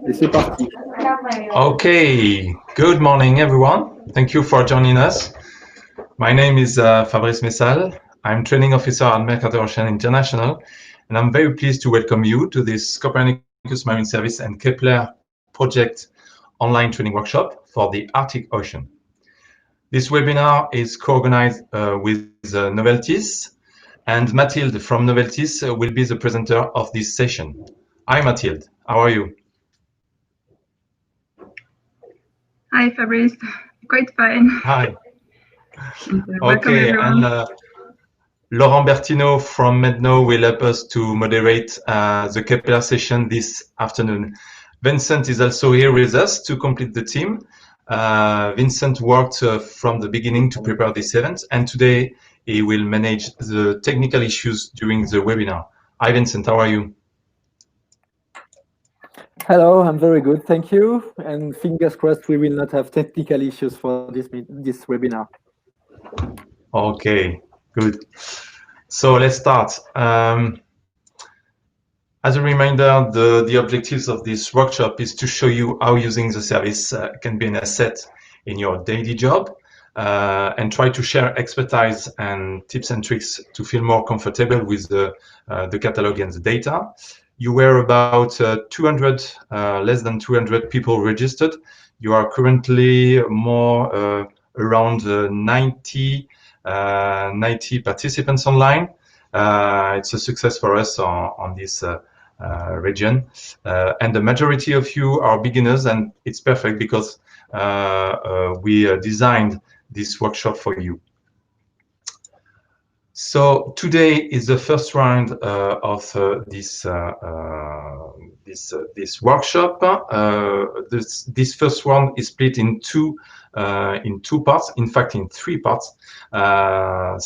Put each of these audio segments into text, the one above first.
Et c'est parti. Okay, good morning, everyone. Thank you for joining us. My name is Fabrice Messal. I'm training officer at Mercator Ocean International, and I'm very pleased to welcome you to this Copernicus Marine Service and Kepler project online training workshop for the Arctic Ocean. This webinar is co-organized with Noveltis, and Mathilde from Noveltis will be the presenter of this session. Hi, Mathilde. How are you? Hi, Fabrice. Quite fine. Hi. Welcome, Okay, everyone. and Laurent Bertino from Medno will help us to moderate the Kepler session this afternoon. Vincent is also here with us to complete the team. Vincent worked from the beginning to prepare this event, and today he will manage the technical issues during the webinar. Hi, Vincent, how are you? Hello, I'm very good, thank you. And fingers crossed we will not have technical issues for this webinar. Okay, good. So let's start. As a reminder, the objectives of this workshop is to show you how using the service can be an asset in your daily job and try to share expertise and tips and tricks to feel more comfortable with the catalog and the data. You were about 200, less than 200 people registered. You are currently more around 90 participants online. It's a success for us on this region, and the majority of you are beginners, and it's perfect because we designed this workshop for you. So today is the first round of this workshop. This first one is split in two parts. In fact, in three parts. The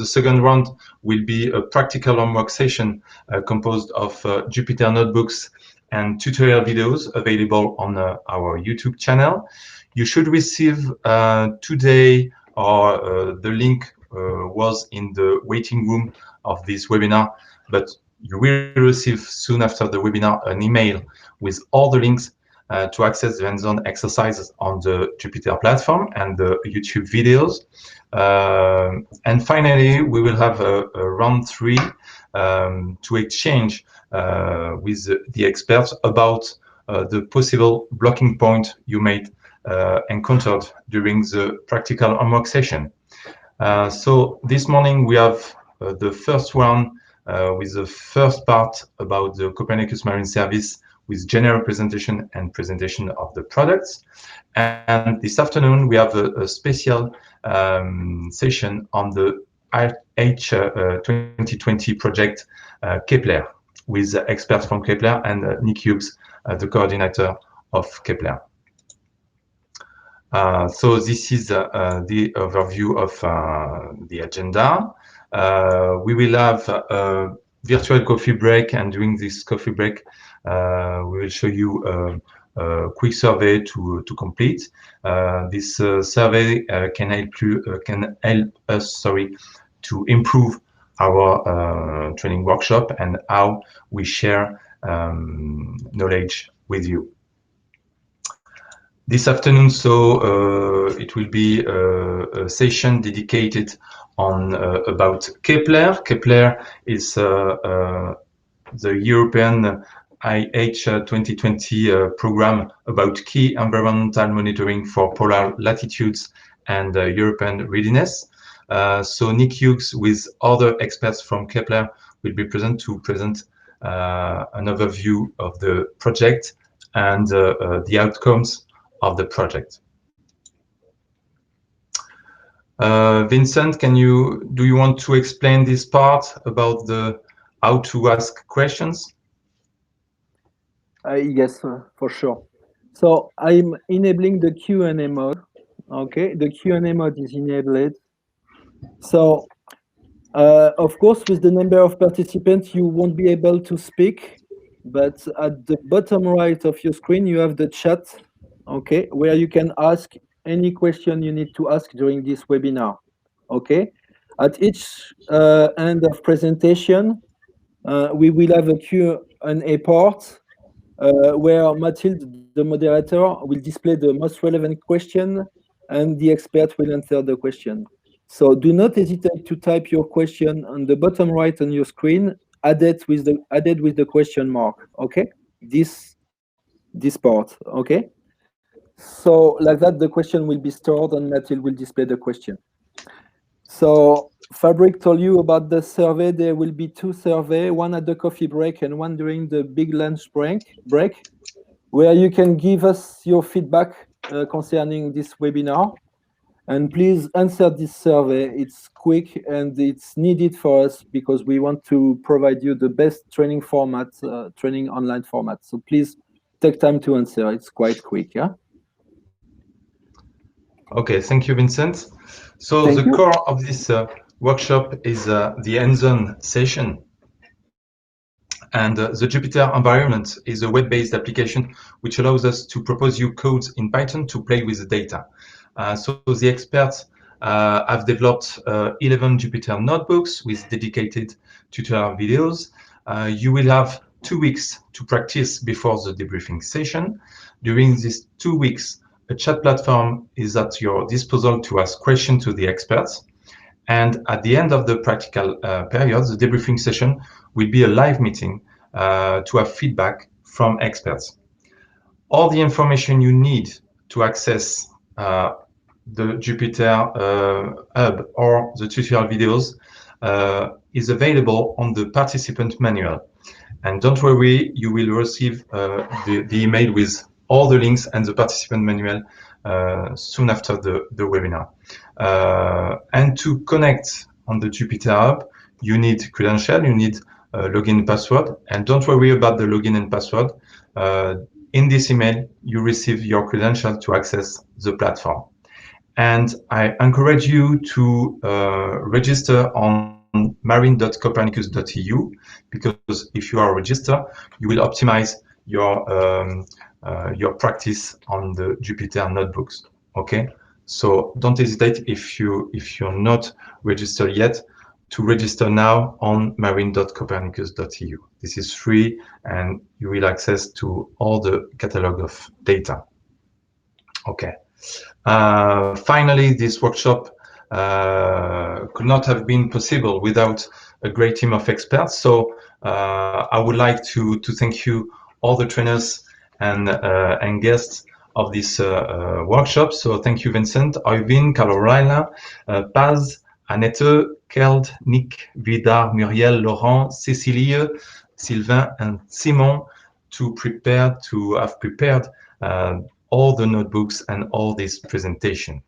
second round will be a practical homework session composed of Jupyter notebooks and tutorial videos available on our YouTube channel. You should receive today, or the link was in the waiting room of this webinar, but you will receive soon after the webinar an email with all the links to access the hands-on exercises on the Jupyter platform and the YouTube videos. And finally, we will have a round 3 to exchange with the experts about the possible blocking point you may encountered during the practical homework session. So this morning we have the first one with the first part about the Copernicus Marine Service with general presentation and presentation of the products. And this afternoon we have a special session on the H2020 project Kepler with experts from Kepler and Nick Hughes, the coordinator of Kepler. So this is the overview of the agenda. We will have a virtual coffee break, and during this coffee break, we will show you a quick survey to complete. This survey can help us to improve our training workshop and how we share knowledge with you. This afternoon, it will be a session dedicated on about Kepler. Kepler is the European IH2020 program about key environmental monitoring for polar latitudes and European readiness. So Nick Hughes with other experts from Kepler will be present to present an overview of the project and the outcomes of the project. Vincent, do you want to explain this part about the how to ask questions? Yes, for sure. So I'm enabling the Q&A mode. Okay, the Q&A mode is enabled. So of course, with the number of participants, you won't be able to speak, but at the bottom right of your screen, you have the chat, okay, where you can ask any question you need to ask during this webinar, okay? At each end of presentation, we will have a Q&A part where Mathilde, the moderator, will display the most relevant question and the expert will answer the question. So do not hesitate to type your question on the bottom right on your screen, added with the question mark, okay? This part, okay? So like that, the question will be stored and Mathilde will display the question. So Fabric told you about the survey. There will be 2 surveys, one at the coffee break and one during the big lunch break, where you can give us your feedback concerning this webinar. And please answer this survey. It's quick and it's needed for us because we want to provide you the best training format, training online format. So please take time to answer. It's quite quick, yeah? Okay, thank you, Vincent. So Thank the you. core of this workshop is the hands-on session. And the Jupyter environment is a web-based application which allows us to propose you codes in Python to play with the data. So the experts have developed 11 Jupyter notebooks with dedicated tutorial videos. You will have 2 weeks to practice before the debriefing session. During these 2 weeks, a chat platform is at your disposal to ask questions to the experts. And at the end of the practical period, the debriefing session will be a live meeting to have feedback from experts. All the information you need to access the Jupyter Hub or the tutorial videos is available on the participant manual. And don't worry, you will receive the email with all the links and the participant manual soon after the webinar. And to connect on the Jupyter Hub, you need credential, you need login and password. And don't worry about the login and password. In this email, you receive your credential to access the platform. And I encourage you to register on marine.copernicus.eu, because if you are registered, you will optimize your practice on the Jupyter notebooks. Okay, so don't hesitate if you're not registered yet to register now on marine.copernicus.eu. This is free, and you will access to all the catalog of data. Okay. Finally, this workshop could not have been possible without a great team of experts. So I would like to thank you, all the trainers and guests of this workshop. So thank you, Vincent, Oyvind, Carolina, Paz, Annette, Keld, Nick, Vidar, Muriel, Laurent, Cécilie, Sylvain, and Simon to have prepared all the notebooks and all this presentation.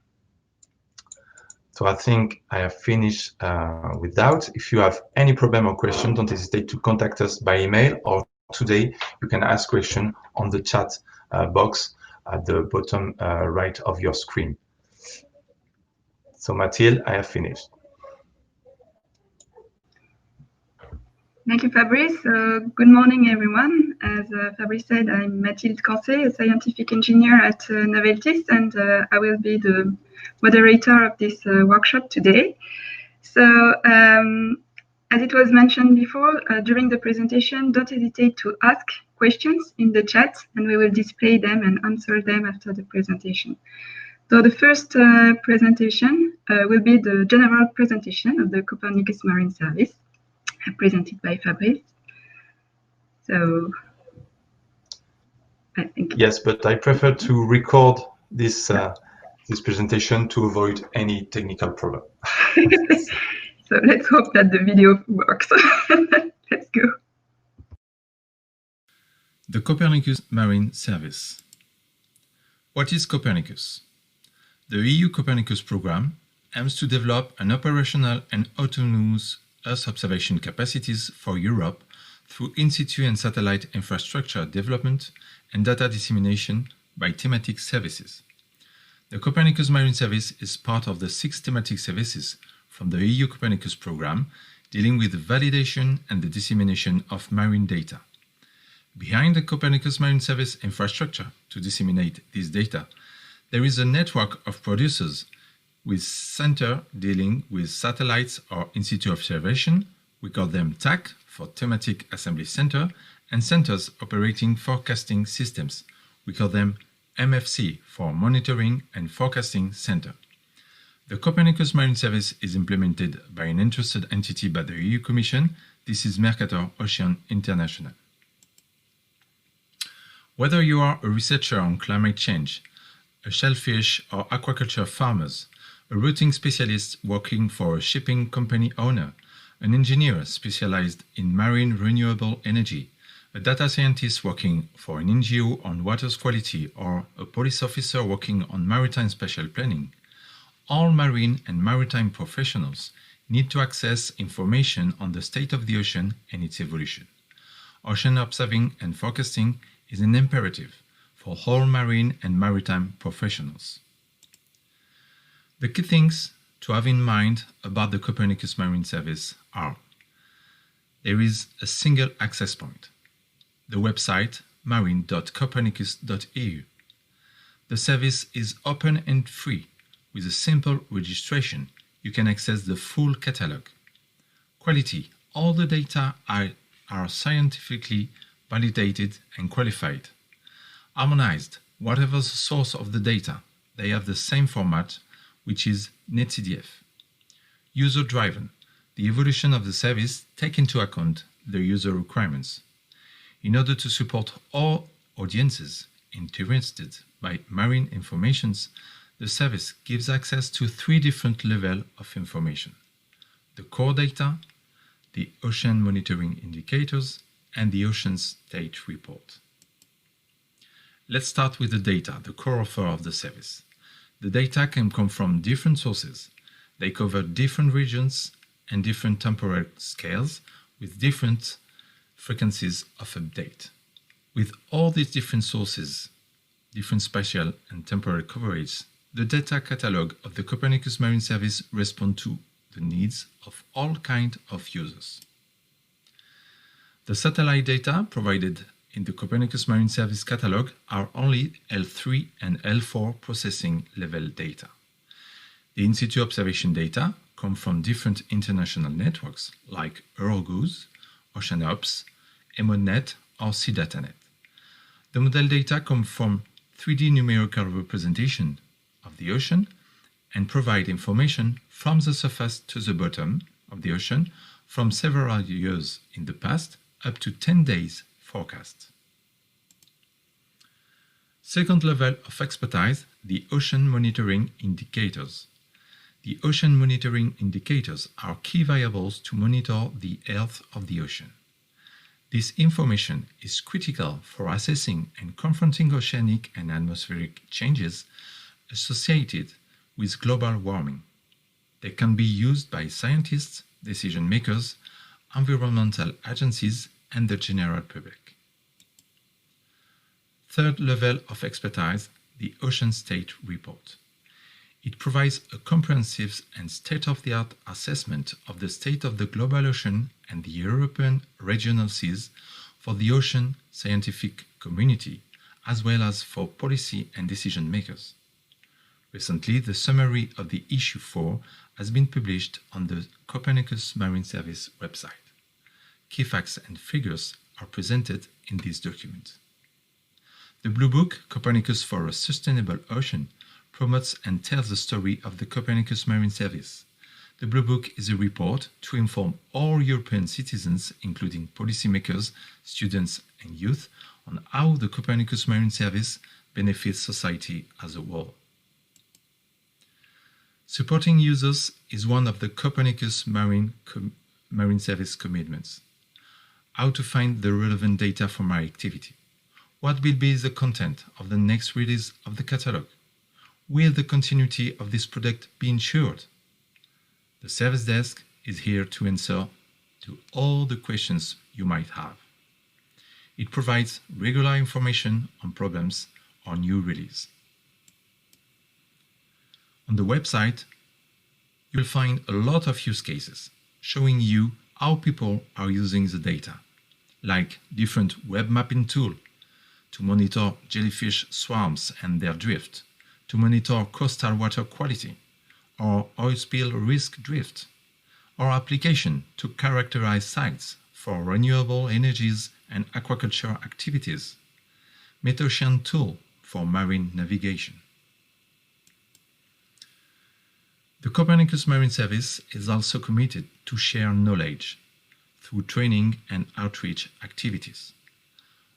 So I think I have finished with that. If you have any problem or question, don't hesitate to contact us by email, or today you can ask question on the chat box at the bottom right of your screen. So Mathilde, I have finished. Thank you, Fabrice. Good morning, everyone. As Fabrice said, I'm Mathilde Cancé, a scientific engineer at Noveltis, and I will be the moderator of this workshop today. So, as it was mentioned before, during the presentation, don't hesitate to ask questions in the chat, and we will display them and answer them after the presentation. So the first presentation will be the general presentation of the Copernicus Marine Service, presented by Fabrice. So I think yes, but I prefer to record this this presentation to avoid any technical problem. So let's hope that the video works. Let's go. The Copernicus Marine Service. What is Copernicus? The EU Copernicus program aims to develop an operational and autonomous Earth observation capacities for Europe through in-situ and satellite infrastructure development and data dissemination by thematic services. The Copernicus Marine Service is part of the 6 thematic services from the EU Copernicus program dealing with the validation and the dissemination of marine data. Behind the Copernicus Marine Service infrastructure to disseminate this data, there is a network of producers with center dealing with satellites or in-situ observation. We call them TAC for thematic assembly center and centers operating forecasting systems. We call them MFC for Monitoring and Forecasting Center. The Copernicus Marine Service is implemented by an interested entity by the EU Commission. This is Mercator Ocean International. Whether you are a researcher on climate change, a shellfish or aquaculture farmers, a routing specialist working for a shipping company owner, an engineer specialized in marine renewable energy, a data scientist working for an NGO on water quality, or a police officer working on maritime spatial planning, all marine and maritime professionals need to access information on the state of the ocean and its evolution. Ocean observing and forecasting is an imperative for all marine and maritime professionals. The key things to have in mind about the Copernicus Marine Service are: there is a single access point, the website marine.copernicus.eu. The service is open and free. With a simple registration, you can access the full catalog. Quality: all the data are scientifically validated and qualified. Harmonized: whatever the source of the data, they have the same format, which is NetCDF. User-driven: the evolution of the service takes into account the user requirements. In order to support all audiences interested by marine informations, the service gives access to 3 different levels of information: the core data, the ocean monitoring indicators, and the ocean state report. Let's start with the data, the core offer of the service. The data can come from different sources. They cover different regions and different temporal scales with different frequencies of update. With all these different sources, different spatial and temporal coverage, the data catalog of the Copernicus Marine Service responds to the needs of all kinds of users. The satellite data provided in the Copernicus Marine Service catalog are only L3 and L4 processing level data. The in-situ observation data come from different international networks like EuroGOOS, OceanOps, EMONET, or SeaDataNet. The model data come from 3D numerical representation of the ocean and provide information from the surface to the bottom of the ocean from several years in the past up to 10 days forecast. Second level of expertise, the ocean monitoring indicators. The ocean monitoring indicators are key variables to monitor the health of the ocean. This information is critical for assessing and confronting oceanic and atmospheric changes associated with global warming. They can be used by scientists, decision makers, environmental agencies, and the general public. Third level of expertise, the Ocean State Report. It provides a comprehensive and state-of-the-art assessment of the state of the global ocean and the European regional seas for the ocean scientific community, as well as for policy and decision makers. Recently, the summary of the Issue 4 has been published on the Copernicus Marine Service website. Key facts and figures are presented in this document. The Blue Book, Copernicus for a Sustainable Ocean, promotes and tells the story of the Copernicus Marine Service. The Blue Book is a report to inform all European citizens, including policymakers, students, and youth, on how the Copernicus Marine Service benefits society as a whole. Supporting users is one of the Copernicus Marine Service commitments. How to find the relevant data for my activity? What will be the content of the next release of the catalog? Will the continuity of this product be ensured? The service desk is here to answer to all the questions you might have. It provides regular information on problems or new release. On the website, you'll find a lot of use cases showing you how people are using the data, like different web mapping tools to monitor jellyfish swarms and their drift, to monitor coastal water quality, or oil spill risk drift, or application to characterize sites for renewable energies and aquaculture activities, Metocean tool for marine navigation. The Copernicus Marine Service is also committed to share knowledge through training and outreach activities.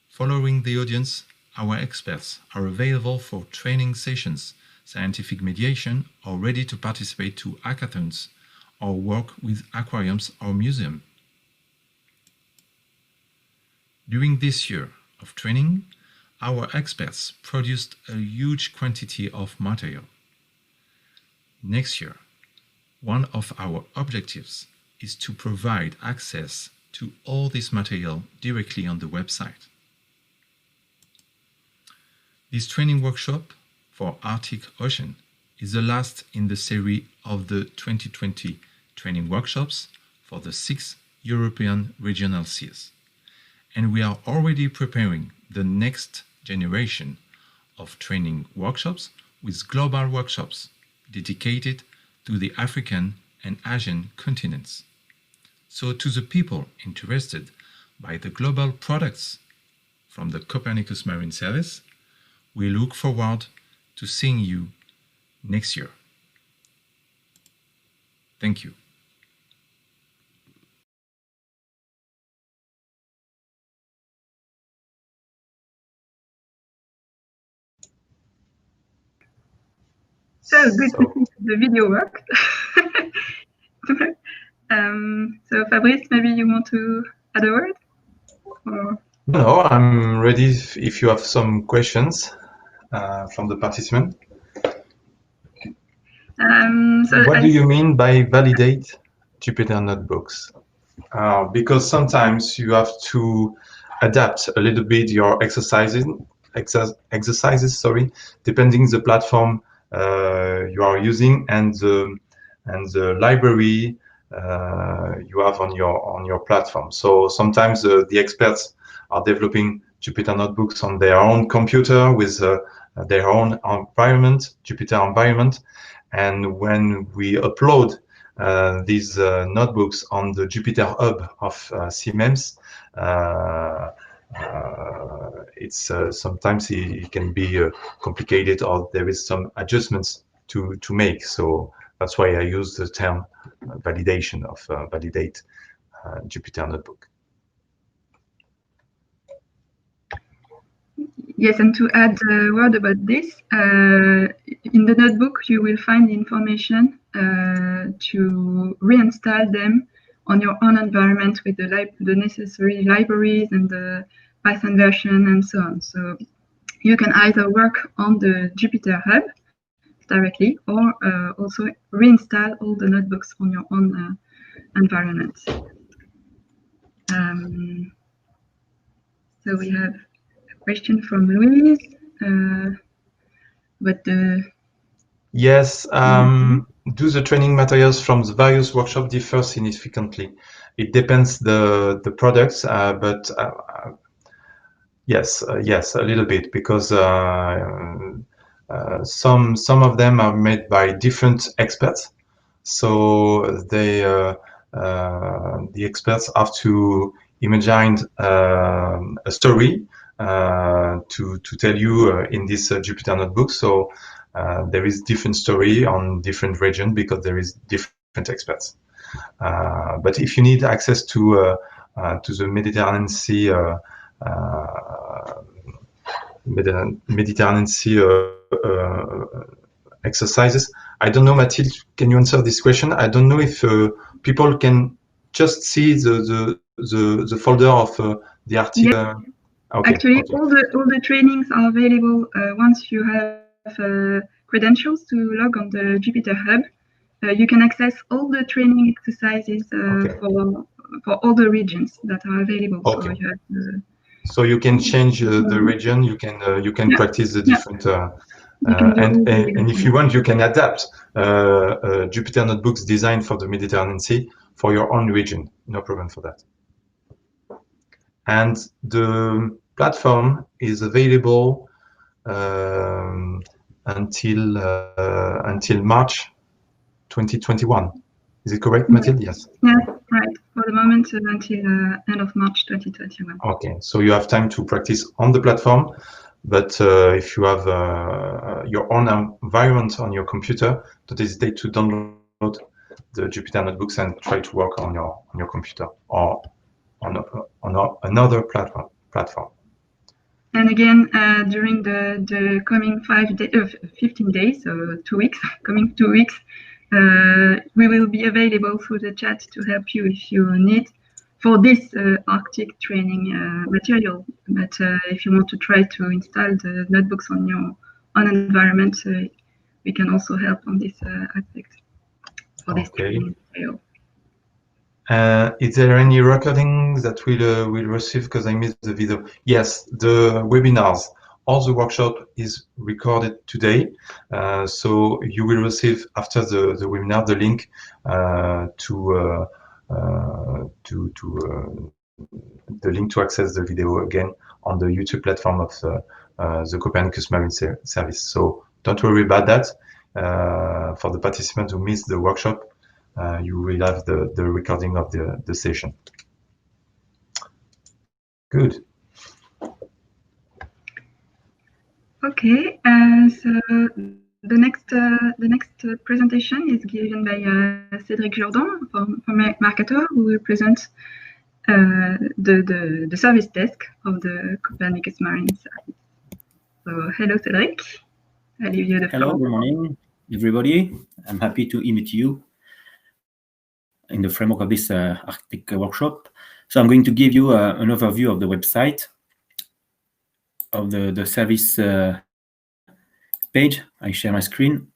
Following the audience, our experts are available for training sessions, scientific mediation, or ready to participate to hackathons or work with aquariums or museums. During this year of training, our experts produced a huge quantity of material. Next year, one of our objectives is to provide access to all this material directly on the website. This training workshop for Arctic Ocean is the last in the series of the 2020 training workshops for the 6 European regional seas. And we are already preparing the next generation of training workshops with global workshops dedicated to the African and Asian continents. So to the people interested by the global products from the Copernicus Marine Service, we look forward to seeing you next year. Thank you. So good to see the video worked. So Fabrice, maybe you want to add a word? Or... No, I'm ready if you have some questions from the participant. What do you mean by validate Jupyter notebooks? Because sometimes you have to adapt a little bit your exercises, depending the platform you are using and the library you have on your platform. So sometimes the experts are developing Jupyter notebooks on their own computer with their own environment, Jupyter environment, and when we upload these notebooks on the Jupyter Hub of Siemens, it's sometimes it can be complicated, or there is some adjustments to make. So that's why I use the term validation of validate Jupyter notebook. Yes, and to add a word about this, in the notebook you will find the information to reinstall them on your own environment with the necessary libraries and the Python version and so on. So you can either work on the Jupyter Hub directly or also reinstall all the notebooks on your own environment. So we have a question from Louise. Yes, do the training materials from the various workshops differ significantly? It depends the products, but yes, a little bit, because some of them are made by different experts. So they the experts have to imagine a story to tell you in this Jupyter notebook. So there is different story on different region because there is different experts. But if you need access to the Mediterranean Sea exercises, I don't know, Mathilde, can you answer this question? I don't know if people can just see the folder of the article. Yeah. Okay, actually, okay. all the trainings are available once you have credentials to log on the Jupyter Hub. You can access all the training exercises Okay. for all the regions that are available. Okay. So you have so you can change the region. You can Yeah. practice the different. And if you want, you can adapt Jupyter notebooks designed for the Mediterranean Sea for your own region. No problem for that. And the platform is available until March 2021. Is it correct, Mathilde? Yes. Yeah, right. For the moment, until end of March 2021. Okay, so you have time to practice on the platform, but if you have your own environment on your computer, don't hesitate to download the Jupyter notebooks and try to work on your computer or on another platform. And again, during the coming 15 days, so 2 weeks, coming 2 weeks, we will be available through the chat to help you if you need for this Arctic training material. But if you want to try to install the notebooks on your own environment, we can also help on this aspect for this training material. Is there any recording that we'll receive because I missed the video? Yes, the webinars. All the workshop is recorded today, so you will receive after the webinar the link to to access the video again on the YouTube platform of the Copernicus Marine Service. So don't worry about that. For the participants who missed the workshop, you will have the recording of the session. Good. Okay, so the next presentation is given by Cédric Jourdan from Mercator, who will present the service desk of the Copernicus Marine Service. So hello, Cédric. I leave you the floor. Hello, good morning, everybody. I'm happy to meet you in the framework of this Arctic workshop. So I'm going to give you an overview of the website of the service page. I share my screen.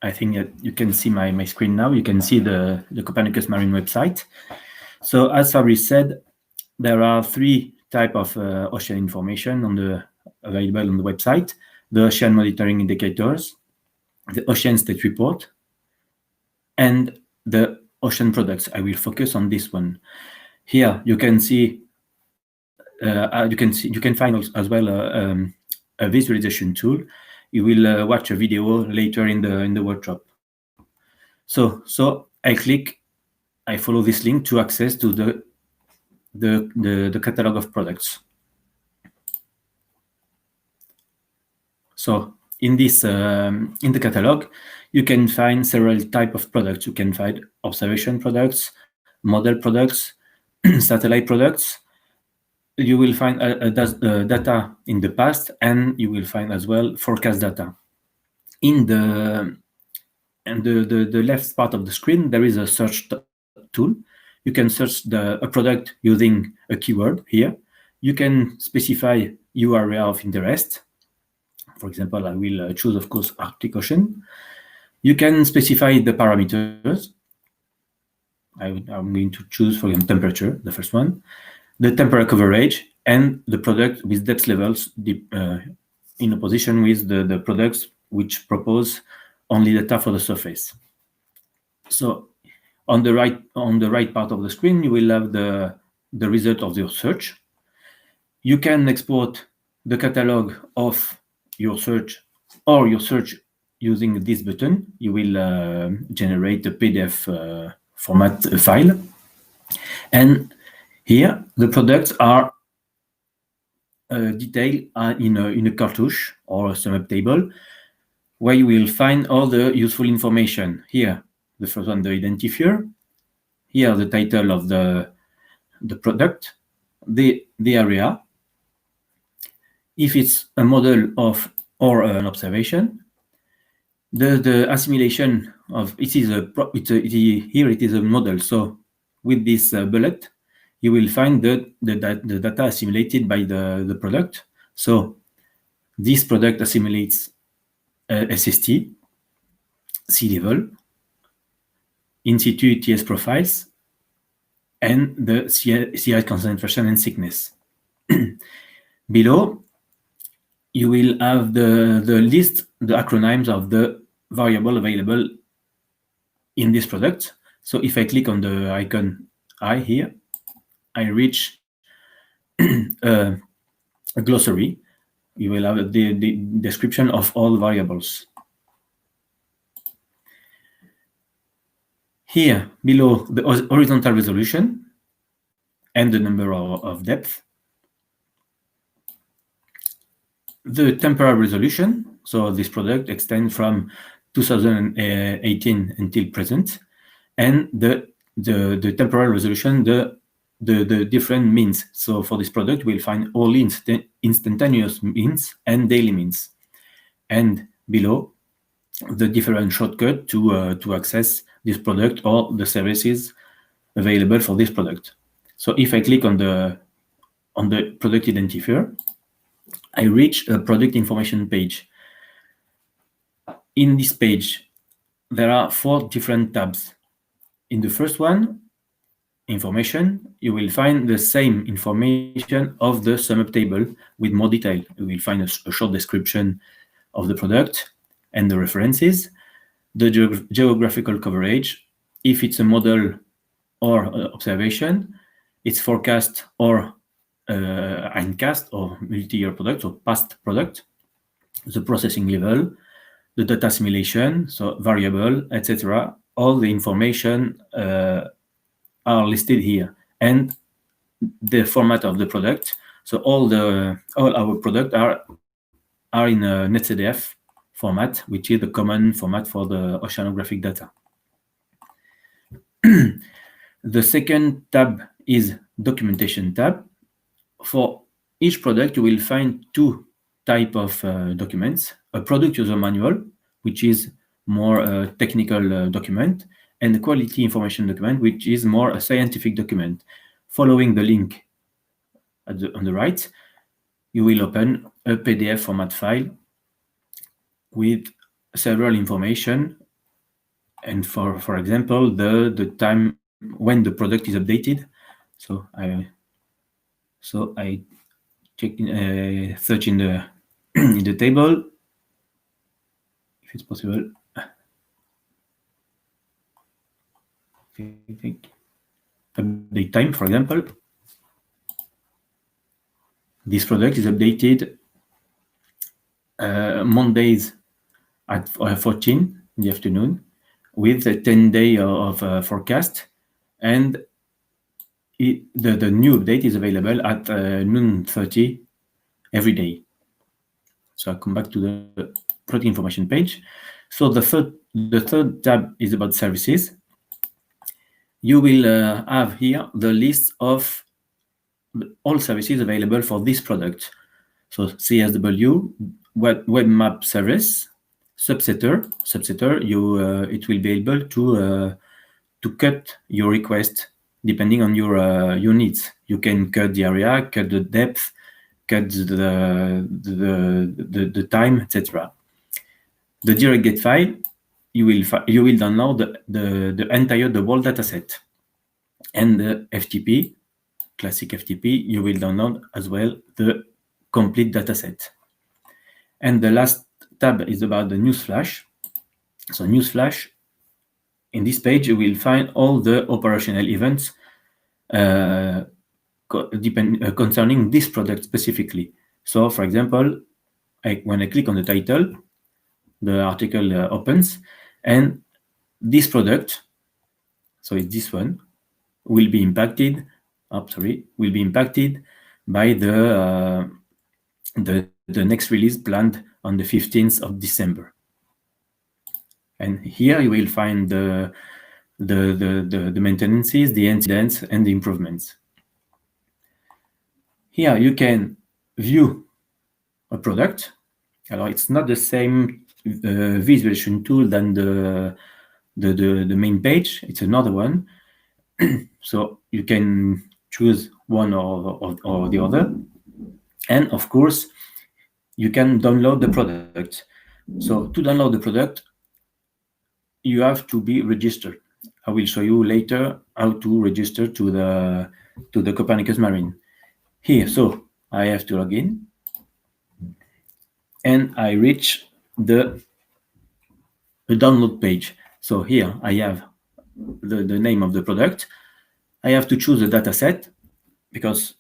I think that you can see my screen now. You can see the Copernicus Marine website. So as Fabrice said, there are 3 types of ocean information available on the website: the ocean monitoring indicators, the ocean state report, and the ocean products. I will focus on this one. Here you can see, you can find as well a visualization tool. You will watch a video later in the workshop. So I follow this link to access to the catalog of products. So in this in the catalog, you can find several types of products. You can find observation products, model products, satellite products. You will find data in the past, and you will find as well forecast data. In the left part of the screen, there is a search tool. You can search a product using a keyword here. You can specify your area of interest. For example, I will choose, of course, Arctic Ocean. You can specify the parameters. I'm going to choose, for example, temperature, the first one, the temperature coverage, and the product with depth levels in opposition with the products which propose only data for the surface. So on the right part of the screen, you will have the result of your search. You can export the catalog of your search or your search using this button. You will generate a PDF format file. And here, the products are detailed in a cartouche or a sum-up table, where you will find all the useful information. Here, the first one, the identifier. Here, the title of the product, the area. If it's a model or an observation, the assimilation of here it is a model. So with this bullet, you will find the data assimilated by the product. So this product assimilates SST, sea level, in-situ ETS profiles, and the sea ice concentration and thickness. Below, you will have the list, the acronyms of the variable available in this product. So if I click on the icon I here, I reach a glossary. You will have the description of all variables. Here, below the horizontal resolution and the number of depth. The temporal resolution, so this product extends from 2018 until present, and the temporal resolution, the different means. So for this product, we'll find only instantaneous means and daily means. And below, the different shortcut to access this product or the services available for this product. So if I click on the product identifier, I reach a product information page. In this page, there are 4 different tabs. In the first one, information, you will find the same information of the sum up table with more detail. You will find a short description of the product and the references, the geographical coverage, if it's a model or observation, its forecast or hindcast or multi-year product or past product, the processing level, the data simulation, so variable, etc. All the information are listed here, and the format of the product. So all our products are in a NetCDF format, which is the common format for the oceanographic data. The second tab is documentation tab. For each product, you will find 2 types of documents: a product user manual, which is more a technical document, and the quality information document, which is more a scientific document. Following the link on the right, you will open a PDF format file with several information, and for example, the time when the product is updated. So I check search in the in the table if it's possible. Update time, for example. This product is updated Mondays at 14 in the afternoon with a 10-day of forecast, and the new update is available at noon 30 every day. So I'll come back to the product information page. So the third tab is about services. You will have here the list of all services available for this product. So CSW, web map service, subsetter. It will be able to cut your request depending on your needs. You can cut the area, cut the depth, cut the time, etc. The direct get file, you will download the whole dataset, and the FTP, classic FTP, you will download as well the complete dataset. And the last tab is about the Newsflash. So Newsflash, in this page, you will find all the operational events concerning this product specifically. So, for example, when I click on the title, the article opens, and this product, so it's this one, will be impacted. Will be impacted by the next release planned on the 15th of December. And here you will find the maintenances, the incidents, and the improvements. Here you can view a product. It's not the same visualization tool than the main page. It's another one. So you can choose one or the other. And of course, you can download the product. So to download the product, you have to be registered. I will show you later how to register to the Copernicus Marine. Here, so I have to log in, and I reach the download page. So here I have the name of the product. I have to choose a data set because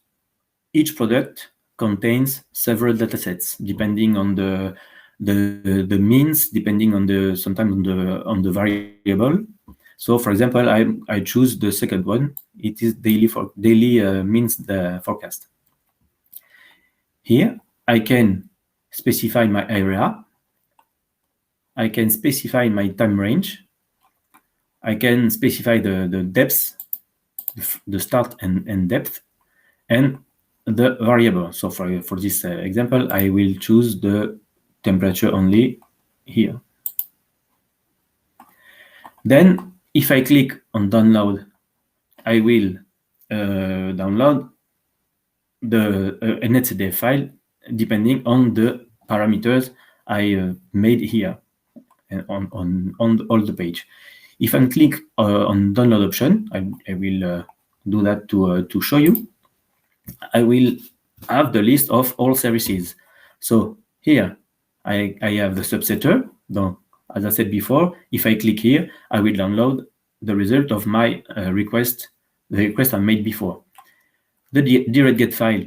each product contains several data sets depending on the means, depending on sometimes on the variable. So, for example, I choose the second one. It is daily means the forecast. Here, I can specify my area. I can specify my time range. I can specify the depth, the start and depth, and the variable. So for this example, I will choose the temperature only here. Then, if I click on download, I will download the NetCDF file depending on the parameters I made here and on all the page. If I click on download option, I will do that to show you. I will have the list of all services. So here I have the subsetter. As I said before, if I click here, I will download the result of my request, the request I made before. The direct get file,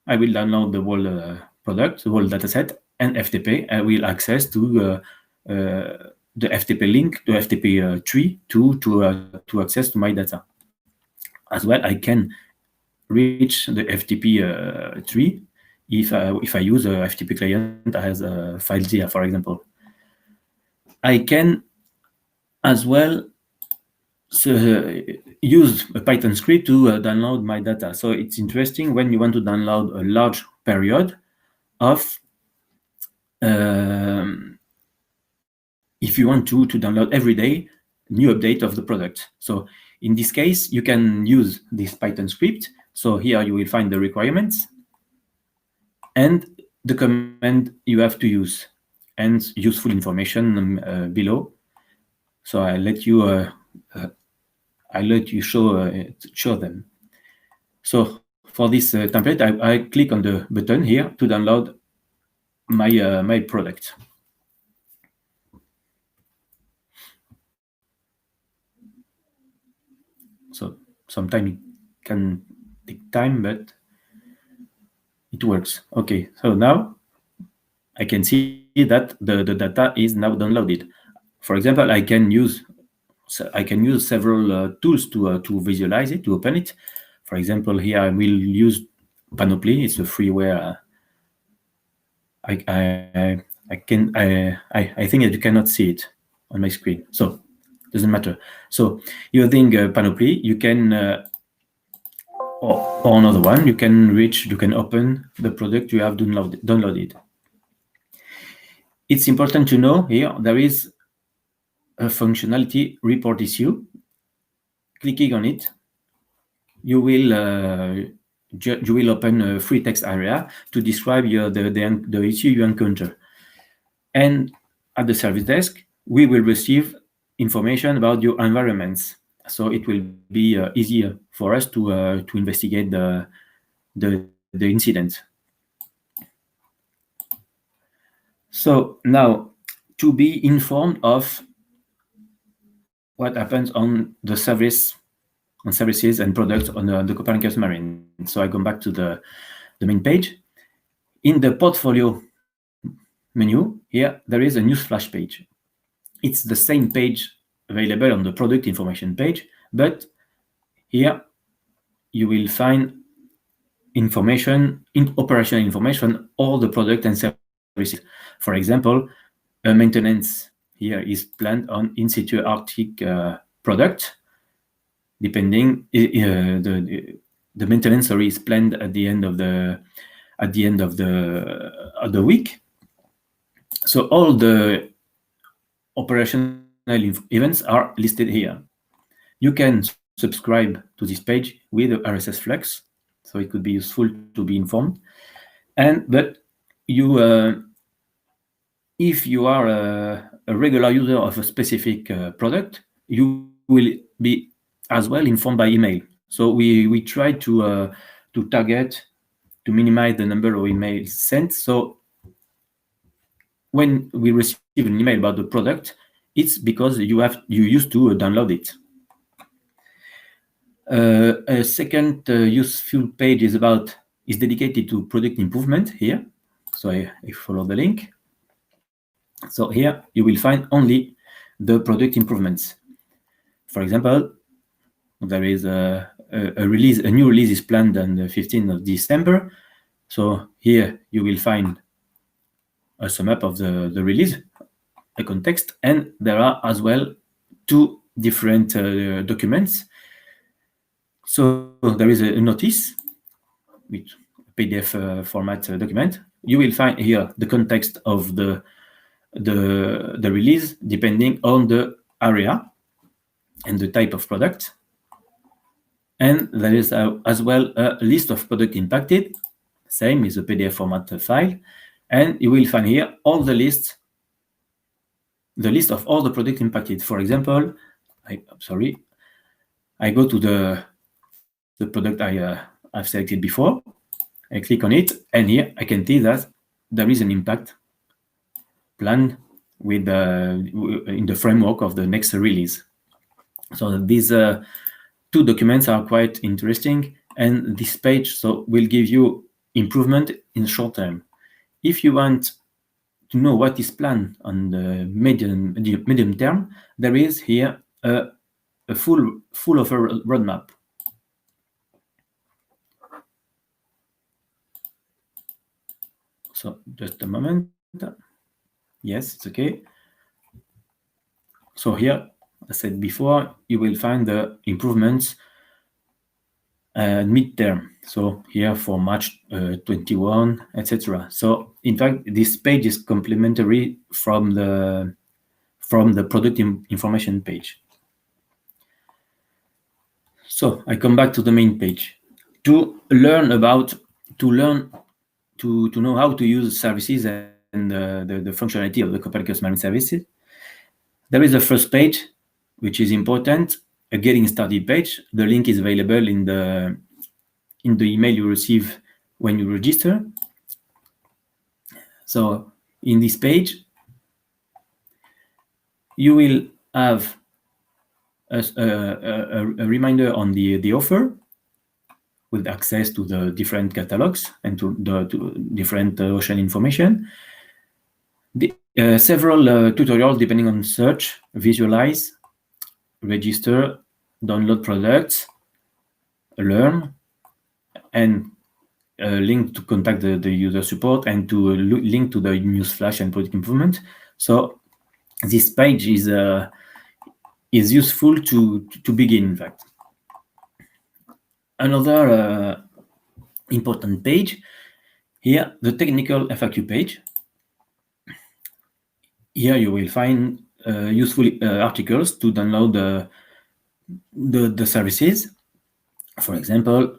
I will download the whole product, the whole dataset, and FTP. I will access to the FTP link, the FTP tree to access to my data. As well, I can reach the FTP tree if I use a FTP client as a FileZilla, for example. I can as well use a Python script to download my data. So it's interesting when you want to download a large period of if you want to download every day new update of the product. So in this case, you can use this Python script. So here you will find the requirements and the command you have to use and useful information below. So I let you show them. So for this template, I click on the button here to download my my product. So sometimes it can take time, but it works. Okay, so now I can see that the data is now downloaded. For example, I can use several tools to visualize it, to open it. For example, here I will use Panoply. It's a freeware. I think that you cannot see it on my screen, so doesn't matter. So using Panoply, you can or another one, you can open the product you have downloaded. It's important to know here there is a functionality report issue. Clicking on it, you will open a free text area to describe the issue you encounter. And at the service desk, we will receive information about your environments. So it will be easier for us to investigate the incident. So now, to be informed of what happens on the services and products on the Copernicus Marine. So I go back to the main page. In the portfolio menu, here there is a Newsflash page. It's the same page available on the product information page, but here you will find information, operational information, all the product and services. For example, a maintenance here is planned on In-Situ Arctic product. Depending, the maintenance is planned at the end of the week. So all the operational events are listed here. You can subscribe to this page with the RSS Flux, so it could be useful to be informed. But you, if you are a regular user of a specific product, you will be as well informed by email. So we try to target, to minimize the number of emails sent. So when we receive an email about the product, it's because you used to download it. A second useful page is dedicated to product improvement here. So I follow the link. So here you will find only the product improvements. For example, there is a new release is planned on the 15th of December. So here you will find a sum up of the release, a context, and there are as well two different documents. So there is a notice with PDF format document. You will find here the context of the release depending on the area and the type of product. And there is as well a list of product impacted, same is a PDF format file. And you will find here all the list of all the product impacted. For example, I go to the product I've selected before. I click on it, and here I can see that there is an impact planned with in the framework of the next release. So these two documents are quite interesting, and this page will give you improvement in short term. If you want to know what is planned on the medium term, there is here a full of a roadmap. So just a moment. Yes, it's okay. So here, as I said before, you will find the improvements midterm. So here for March 21, etc. So in fact, this page is complementary from the product information page. So I come back to the main page to know how to use services and the functionality of the Copernicus Marine Services. There is a first page, which is important, a getting started page. The link is available in the email you receive when you register. So in this page, you will have a reminder on the offer with access to the different catalogs and to different ocean information. Several tutorials depending on search, visualize, register, download products, learn, and link to contact the user support and to link to the Newsflash and product improvement. So this page is useful to begin, in fact. Another important page here, the technical FAQ page. Here you will find useful articles to download the services. For example,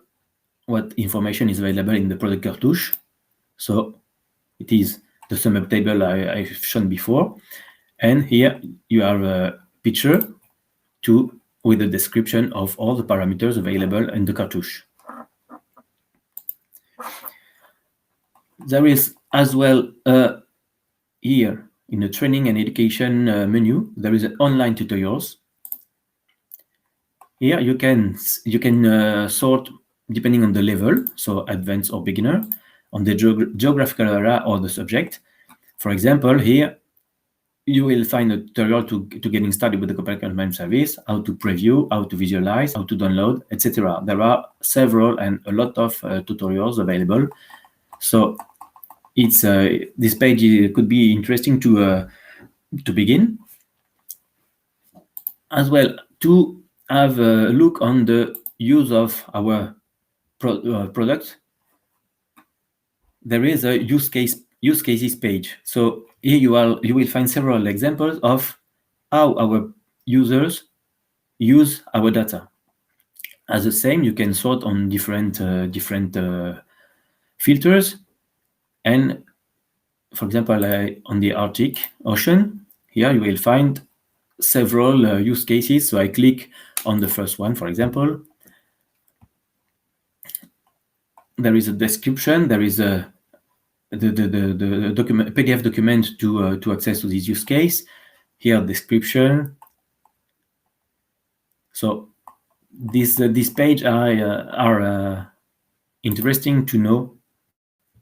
what information is available in the product cartouche. So it is the sum up table I've shown before. And here you have a picture with a description of all the parameters available in the cartouche. There is as well here in the training and education menu, there is an online tutorials. Here you can sort depending on the level, so advanced or beginner, on the geographical area or the subject. For example, here you will find a tutorial to getting started with the Copernicus Marine Service, how to preview, how to visualize, how to download, etc. There are several and a lot of tutorials available. So it's this page could be interesting to begin. As well, to have a look on the use of our product, there is a use cases page. So here you will find several examples of how our users use our data. As the same, you can sort on different filters. And for example, on the Arctic Ocean, here you will find several use cases. So I click on the first one, for example. There is a description. There is the document, PDF document to access to this use case. Here, description. So this page are interesting to know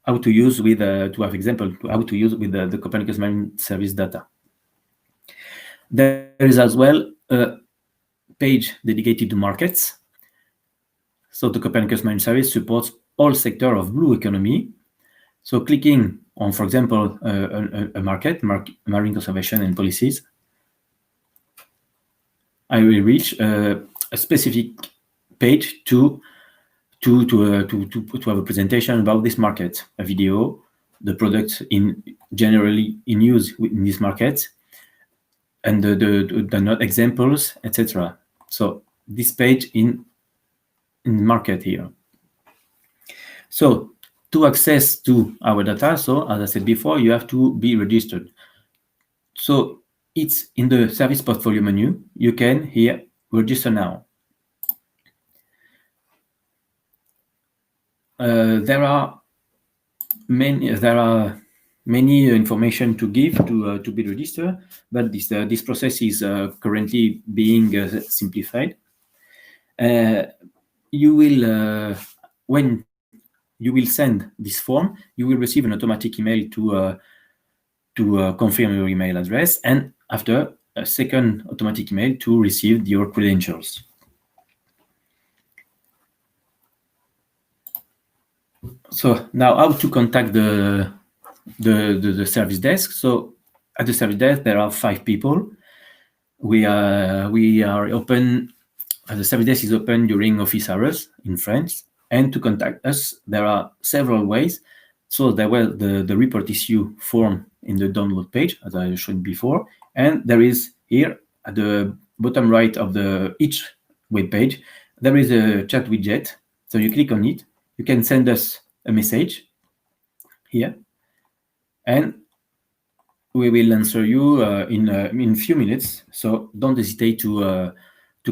how to use with to have example how to use with the Copernicus Marine Service data. There is as well a page dedicated to markets. So the Copernicus Marine Service supports all sectors of blue economy. So clicking on, for example, a market, marine conservation and policies, I will reach a specific page to have a presentation about this market, a video, the products generally in use in this market, and the examples, etc. So this page in market here. So to access to our data, so as I said before, you have to be registered. So it's in the service portfolio menu. You can here register now. There are many information to give to be registered, but this process is currently being simplified. You will when you will send this form, you will receive an automatic email to confirm your email address, and after a second automatic email to receive your credentials. So now, how to contact the service desk? So at the service desk, there are 5 people. We are open. The service desk is open during office hours in France. And to contact us, there are several ways. So there was the report issue form in the download page, as I showed before. And there is here at the bottom right of each web page, there is a chat widget. So you click on it. You can send us a message here, and we will answer you in a few minutes. So don't hesitate to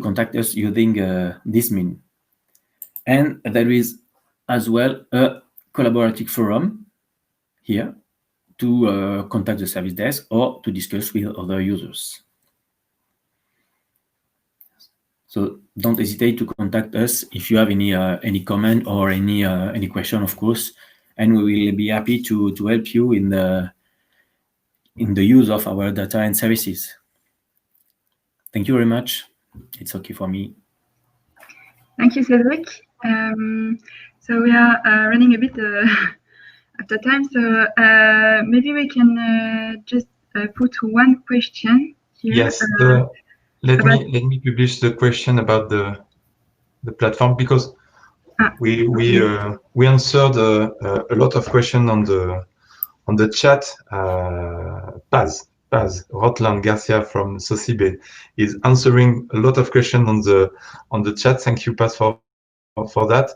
contact us using this means. And there is as well a collaborative forum here to contact the service desk or to discuss with other users. So don't hesitate to contact us if you have any comment or any question, of course, and we will be happy to help you in the use of our data and services. Thank you very much. It's okay for me. Thank you, Cedric. So we are running a bit after time, so maybe we can just put one question here. Yes, let me publish the question about the platform, because we answered a lot of questions on the chat. Paz Rotland Garcia from Socibe is answering a lot of questions on the chat. Thank you, Paz, for that.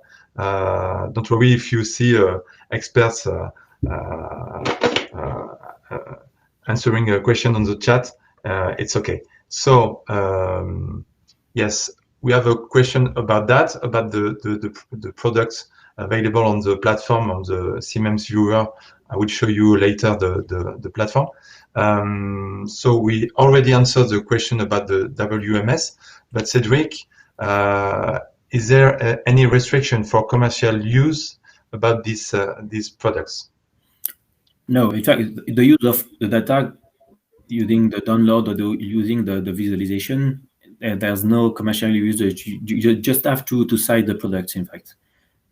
Don't worry if you see experts answering a question on the chat. It's okay. So yes, we have a question about that, about the products available on the platform, on the Siemens viewer. I will show you later the platform. So we already answered the question about the WMS, but Cedric, is there any restriction for commercial use about these products? No, in fact, the use of the data using the download or using the visualization, there's no commercial usage. You just have to cite the products. In fact,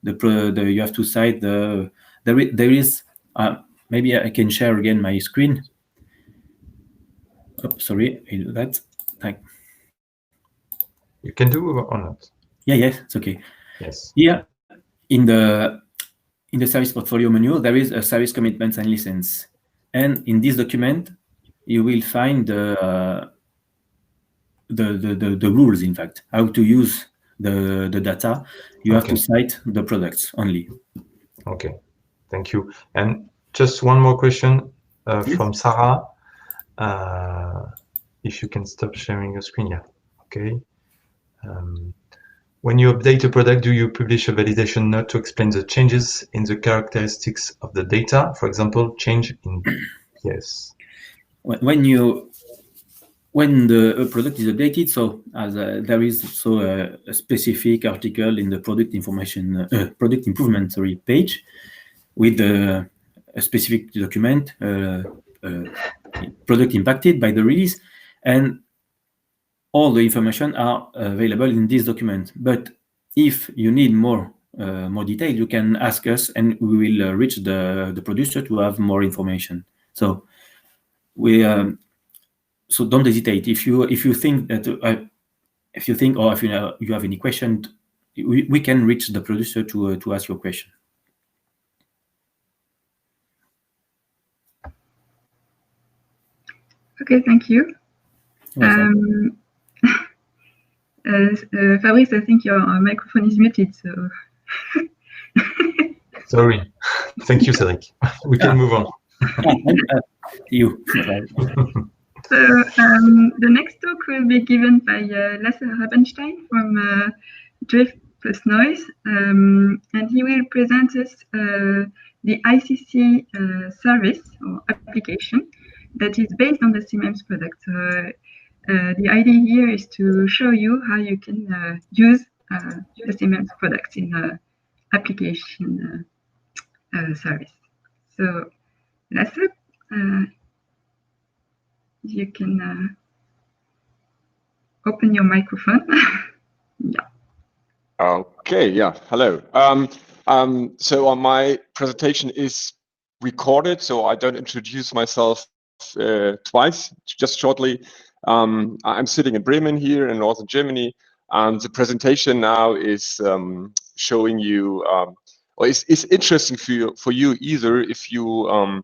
you have to cite there is. Maybe I can share again my screen. Oh, sorry, I do that. You can do or not? Yes, it's okay. Yes. Here in the service portfolio menu, there is a service commitments and license, and in this document, you will find the rules. In fact, how to use the data. You have to cite the products only. Okay, thank you. And just one more question from Sarah. If you can stop sharing your screen, yeah. Okay. When you update a product, do you publish a validation note to explain the changes in the characteristics of the data? For example, change in yes. When the product is updated, so as there is also a specific article in the product information, product improvement page, with a specific document, product impacted by the release, and all the information are available in this document. But if you need more detail, you can ask us, and we will reach the producer to have more information. So so don't hesitate. If you think that or if you have any question, we can reach the producer to ask your question. Okay, thank you. Fabrice, I think your microphone is muted, so. Sorry. Thank you, Cedric. We can move on. You. So the next talk will be given by Lasse Rabenstein from Drift plus Noise, and he will present us the ICC service or application that is based on the Siemens product. The idea here is to show you how you can use the Siemens product in application service. So, Lasse, you can open your microphone. Yeah. Okay. Yeah. Hello. So my presentation is recorded, so I don't introduce myself twice. Just shortly, I'm sitting in Bremen here in northern Germany, and the presentation now is showing you, or is interesting for you either if you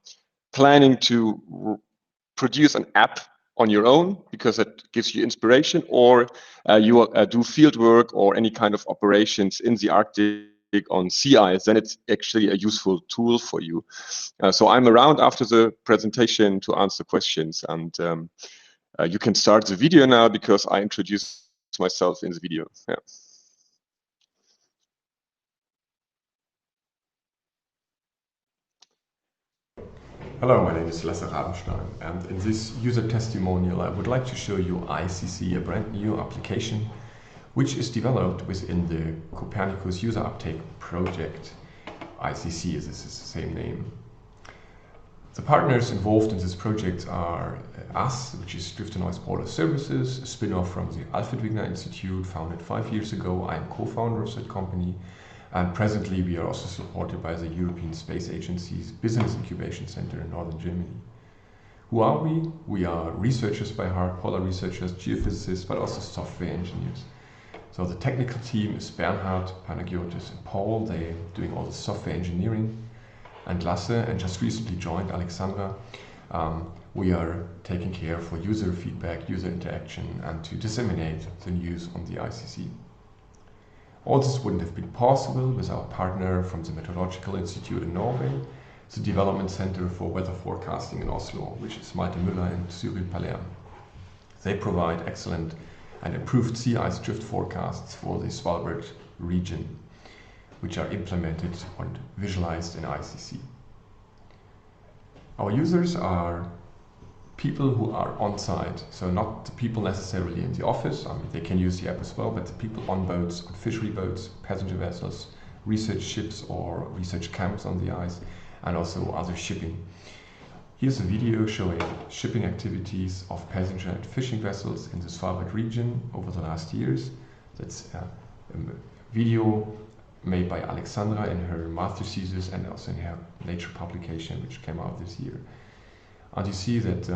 planning to produce an app on your own because it gives you inspiration, or you do field work or any kind of operations in the Arctic on sea ice, then it's actually a useful tool for you. So I'm around after the presentation to answer questions, and you can start the video now because I introduced myself in the video. Yeah. Hello, my name is Lasse Rabenstein, and in this user testimonial I would like to show you ICC, a brand new application which is developed within the Copernicus user uptake project. ICC is the same name. The partners involved in this project are us, which is Drift and Noise Border Services, a spin-off from the Alfred Wegener Institute, founded 5 years ago. I'm co-founder of that company. And presently, we are also supported by the European Space Agency's Business Incubation Center in northern Germany. Who are we? We are researchers by heart, polar researchers, geophysicists, but also software engineers. So the technical team is Bernhard, Panagiotis, and Paul. They're doing all the software engineering. And Lasse, and just recently joined Alexandra, we are taking care for user feedback, user interaction, and to disseminate the news on the ICC. All this wouldn't have been possible with our partner from the Meteorological Institute in Norway, the Development Center for Weather Forecasting in Oslo, which is Malte Müller and Cyril Palerme. They provide excellent and improved sea ice drift forecasts for the Svalbard region, which are implemented and visualized in ICC. Our users are people who are on site, so not the people necessarily in the office. I mean, they can use the app as well, but the people on boats, on fishery boats, passenger vessels, research ships or research camps on the ice, and also other shipping. Here's a video showing shipping activities of passenger and fishing vessels in the Svalbard region over the last years. That's a video made by Alexandra in her master thesis and also in her Nature publication, which came out this year. And you see that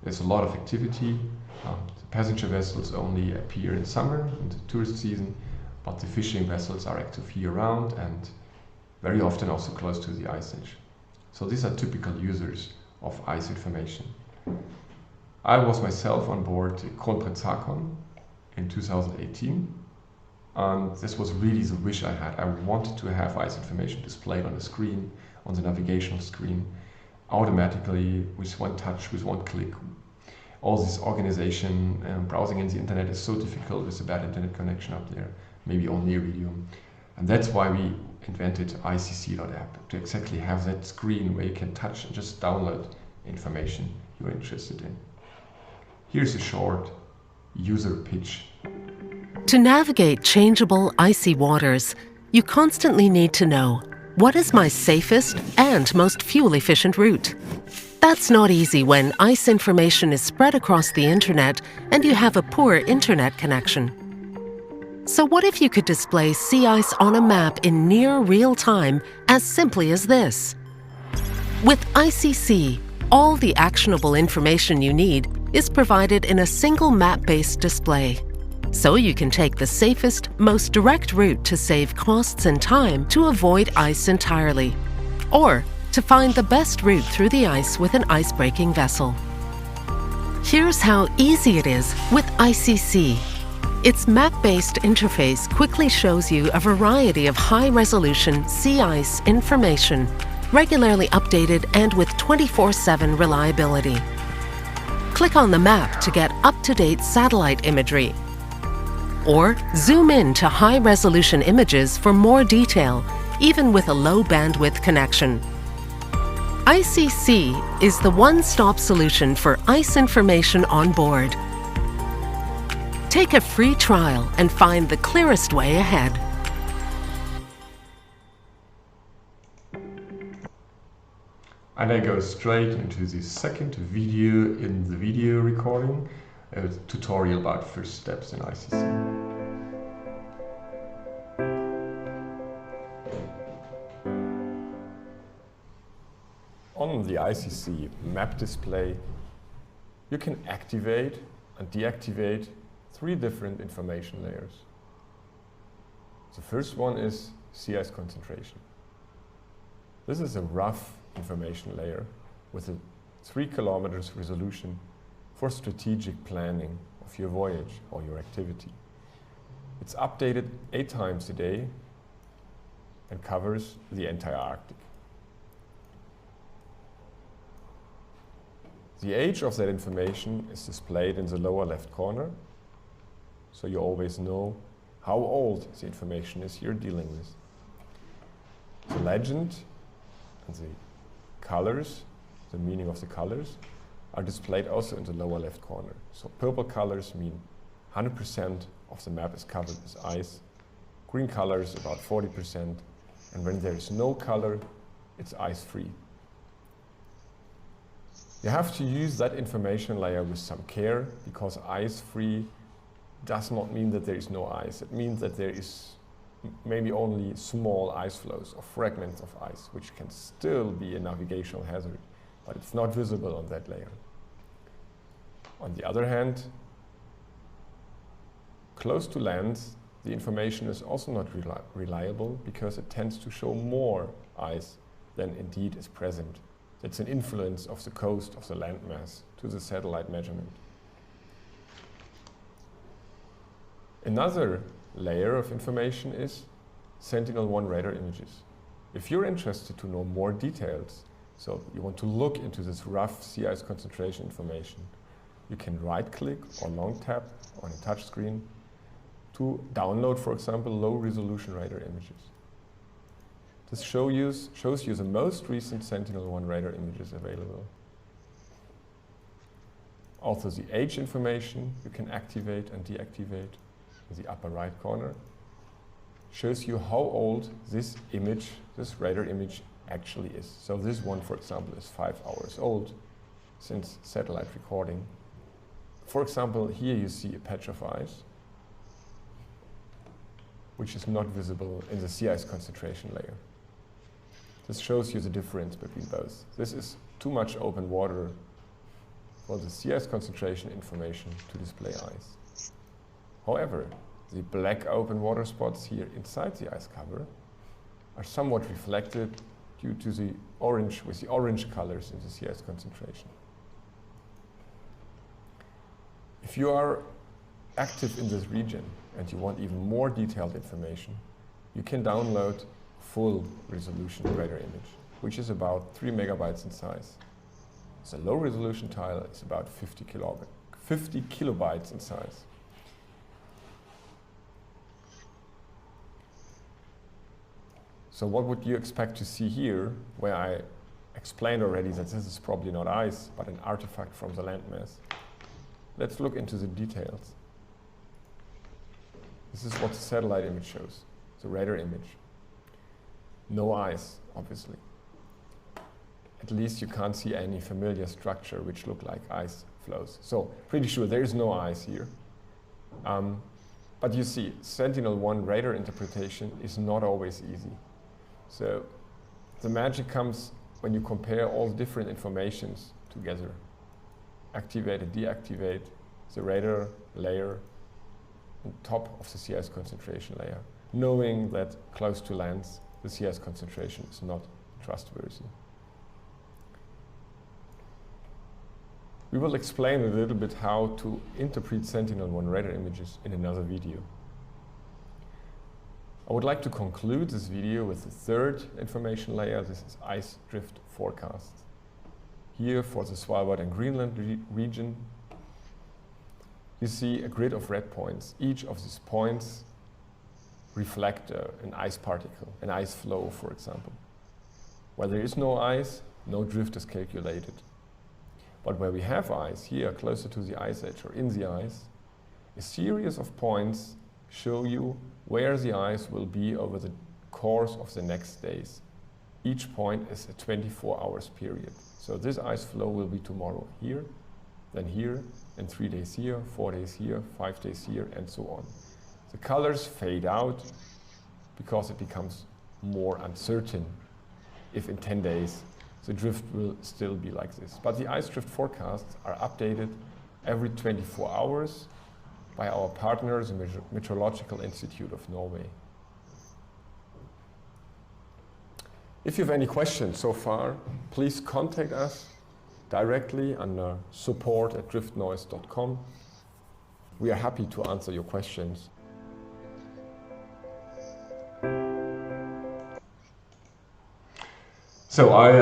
there's a lot of activity. The passenger vessels only appear in summer, in the tourist season, but the fishing vessels are active year-round and very often also close to the ice edge. So these are typical users of ice information. I was myself on board Kronprinz Haakon in 2018, and this was really the wish I had. I wanted to have ice information displayed on the screen, on the navigational screen, automatically, with one touch, with one click. All this organization and browsing in the internet is so difficult with a bad internet connection up there, maybe only a video. And that's why we invented ICC.app, to exactly have that screen where you can touch and just download information you're interested in. Here's a short user pitch. To navigate changeable, icy waters, you constantly need to know, what is my safest and most fuel-efficient route? That's not easy when ice information is spread across the internet and you have a poor internet connection. So what if you could display sea ice on a map in near real time as simply as this? With ICC, all the actionable information you need is provided in a single map-based display. So you can take the safest, most direct route to save costs and time to avoid ice entirely, or to find the best route through the ice with an ice-breaking vessel. Here's how easy it is with ICC. Its map-based interface quickly shows you a variety of high-resolution sea ice information, regularly updated and with 24/7 reliability. Click on the map to get up-to-date satellite imagery, or zoom in to high-resolution images for more detail, even with a low-bandwidth connection. ICC is the one-stop solution for ice information on board. Take a free trial and find the clearest way ahead. And I go straight into the second video in the video recording, a tutorial about first steps in ICC. On the ICC map display, you can activate and deactivate 3 different information layers. The first one is sea ice concentration. This is a rough information layer with a 3 kilometers resolution for strategic planning of your voyage or your activity. It's updated 8 times a day and covers the entire Arctic. The age of that information is displayed in the lower left corner, so you always know how old the information is you're dealing with. The legend and the colors, the meaning of the colors, are displayed also in the lower left corner. So purple colors mean 100% of the map is covered with ice, green colors about 40%, and when there is no color, it's ice-free. You have to use that information layer with some care, because ice-free does not mean that there is no ice. It means that there is maybe only small ice flows or fragments of ice, which can still be a navigational hazard, but it's not visible on that layer. On the other hand, close to land, the information is also not reliable, because it tends to show more ice than indeed is present. That's an influence of the coast of the landmass to the satellite measurement. Another layer of information is Sentinel-1 radar images. If you're interested to know more details, so you want to look into this rough sea ice concentration information, you can right-click or long tap on a touchscreen to download, for example, low-resolution radar images. This shows you the most recent Sentinel-1 radar images available. Also, the age information you can activate and deactivate in the upper right corner shows you how old this image, this radar image, actually is. So this one, for example, is 5 hours old since satellite recording. For example, here you see a patch of ice, which is not visible in the sea ice concentration layer. This shows you the difference between both. This is too much open water for the sea ice concentration information to display ice. However, the black open water spots here inside the ice cover are somewhat reflected due to the orange, with the orange colors in the sea ice concentration. If you are active in this region and you want even more detailed information, you can download full resolution radar image, which is about 3 megabytes in size. The low resolution tile is about 50 kilobytes in size. So what would you expect to see here, where I explained already that this is probably not ice, but an artifact from the landmass? Let's look into the details. This is what the satellite image shows, the radar image. No ice, obviously. A at least you can't see any familiar structure which look like ice flows. So pretty sure there is no ice here. But you see, Sentinel-1 radar interpretation is not always easy. So the magic comes when you compare all the different informations together. Activate and deactivate the radar layer on top of the CS concentration layer, knowing that close to lands, the CS concentration is not trustworthy. We will explain a little bit how to interpret Sentinel-1 radar images in another video. I would like to conclude this video with the third information layer. This is ice drift forecast. Here for the Svalbard and Greenland region, you see a grid of red points. Each of these points reflect an ice particle, an ice flow, for example. Where there is no ice, no drift is calculated. But where we have ice, here closer to the ice edge or in the ice, a series of points show you where the ice will be over the course of the next days. Each point is a 24 hours period. So this ice flow will be tomorrow here, then here, and 3 days here, 4 days here, 5 days here, and so on. The colors fade out because it becomes more uncertain if in 10 days the drift will still be like this. But the ice drift forecasts are updated every 24 hours by our partner, the Meteorological Institute of Norway. If you have any questions so far, please contact us directly under support@driftnoise.com. We are happy to answer your questions. So I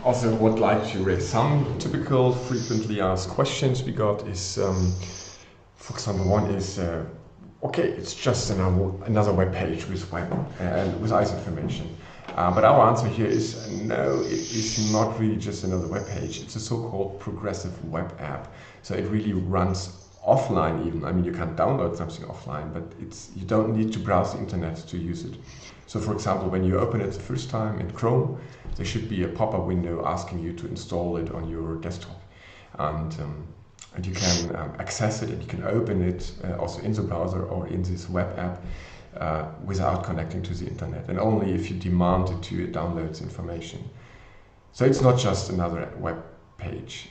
also would like to raise some typical frequently asked questions we got is, for example, one is, okay, it's just another web page with with ice information. But our answer here is no, it is not really just another web page. It's a so-called progressive web app. So it really runs offline even. I mean, you can download something offline, but you don't need to browse the internet to use it. So for example, when you open it the first time in Chrome, there should be a pop-up window asking you to install it on your desktop. And you can access it and you can open it also in the browser or in this web app without connecting to the internet, and only if you demand it to download the information. So it's not just another web page.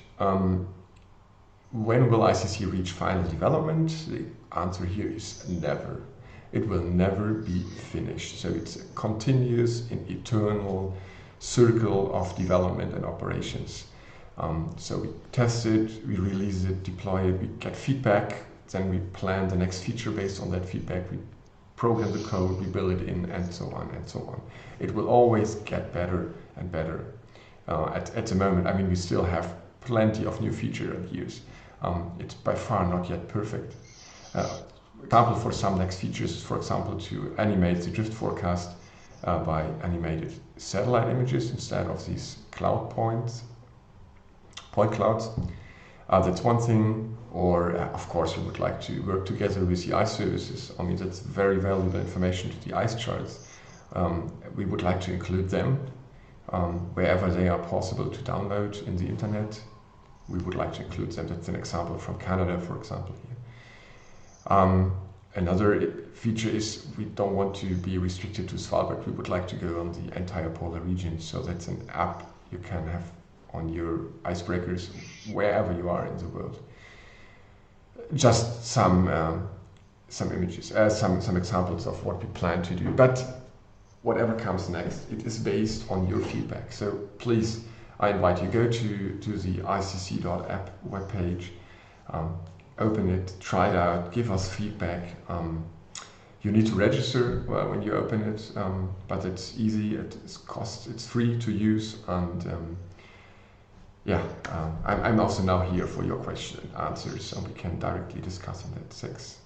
When will ICC reach final development? The answer here is never. It will never be finished. So it's a continuous and eternal circle of development and operations. So we test it, we release it, deploy it, we get feedback, then we plan the next feature based on that feedback, we program the code, we build it in, and so on and so on. It will always get better and better. At the moment, I mean, we still have plenty of new feature ideas. It's by far not yet perfect. Example for some next features, for example, to animate the drift forecast by animated satellite images instead of these point clouds. That's one thing. Or, of course, we would like to work together with the ice services. I mean, that's very valuable information to the ice charts. We would like to include them wherever they are possible to download in the internet. We would like to include them. That's an example from Canada, for example, here. Another feature is we don't want to be restricted to Svalbard. We would like to go on the entire polar region. So that's an app you can have on your icebreakers wherever you are in the world. Just some images, some examples of what we plan to do. But whatever comes next, it is based on your feedback. So please, I invite you, go to the icc.app webpage, open it, try it out, give us feedback. You need to register when you open it, but it's easy, it's free to use, and I'm also now here for your question and answers, so we can directly discuss on that. Thanks.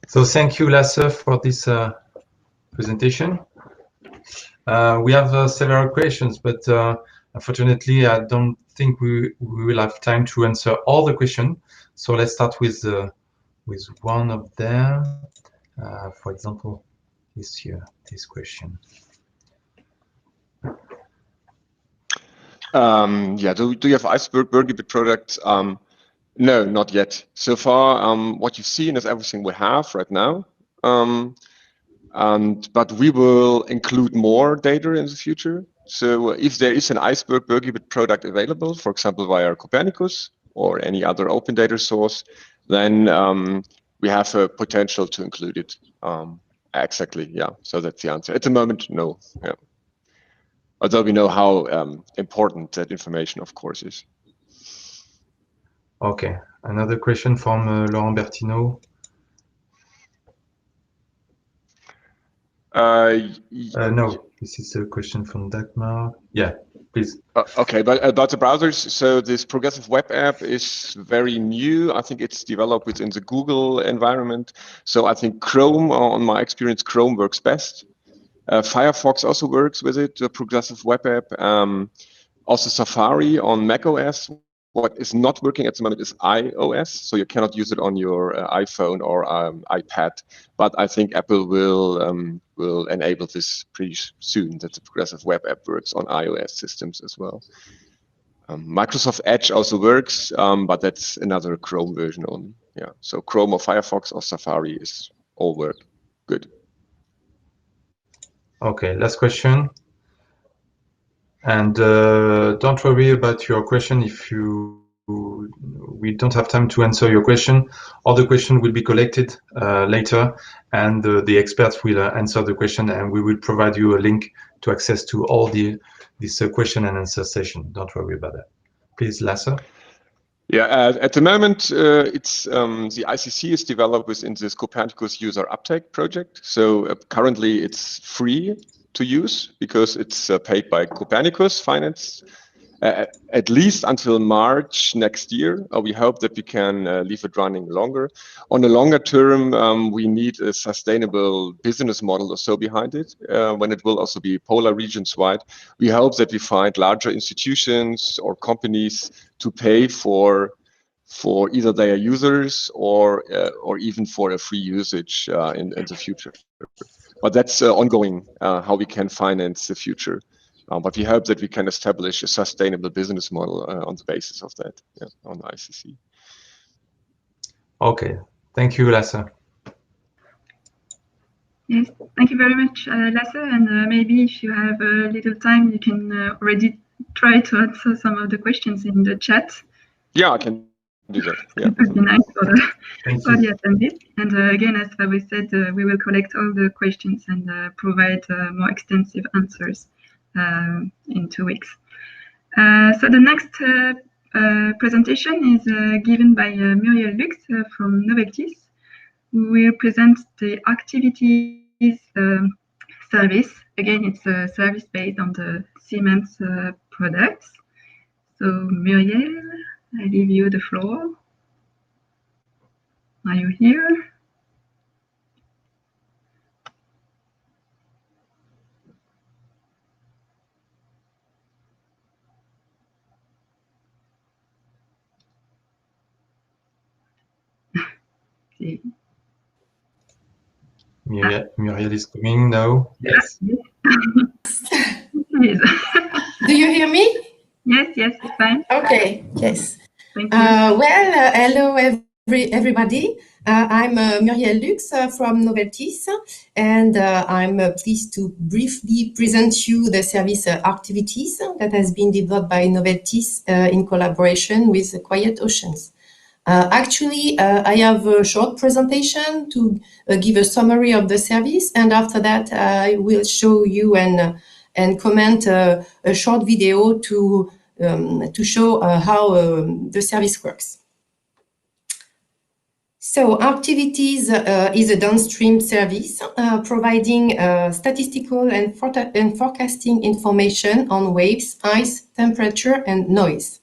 So thank you, Lasse, for this presentation. We have several questions, but unfortunately, I don't think we will have time to answer all the questions. So let's start with one of them. For example, is here, this question. Yeah, do you have Iceberg Gigabit products? No, not yet. So far, what you've seen is everything we have right now. But we will include more data in the future. So if there is an Iceberg Gigabit product available, for example, via Copernicus or any other open data source, then we have a potential to include it. Exactly, yeah. So that's the answer. At the moment, no. Yeah. Although we know how important that information, of course, is. Okay, another question from Laurent Bertineau. No, this is a question from Dagmar. Yeah, please. Okay, but about the browsers, so this progressive web app is very new. I think it's developed within the Google environment. So I think Chrome, on my experience, Chrome works best. Firefox also works with it, the progressive web app. Also Safari on macOS. What is not working at the moment is iOS, so you cannot use it on your iPhone or iPad. But I think Apple will enable this pretty soon, that the progressive web app works on iOS systems as well. Microsoft Edge also works, but that's another Chrome version only. Yeah, so Chrome or Firefox or Safari is all work good. Okay, last question. And don't worry about your question if we don't have time to answer your question. All the question will be collected later, and the experts will answer the question, and we will provide you a link to access to all this question and answer session. Don't worry about that. Please, Lasse. Yeah, at the moment, it's the ICC is developed within this Copernicus user uptake project. So currently, it's free to use because it's paid by Copernicus Finance, at least until March next year. We hope that we can leave it running longer. On the longer term, we need a sustainable business model or so behind it, when it will also be polar regions wide. We hope that we find larger institutions or companies to pay for either their users or even for a free usage in the future. But that's ongoing, how we can finance the future. But we hope that we can establish a sustainable business model on the basis of that, yeah, on ICC. Okay, thank you, Lasse. Yes, thank you very much, Lasse. And maybe if you have a little time, you can already try to answer some of the questions in the chat. Yeah, I can do that. Yeah. It would be nice for the attendees. And again, as Fabrice said, we will collect all the questions and provide more extensive answers in 2 weeks. So the next presentation is given by Muriel Lux from Noveltis, who will present the activities service. Again, it's a service based on the Siemens products. So Muriel, I leave you the floor. Are you here? See. Muriel is coming now. Yes. Yes. Do you hear me? Yes, it's fine. Okay, yes. Thank you. Well, hello everybody. I'm Muriel Lux from Noveltis, and I'm pleased to briefly present you the service activities that has been developed by Noveltis in collaboration with Quiet Oceans. Actually, I have a short presentation to give a summary of the service, and after that, I will show you and comment a short video to show how the service works. So, activities is a downstream service providing statistical and forecasting information on waves, ice, temperature, and noise.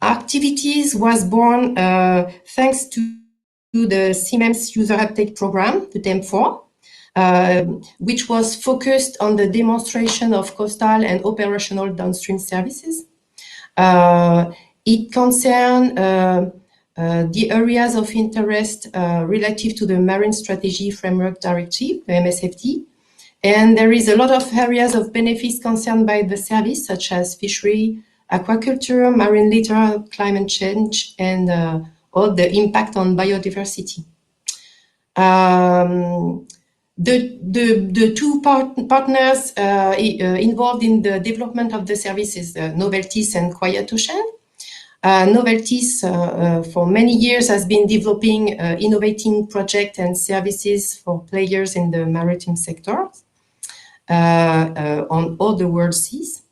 Activities was born thanks to the Siemens User Uptake Program, the DEM4, which was focused on the demonstration of coastal and operational downstream services. It concerned the areas of interest relative to the Marine Strategy Framework Directive, the MSFD. And there is a lot of areas of benefits concerned by the service, such as fishery, aquaculture, marine litter, climate change, and all the impact on biodiversity. The two partners involved in the development of the services, Noveltis and Quiet Ocean. Noveltis, for many years, has been developing innovating projects and services for players in the maritime sector on all the world seas.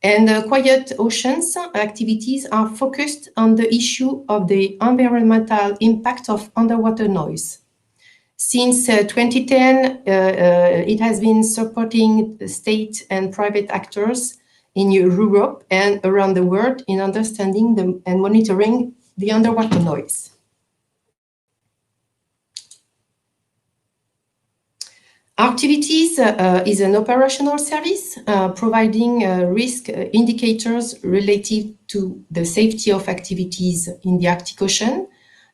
And Quiet Ocean's activities are focused on the issue of the environmental impact of underwater noise. Since 2010, it has been supporting state and private actors in Europe and around the world in understanding and monitoring the underwater noise. Activities is an operational service providing risk indicators relative to the safety of activities in the Arctic Ocean,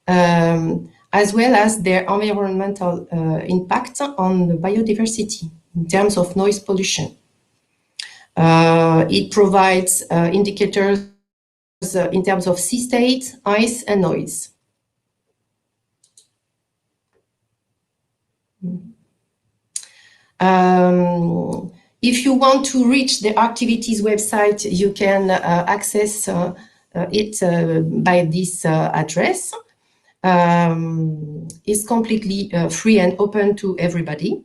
as well as their environmental impact on the biodiversity in terms of noise pollution. It provides indicators in terms of sea state, ice, and noise. If you want to reach the activities website, you can access it by this address. It's completely free and open to everybody.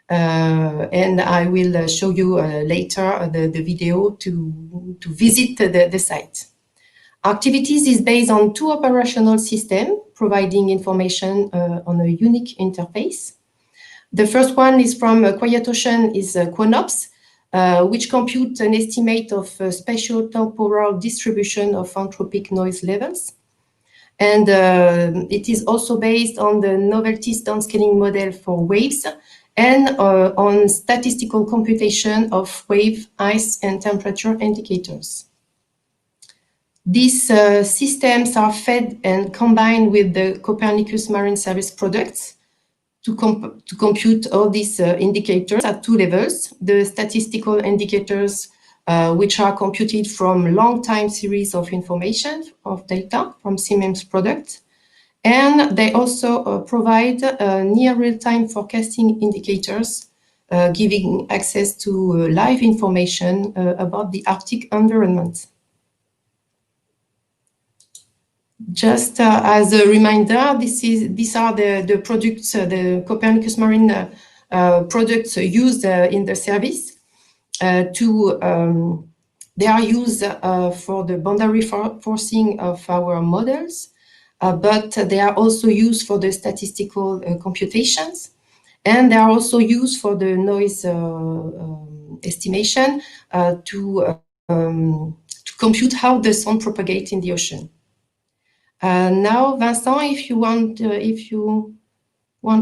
And I will show you later the video to visit the site. Activities is based on two operational systems providing information on a unique interface. The first one is from Quiet Ocean is Quanops, which computes an estimate of spatial temporal distribution of anthropic noise levels. And it is also based on the Noveltis downscaling model for waves and on statistical computation of wave, ice, and temperature indicators. These systems are fed and combined with the Copernicus Marine Service products to compute all these indicators at two levels: the statistical indicators, which are computed from long time series of information, of data from Siemens products. And they also provide near real-time forecasting indicators, giving access to live information about the Arctic environment. Just as a reminder, these are the products, the Copernicus Marine products used in the service. They are used for the boundary forcing of our models, but they are also used for the statistical computations, and they are also used for the noise estimation to compute how the sound propagates in the ocean. Now, Vincent, if you want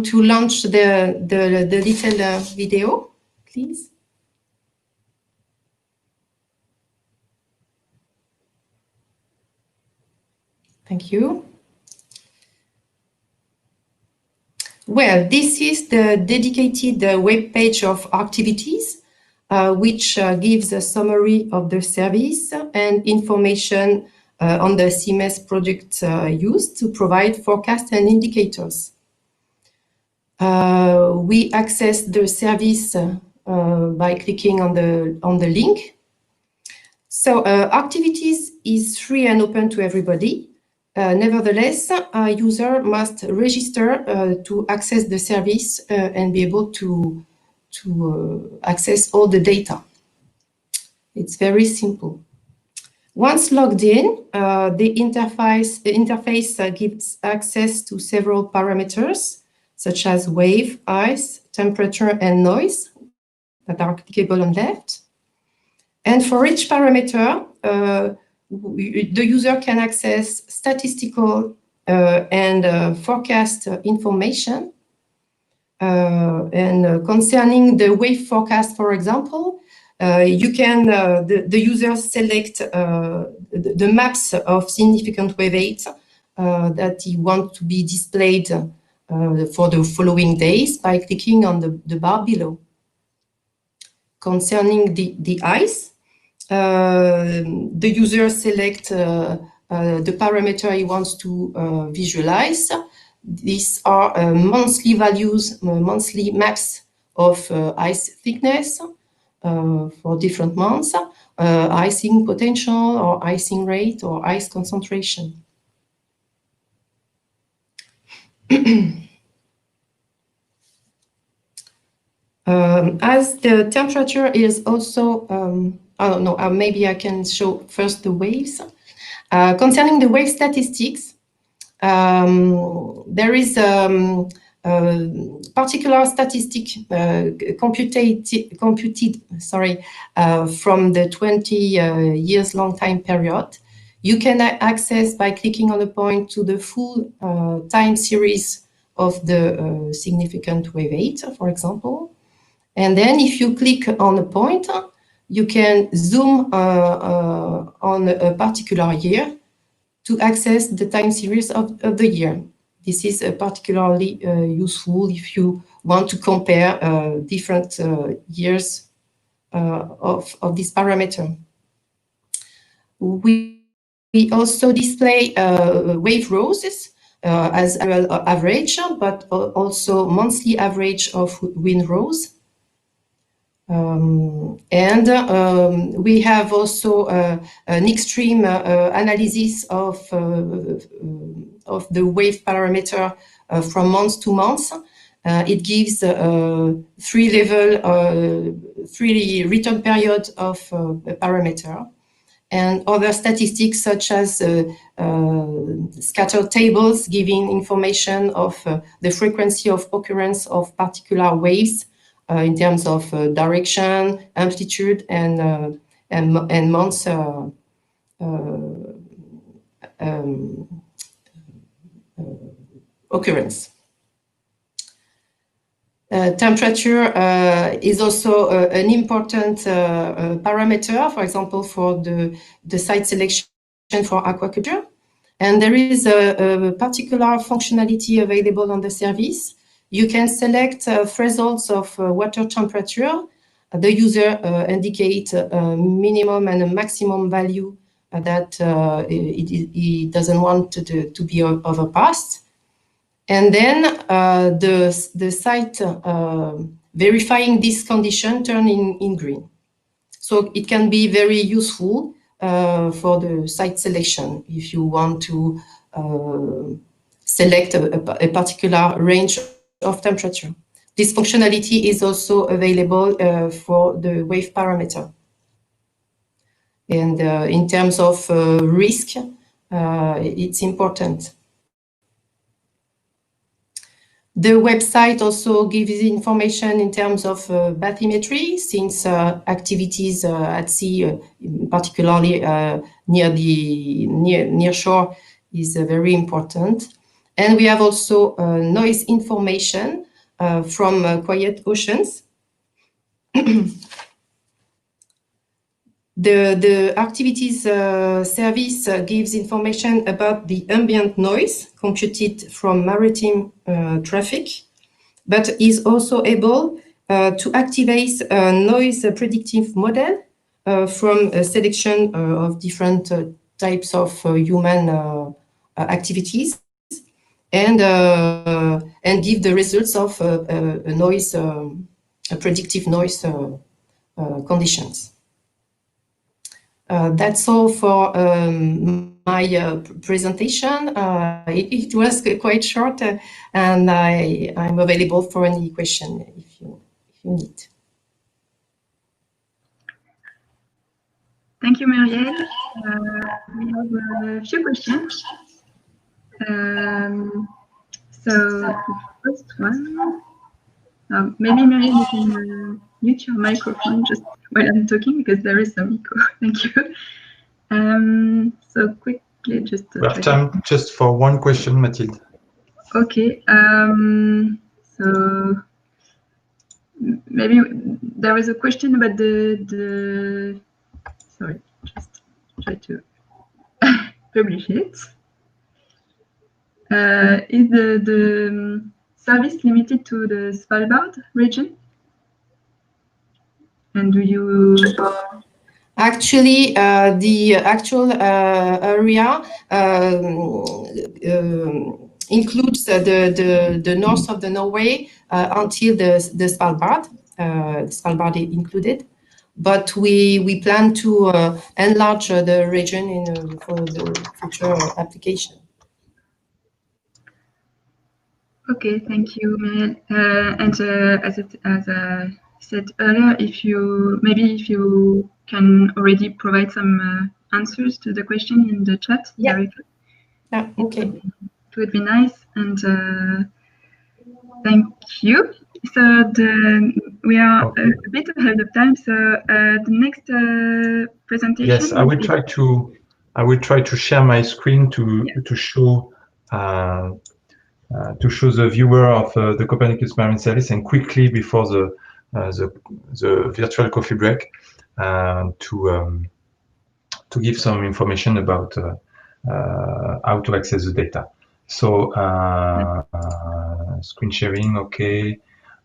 to launch the little video, please. Thank you. Well, this is the dedicated web page of activities, which gives a summary of the service and information on the CMS product used to provide forecasts and indicators. We access the service by clicking on the link. So activities is free and open to everybody. Nevertheless, a user must register to access the service and be able to access all the data. It's very simple. Once logged in, the interface gives access to several parameters, such as wave, ice, temperature, and noise that are clickable on left. And for each parameter, the user can access statistical and forecast information. And concerning the wave forecast, for example, you can, the user select the maps of significant wave heights that you want to be displayed for the following days by clicking on the bar below. Concerning the ice, the user select the parameter he wants to visualize. These are monthly values, monthly maps of ice thickness for different months, icing potential or icing rate or ice concentration. As the temperature is also, oh no, maybe I can show first the waves. Concerning the wave statistics, there is particular statistic computed from the 20 years long time period. You can access by clicking on a point to the full time series of the significant wave height, for example. And then if you click on a point, you can zoom on a particular year to access the time series of the year. This is particularly useful if you want to compare different years of this parameter. We also display wave roses as annual average, but also monthly average of wind rose. We have also an extreme analysis of the wave parameter from month to month. It gives three return period of a parameter, and other statistics such as scatter tables giving information of the frequency of occurrence of particular waves in terms of direction, amplitude, and months occurrence. Temperature is also an important parameter, for example, for the site selection for aquaculture. And there is a particular functionality available on the service. You can select thresholds of water temperature. The user indicates a minimum and a maximum value that he doesn't want to be overpassed. And then the site verifying this condition turn in green. So it can be very useful for the site selection if you want to select a particular range of temperature. This functionality is also available for the wave parameter. And in terms of risk, it's important. The website also gives information in terms of bathymetry, since activities at sea, particularly near shore, is very important. And we have also noise information from quiet oceans. The activities service gives information about the ambient noise computed from maritime traffic, but is also able to activate a noise predictive model from a selection of different types of human activities, and give the results of a noise, a predictive noise conditions. That's all for my presentation. It was quite short, and I'm available for any question if you need. Thank you, Muriel. We have a few questions. So the first one, maybe Muriel, you can mute your microphone just while I'm talking because there is some echo. Thank you. So quickly, just we have time just for one question, Mathilde. Okay. So maybe there was a question about the sorry, just try to publish it. Is the service limited to the Svalbard region? And do you? Actually, the actual area includes the north of the Norway until the Svalbard. Svalbard included, but we plan to enlarge the region for the future application. Okay, thank you, Muriel. And as I said earlier, if you can already provide some answers to the question in the chat. Yeah. Yeah. Okay. It would be nice, and thank you. So we are a bit ahead of time. So the next presentation. Yes, I will try to share my screen to show. To show the viewer of the Copernicus Marine Service, and quickly before the virtual coffee break, to give some information about how to access the data. So screen sharing, okay,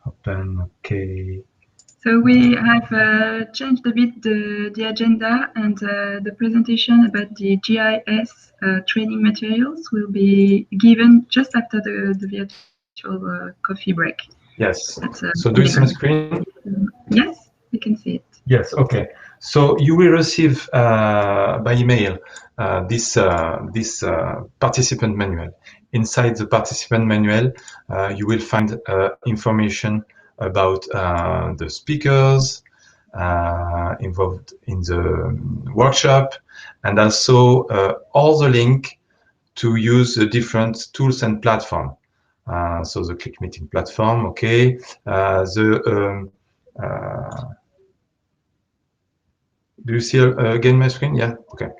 open, okay. So we have changed a bit the agenda, and the presentation about the GIS training materials will be given just after the virtual coffee break. Yes. So do you see my screen? Yes, you can see it. Yes. Okay. So you will receive by email this participant manual. Inside the participant manual, you will find information about the speakers involved in the workshop, and also all the link to use the different tools and platform. So the Click Meeting platform, okay. Do you see again my screen? Yeah, okay.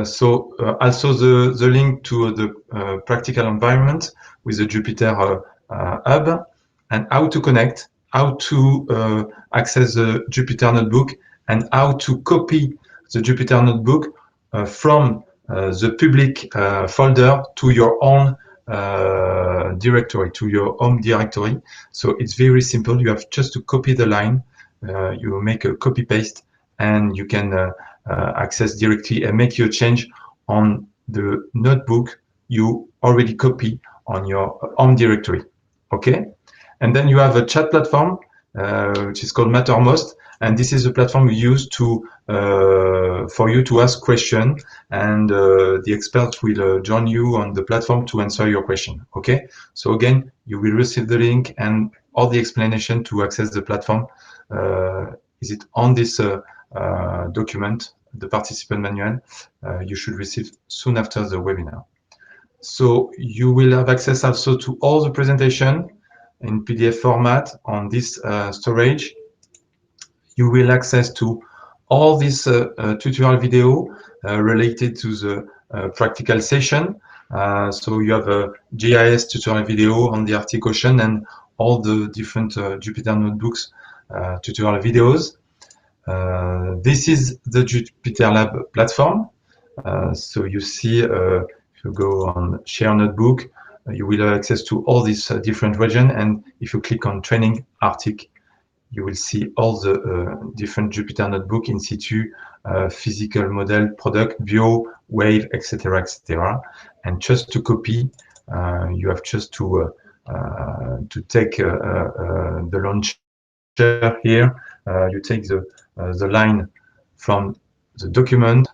So also the link to the practical environment with the Jupyter hub, and how to connect, how to access the Jupyter notebook, and how to copy the Jupyter notebook from the public folder to your own directory, to your home directory. So it's very simple. You have just to copy the line, you make a copy paste, and you can access directly and make your change on the notebook you already copy on your home directory. Okay, and then you have a chat platform which is called Mattermost, and this is a platform we use to for you to ask question, and the experts will join you on the platform to answer your question. Okay, so again, you will receive the link and all the explanation to access the platform. Is it on this document, the participant manual, you should receive soon after the webinar. So you will have access also to all the presentation in PDF format on this storage. You will access to all this tutorial video related to the practical session. So you have a GIS tutorial video on the Arctic Ocean and all the different Jupyter Notebooks tutorial videos. This is the Jupyter Lab platform. So you see, if you go on Share Notebook, you will have access to all these different regions. And if you click on Training Arctic, you will see all the different Jupyter Notebook, In-Situ, physical model, product, bio, wave, etc., etc. And just to copy, you have just to take the launcher here. You take the line from the document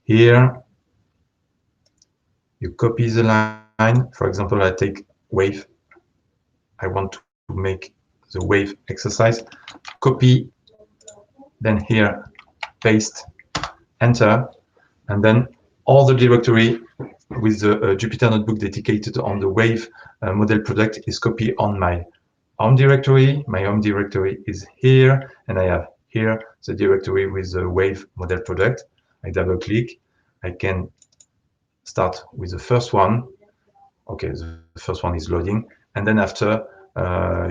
here. You copy the line. For example, I take wave. I want to make the wave exercise. Copy. Then here, paste, enter, and then all the directory with the Jupyter Notebook dedicated on the wave model product is copied on my home directory. My home directory is here, and I have here the directory with the wave model product. I double click. I can start with the first one. Okay, the first one is loading, and then after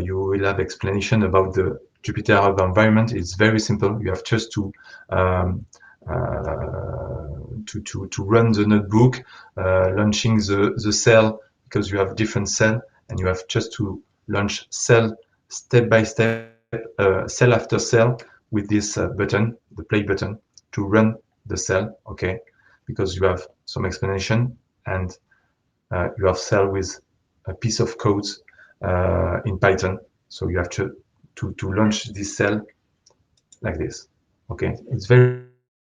you will have explanation about the Jupyter Hub environment. It's very simple. You have just to to run the notebook, launching the cell, because you have different cell, and you have just to launch cell step by step, cell after cell, with this button, the play button, to run the cell, okay? Because you have some explanation, and you have cell with a piece of code in Python, so you have to launch this cell like this, okay? It's very,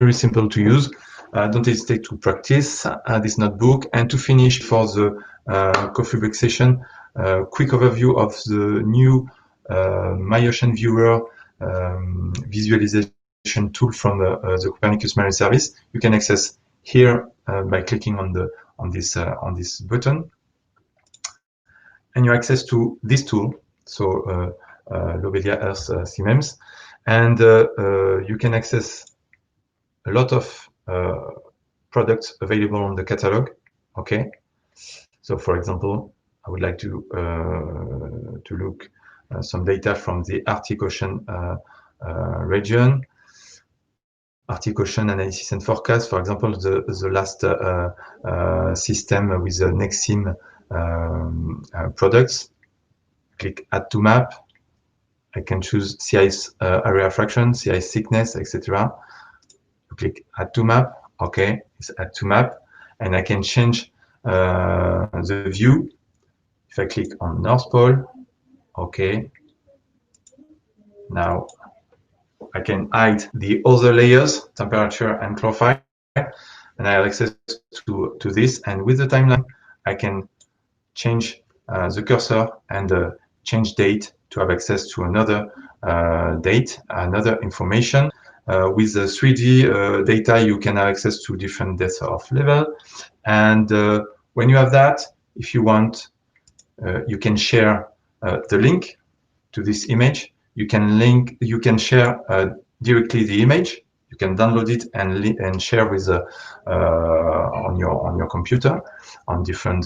very simple to use. Don't hesitate to practice this notebook. And to finish for the coffee break session, quick overview of the new MyOcean Viewer visualization tool from the Copernicus Marine Service. You can access here by clicking on this button, and you access to this tool, so Lobelia Earth CMEMS, and you can access a lot of products available on the catalog. Okay, so for example, I would like to look some data from the Arctic Ocean region, Arctic Ocean analysis and forecast. For example, the last system with the Nexim products. Click Add to Map. I can choose sea ice area fraction, sea ice thickness, etc. Click Add to Map. Okay, it's Add to Map, and I can change the view. If I click on North Pole, okay. Now I can hide the other layers, temperature and chlorophyll, and I have access to this. And with the timeline, I can change the cursor and change date to have access to another date, another information. With the 3D data, you can have access to different depths of level. And when you have that, if you want, you can share the link to this image. You can share directly the image. You can download it and share with on your computer on different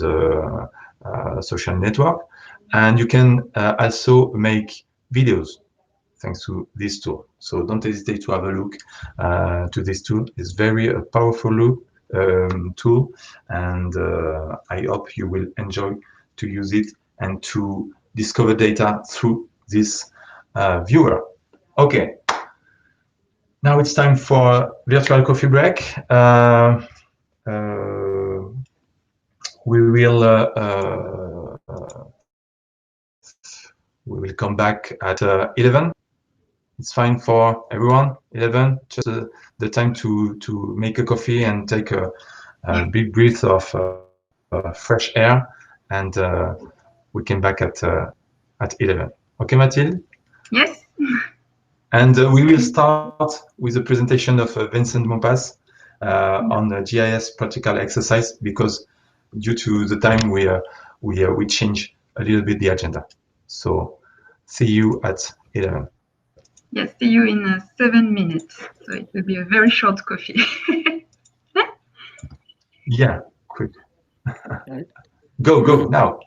social network. And you can also make videos thanks to this tool. So don't hesitate to have a look to this tool. It's very powerful tool, and I hope you will enjoy to use it and to discover data through this viewer. Okay, now it's time for virtual coffee break. We will come back at 11. It's fine for everyone. 11, just the time to make a coffee and take a big breath of fresh air, and we came back at 11. Okay, Mathilde? Yes. And we will start with a presentation of Vincent Mompas on the GIS practical exercise, because due to the time we change a little bit the agenda. So see you at 11. Yes, see you in 7 minutes. So it will be a very short coffee. Yeah, quick. Go now.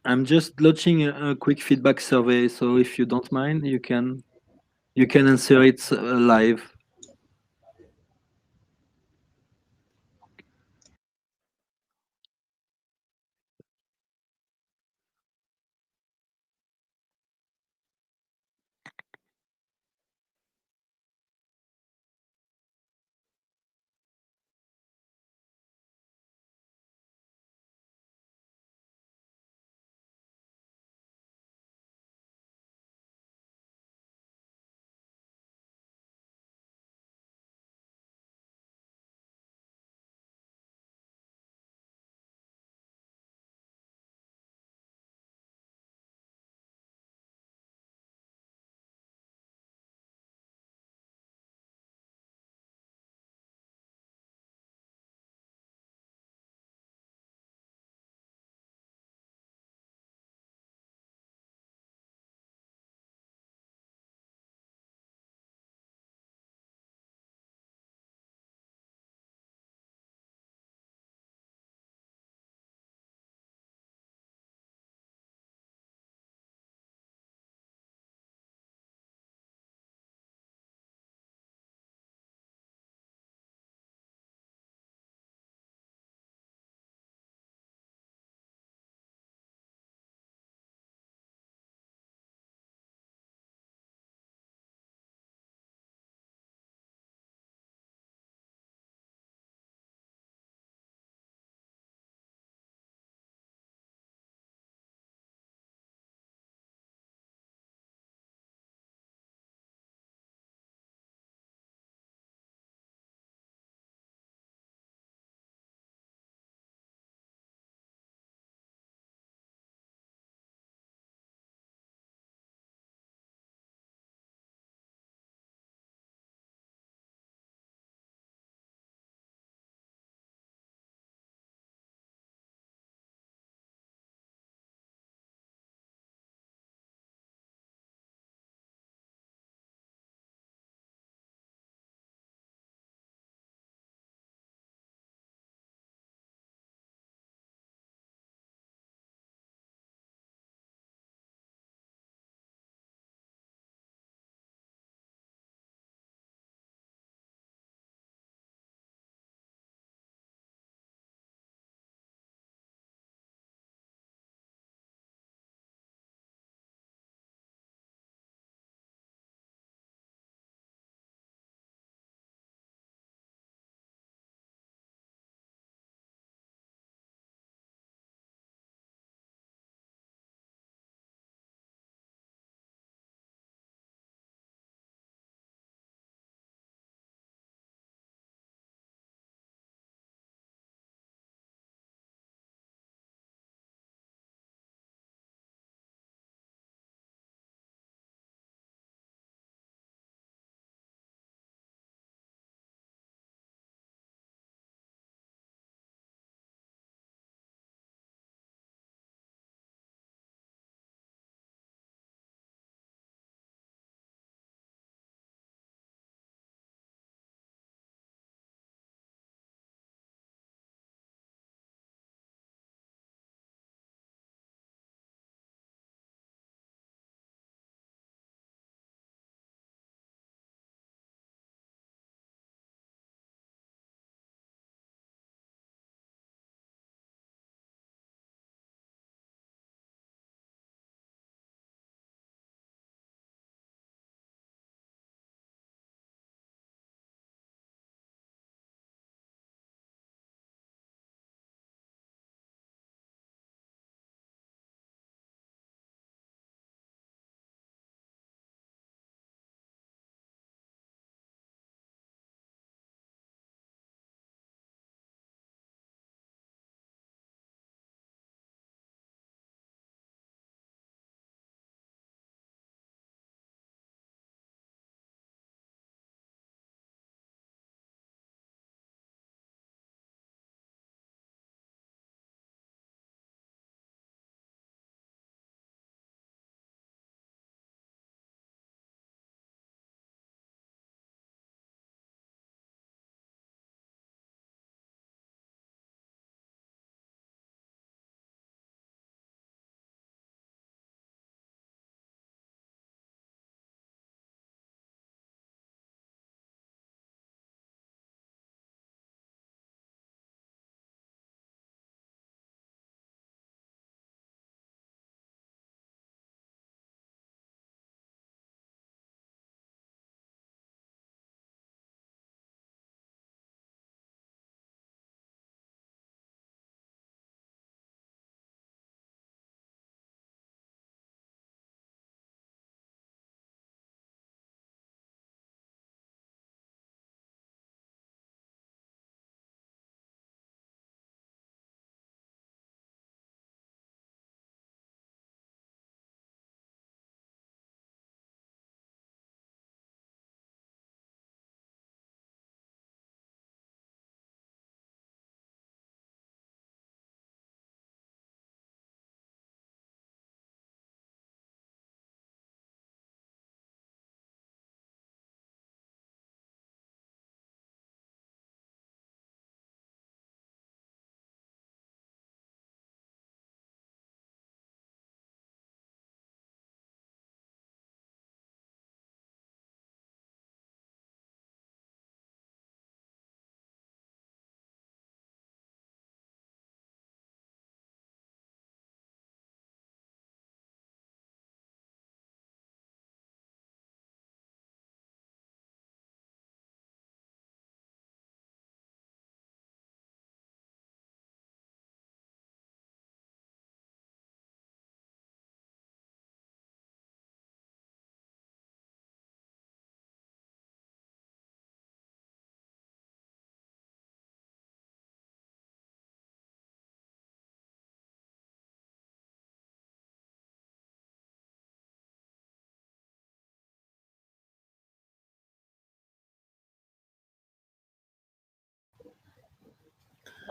I'm just launching a quick feedback survey, so if you don't mind, you can answer it live.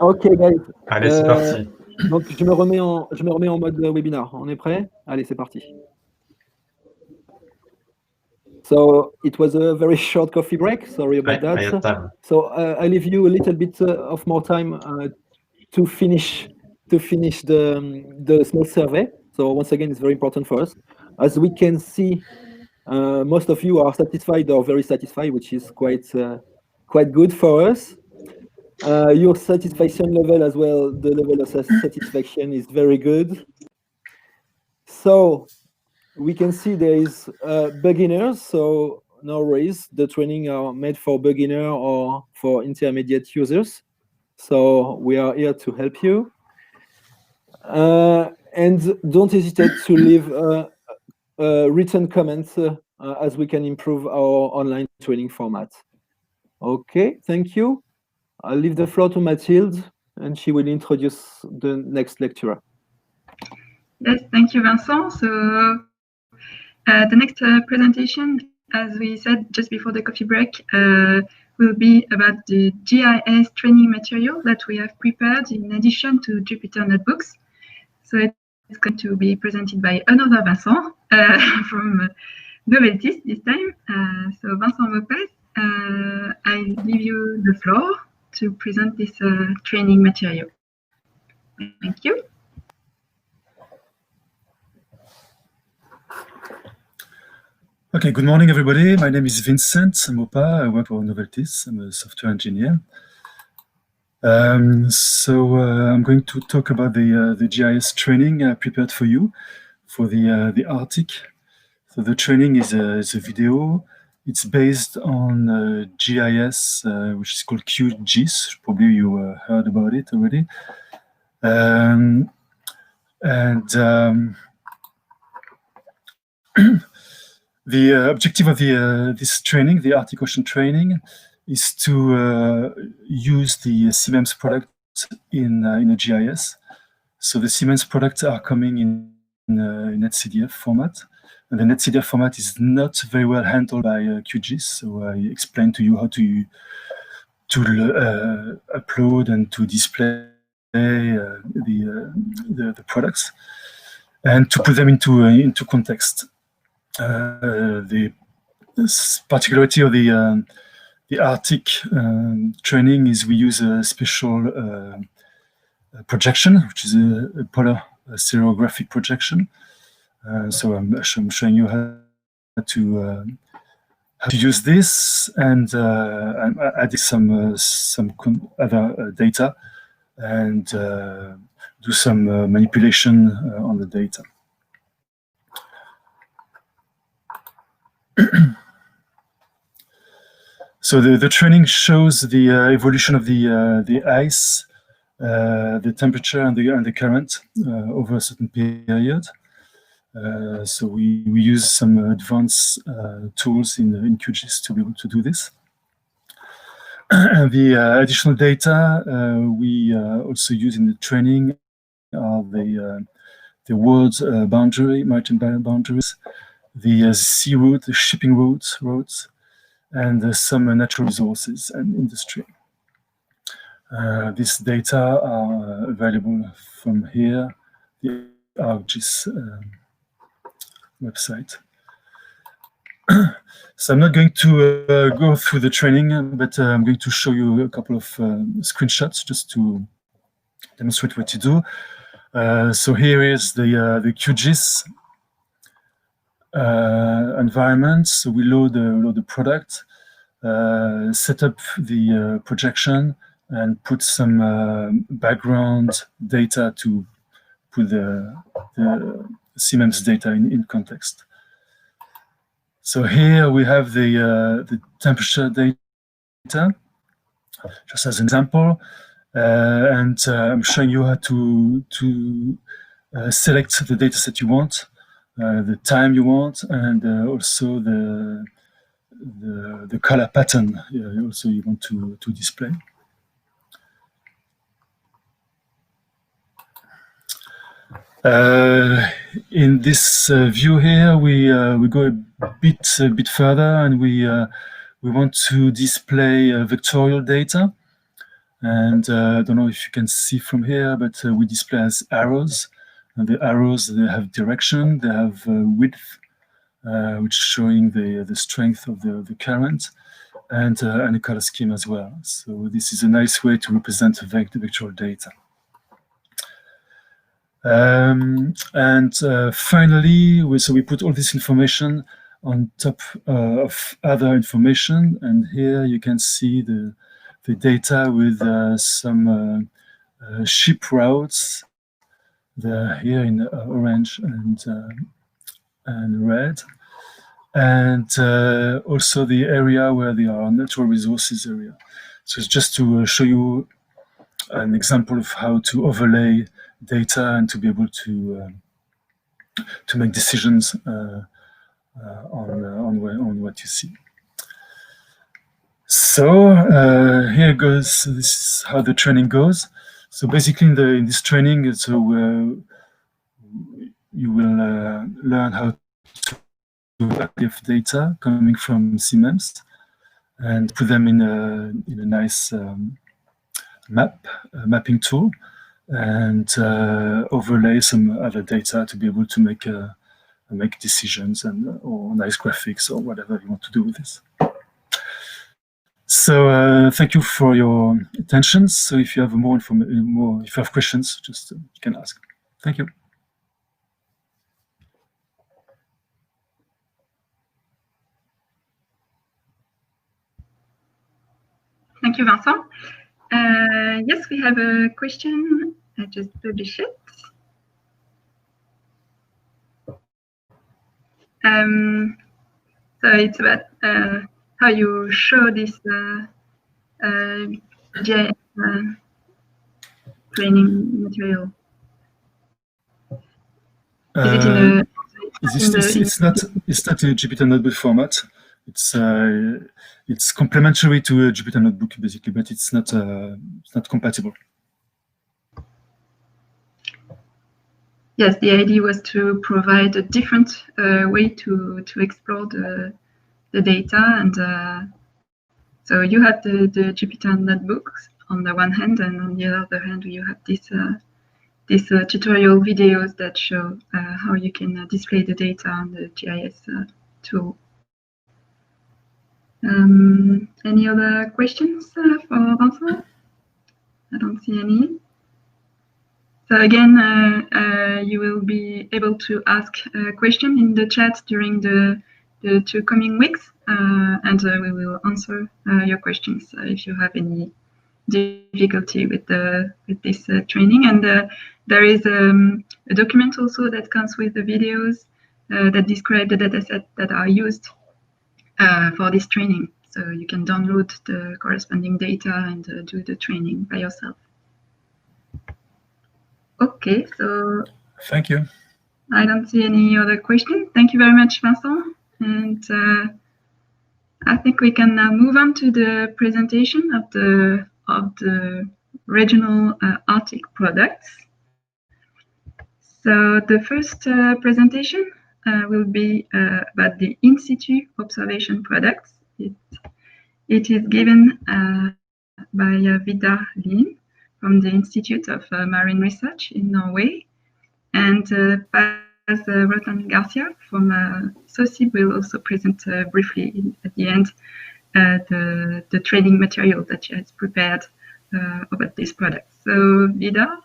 Ok, guys. Allez, c'est parti. Donc, je me remets en mode webinar. On est prêt? Allez, c'est parti. So it was a very short coffee break. Sorry about that. I had time. So I leave you a little bit of more time to finish the small survey. So once again, it's very important for us. As we can see, most of you are satisfied or very satisfied, which is quite good for us. Your satisfaction level as well, the level of satisfaction is very good. So we can see there is beginners, so no worries. The training are made for beginner or for intermediate users. So we are here to help you. And don't hesitate to leave written comments as we can improve our online training format. Okay, thank you. I'll leave the floor to Mathilde, and she will introduce the next lecturer. Yes, thank you, Vincent. So the next presentation, as we said just before the coffee break, will be about the GIS training material that we have prepared in addition to Jupyter Notebooks. So it's going to be presented by another Vincent from Noveltis this time. So Vincent Mopez, I leave you the floor to present this training material. Thank you. Okay, good morning, everybody. My name is Vincent Mopa. I work for Noveltis. I'm a software engineer. I'm going to talk about the GIS training prepared for you for the Arctic. So the training is a video. It's based on GIS, which is called QGIS. Probably you heard about it already. The objective of this training, the Arctic Ocean training, is to use the Siemens product in a GIS. So the Siemens products are coming in NetCDF format. And the NetCDF format is not very well handled by QGIS. So I explained to you how to upload and to display the products and to put them into context. The particularity of the Arctic training is we use a special projection, which is a polar stereographic projection. So I'm showing you how to use this, and I'm adding some other data and do some manipulation on the data. So the training shows the evolution of the ice, the temperature, and the current over a certain period. So we use some advanced tools in QGIS to be able to do this. The additional data we also use in the training are the world boundary, maritime boundaries, the sea route, the shipping routes, and some natural resources and industry. These data are available from here, the ArcGIS website. So I'm not going to go through the training, but I'm going to show you a couple of screenshots just to demonstrate what to do. So here is the QGIS environment. So we load the product, set up the projection, and put some background data to put the Siemens data in context. So here we have the temperature data, just as an example, and I'm showing you how to select the data set you want, the time you want, and also the color pattern also you want to display. In this view here, we go a bit further, and we want to display vectorial data. And I don't know if you can see from here, but we display as arrows. And the arrows, they have direction, they have width, which is showing the strength of the current, and a color scheme as well. So this is a nice way to represent the vector data. Finally, we put all this information on top of other information, and here you can see the data with some ship routes. They're here in orange and red, and also the area where there are natural resources area. So it's just to show you an example of how to overlay data and to be able to make decisions on what you see. So here goes. This is how the training goes. So basically, in this training, you will learn how to give data coming from CMEMS and put them in a nice mapping tool, and overlay some other data to be able to make decisions or nice graphics or whatever you want to do with this. So thank you for your attention. So if you have if you have questions, just you can ask. Thank you. Thank you, Vincent. Yes, we have a question. I just published it. So it's about how you show this GIS training material. Is it in a? It's not in a Jupyter Notebook format. It's complementary to a Jupyter Notebook basically, but it's not compatible. Yes, the idea was to provide a different way to explore the data, and so you have the Jupyter Notebooks on the one hand, and on the other hand you have these tutorial videos that show how you can display the data on the GIS tool. Any other questions for Vincent? I don't see any. So again, you will be able to ask a question in the chat during the 2 coming weeks, and we will answer your questions if you have any difficulty with this training. And there is a document also that comes with the videos that describe the dataset that are used for this training. So you can download the corresponding data and do the training by yourself. Okay, so thank you. I don't see any other questions. Thank you very much, Vincent. And I think we can now move on to the presentation of the regional Arctic products. So the first presentation will be about the In-Situ observation products. It is given by Vidar Lien from the Institute of Marine Research in Norway, and Paz Rotan Garcia from SOCIB will also present briefly at the end the training material that she has prepared about this product. So Vidar,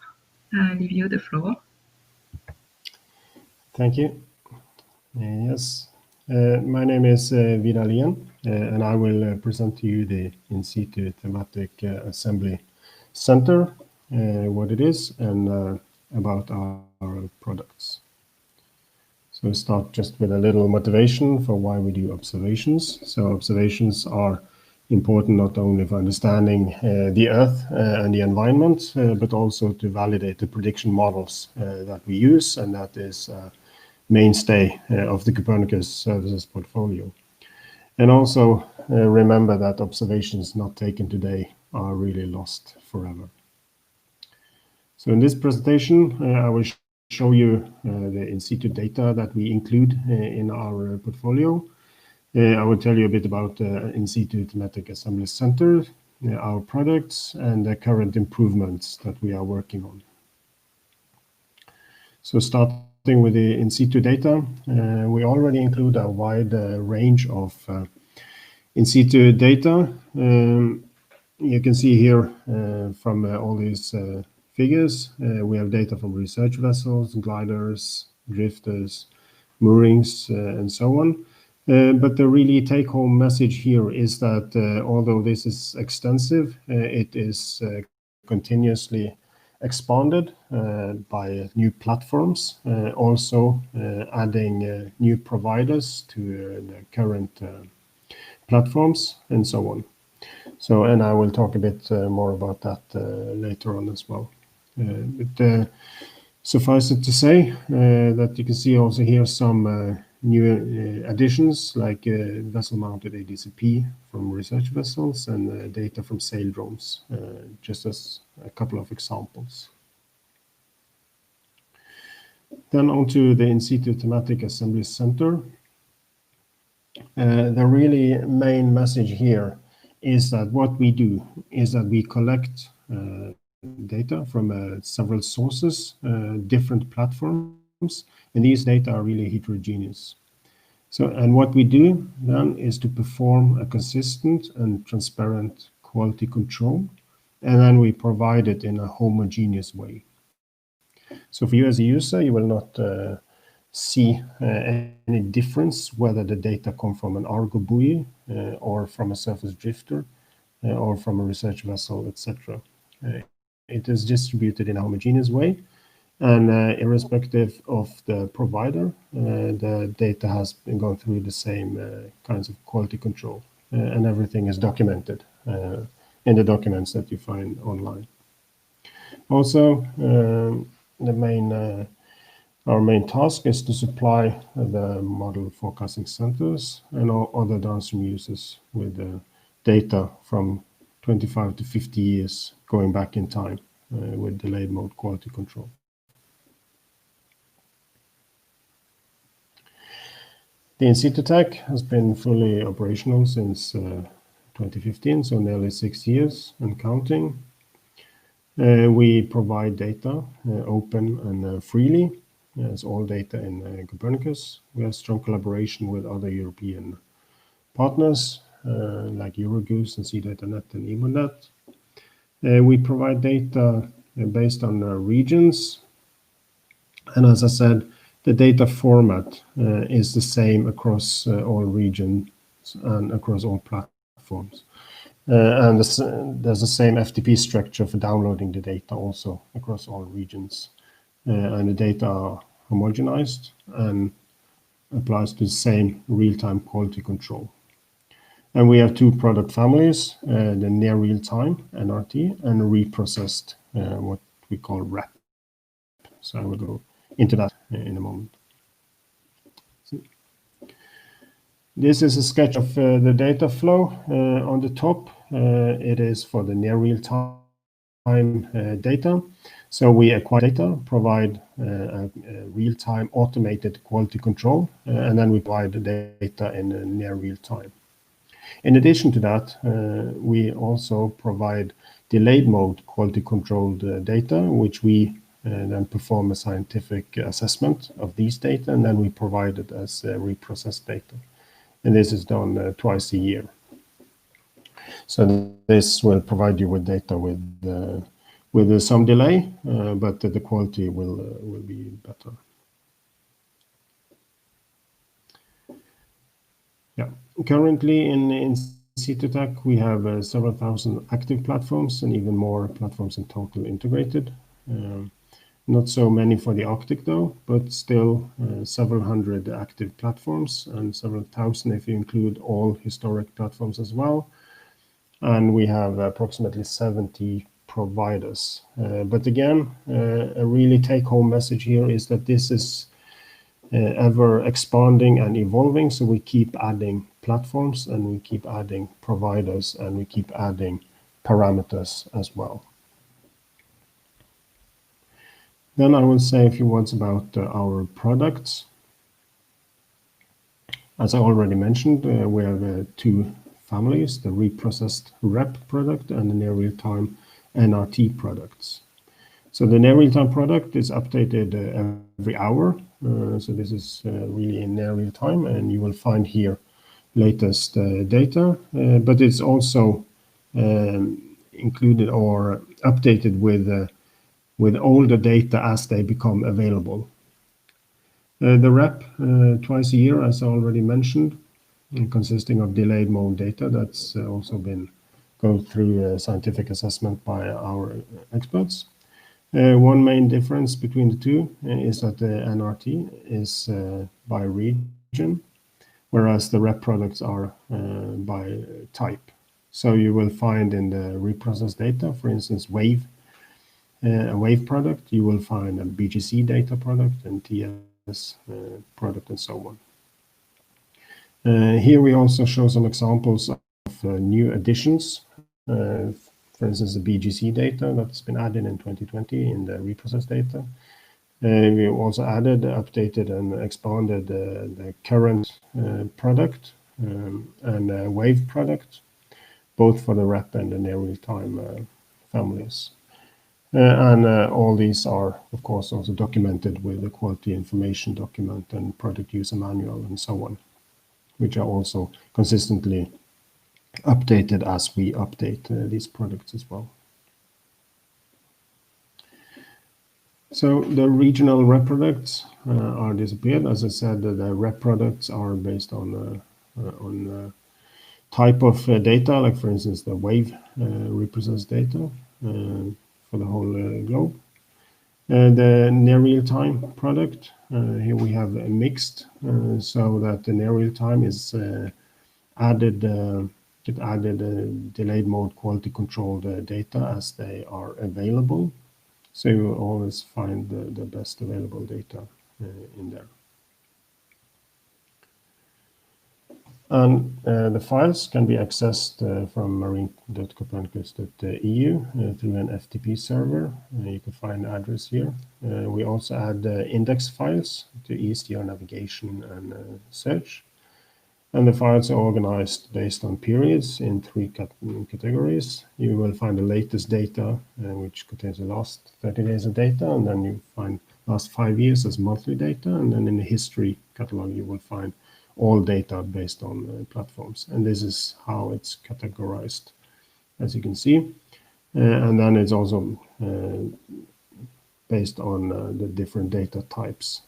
I leave you the floor. Thank you. Yes, my name is Vidar Lien, and I will present to you the In-Situ Thematic Assembly Center, what it is, and about our products. So we'll start just with a little motivation for why we do observations. So observations are important not only for understanding the Earth and the environment, but also to validate the prediction models that we use, and that is mainstay of the Copernicus services portfolio. And also remember that observations not taken today are really lost forever. So in this presentation, I will show you the in-situ data that we include in our portfolio. I will tell you a bit about the In-Situ Thematic Assembly Center, our products and the current improvements that we are working on. So starting with the in-situ data, we already include a wide range of in-situ data. You can see here from all these figures, we have data from research vessels, gliders, drifters, moorings, and so on. But the really take-home message here is that although this is extensive, it is continuously expanded by new platforms, also adding new providers to the current platforms and so on. So, and I will talk a bit more about that later on as well. But suffice it to say that you can see also here some new additions like vessel-mounted ADCP from research vessels and data from sail drones, just as a couple of examples. Then onto the in-situ thematic assembly center. The really main message here is that what we do is that we collect data from several sources, different platforms, and these data are really heterogeneous. So, and what we do then is to perform a consistent and transparent quality control, and then we provide it in a homogeneous way. So for you as a user, you will not see any difference whether the data come from an Argo buoy or from a surface drifter or from a research vessel, etc. It is distributed in a homogeneous way, and irrespective of the provider, the data has been going through the same kinds of quality control, and everything is documented in the documents that you find online. Also, our main task is to supply the model forecasting centers and all other downstream users with data from 25 to 50 years going back in time with delayed mode quality control. The in-situ tech has been fully operational since 2015, so nearly 6 years and counting. We provide data open and freely. It's all data in Copernicus. We have strong collaboration with other European partners like Eurogoose and SeaDataNet and EMONet. We provide data based on regions. And as I said, the data format is the same across all regions and across all platforms. And there's the same FTP structure for downloading the data also across all regions. And the data are homogenized and applies to the same real-time quality control. And we have two product families, the near real-time, NRT, and reprocessed, what we call RAP. So I will go into that in a moment. This is a sketch of the data flow. On the top, it is for the near real-time data. So we acquire data, provide real-time automated quality control, and then we provide the data in near real-time. In addition to that, we also provide delayed mode quality controlled data, which we then perform a scientific assessment of these data, and then we provide it as reprocessed data. And this is done twice a year. So this will provide you with data with some delay, but the quality will be better. Yeah, currently in in-situ tech, we have several thousand active platforms and even more platforms in total integrated. Not so many for the Arctic though, but still several hundred active platforms and several thousand if you include all historic platforms as well. And we have approximately 70 providers. But again, a really take-home message here is that this is ever expanding and evolving. So we keep adding platforms and we keep adding providers and we keep adding parameters as well. Then I will say a few words about our products. As I already mentioned, we have two families, the reprocessed rep product and the near real-time NRT products. So the near real-time product is updated every hour. So this is really in near real time, and you will find here latest data, but it's also included or updated with older data as they become available. The rep twice a year, as I already mentioned, consisting of delayed mode data that's also been go through scientific assessment by our experts. One main difference between the two is that the NRT is by region, whereas the rep products are by type. So you will find in the reprocessed data, for instance, a wave product, you will find a BGC data product and TS product and so on. Here we also show some examples of new additions. For instance, the BGC data that's been added in 2020 in the reprocessed data. We also added, updated, and expanded the current product and wave product, both for the rep and the near real-time families. And all these are, of course, also documented with the quality information document and product user manual and so on, which are also consistently updated as we update these products as well. So the regional rep products are disappeared. As I said, the rep products are based on type of data, like for instance the wave reprocessed data for the whole globe. The near real-time product, here we have a mixed, so that the near real-time is added delayed mode quality controlled data as they are available. So you will always find the best available data in there. And the files can be accessed from marine.copernicus.eu through an FTP server. You can find the address here. We also add index files to ease your navigation and search. And the files are organized based on periods in 3 categories. You will find the latest data, which contains the last 30 days of data, and then you find last 5 years as monthly data, and then in the history catalog you will find all data based on platforms. And this is how it's categorized, as you can see. And then it's also based on the different data types,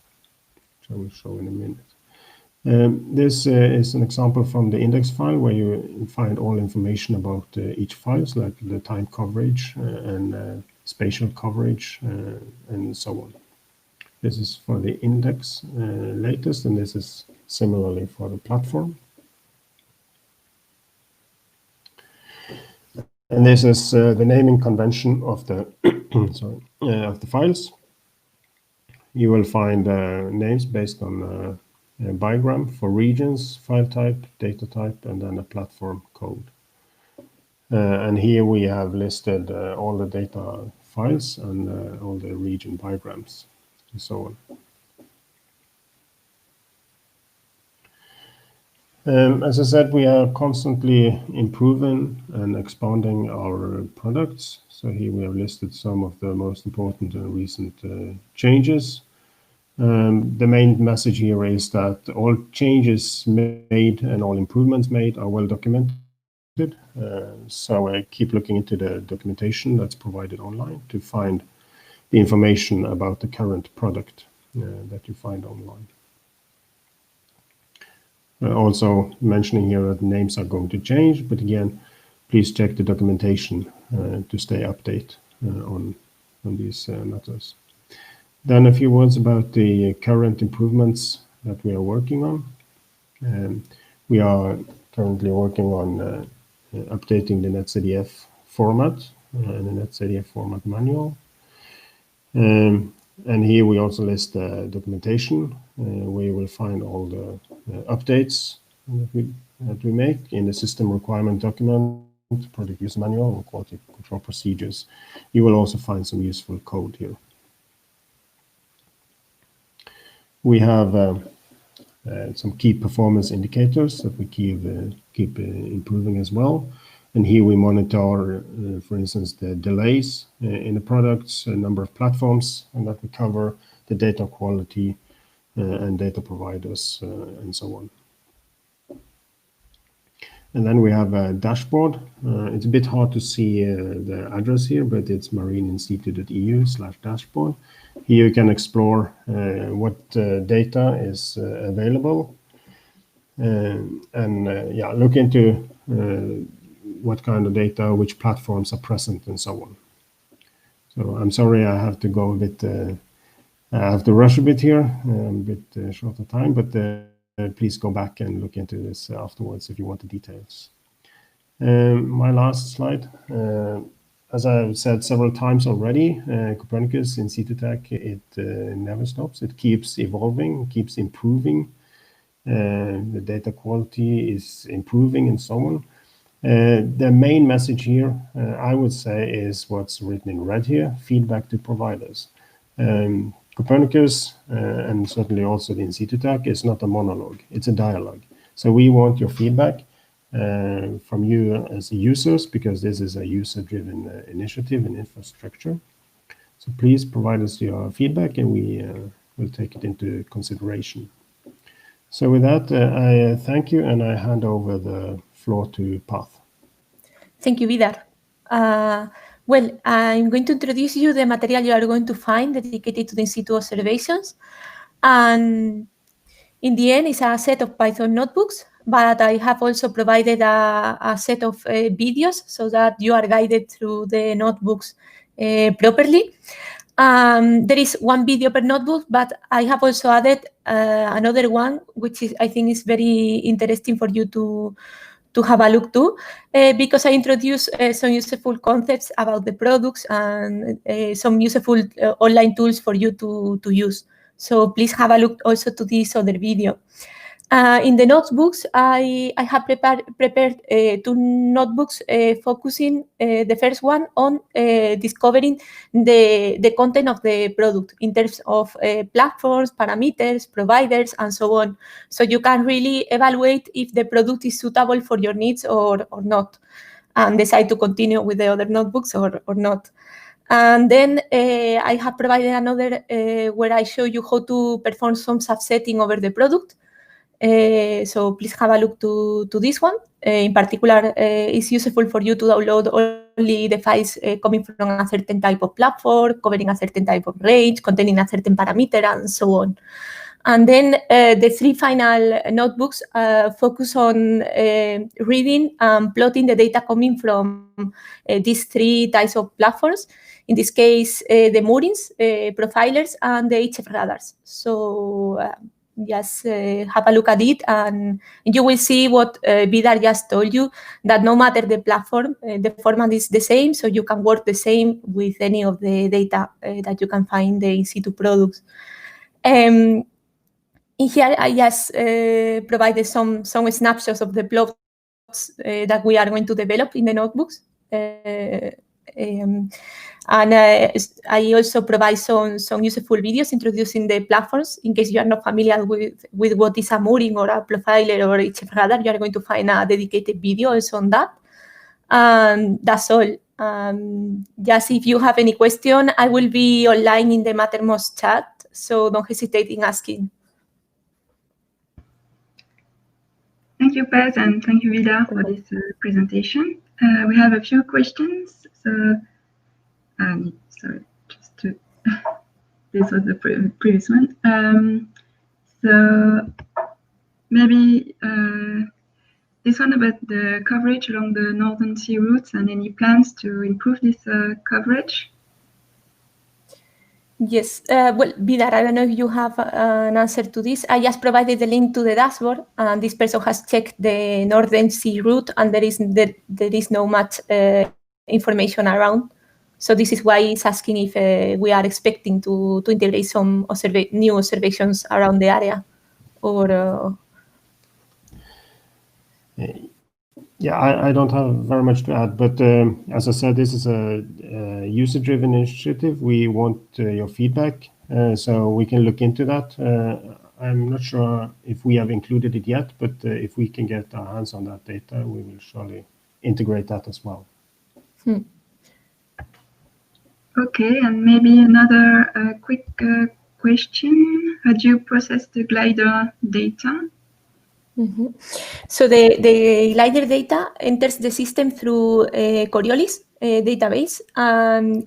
which I will show in a minute. This is an example from the index file where you find all information about each files, like the time coverage and spatial coverage and so on. This is for the index latest, and this is similarly for the platform. And this is the naming convention of the of the files. You will find names based on a bigram for regions, file type, data type, and then a platform code. And here we have listed all the data files and all the region bigrams and so on. As I said, we are constantly improving and expanding our products. So here we have listed some of the most important and recent changes. The main message here is that all changes made and all improvements made are well documented. So keep looking into the documentation that's provided online to find the information about the current product that you find online. Also mentioning here that names are going to change, but again, please check the documentation to stay updated on these matters. Then a few words about the current improvements that we are working on. We are currently working on updating the NetCDF format and the NetCDF format manual. And here we also list the documentation where you will find all the updates that we make in the system requirement document, product user manual, and quality control procedures. You will also find some useful code here. We have some key performance indicators that we keep improving as well. And here we monitor, for instance, the delays in the products, a number of platforms, and that we cover the data quality and data providers and so on. And then we have a dashboard. It's a bit hard to see the address here, but it's marineinsitu.eu/dashboard. Here you can explore what data is available and look into what kind of data, which platforms are present, and so on. So I'm sorry I have to go a bit, I have to rush a bit here, a bit short of time, but please go back and look into this afterwards if you want the details. My last slide. As I've said several times already, Copernicus In-Situ Tech, it never stops. It keeps evolving, keeps improving. The data quality is improving and so on. The main message here, I would say, is what's written in red here, feedback to providers. Copernicus, and certainly also the In-Situ Tech, is not a monologue, it's a dialogue. So we want your feedback from you as users, because this is a user-driven initiative and infrastructure. So please provide us your feedback and we will take it into consideration. So with that, I thank you and I hand over the floor to Path. Thank you, Vidar. Well, I'm going to introduce you the material you are going to find dedicated to the in-situ observations. And in the end, it's a set of Python notebooks, but I have also provided a set of videos so that you are guided through the notebooks properly. There is one video per notebook, but I have also added another one, which I think is very interesting for you to have a look to, because I introduce some useful concepts about the products and some useful online tools for you to use. So please have a look also to this other video. In the notebooks, I have prepared two notebooks focusing the first one on discovering the content of the product in terms of platforms, parameters, providers, and so on. So you can really evaluate if the product is suitable for your needs or not, and decide to continue with the other notebooks or not. And then I have provided another where I show you how to perform some subsetting over the product. So please have a look to this one. In particular, it's useful for you to download only the files coming from a certain type of platform, covering a certain type of range, containing a certain parameter, and so on. And then the three final notebooks focus on reading and plotting the data coming from these three types of platforms. In this case, the moorings, profilers, and the HF radars. So just have a look at it and you will see what Vidar just told you, that no matter the platform, the format is the same, so you can work the same with any of the data that you can find in the in-situ products. In here, I just provided some snapshots of the plots that we are going to develop in the notebooks. And I also provide some useful videos introducing the platforms. In case you are not familiar with what is a mooring or a profiler or HF radar, you are going to find a dedicated video also on that. And that's all. Just if you have any question, I will be online in the Mattermost chat, so don't hesitate in asking. Thank you, Paz, and thank you, Vidar, for this presentation. We have a few questions. So, sorry, just to this was the previous one. So maybe this one about the coverage along the Northern Sea routes and any plans to improve this coverage. Yes, well, Vidar, I don't know if you have an answer to this. I just provided the link to the dashboard, and this person has checked the Northern Sea route, and there is no much information around. So this is why he's asking if we are expecting to integrate some new observations around the area, or. Yeah, I don't have very much to add, but as I said, this is a user-driven initiative. We want your feedback, so we can look into that. I'm not sure if we have included it yet, but if we can get our hands on that data, we will surely integrate that as well. Okay, and maybe another quick question. How do you process the glider data? So the glider data enters the system through Coriolis database.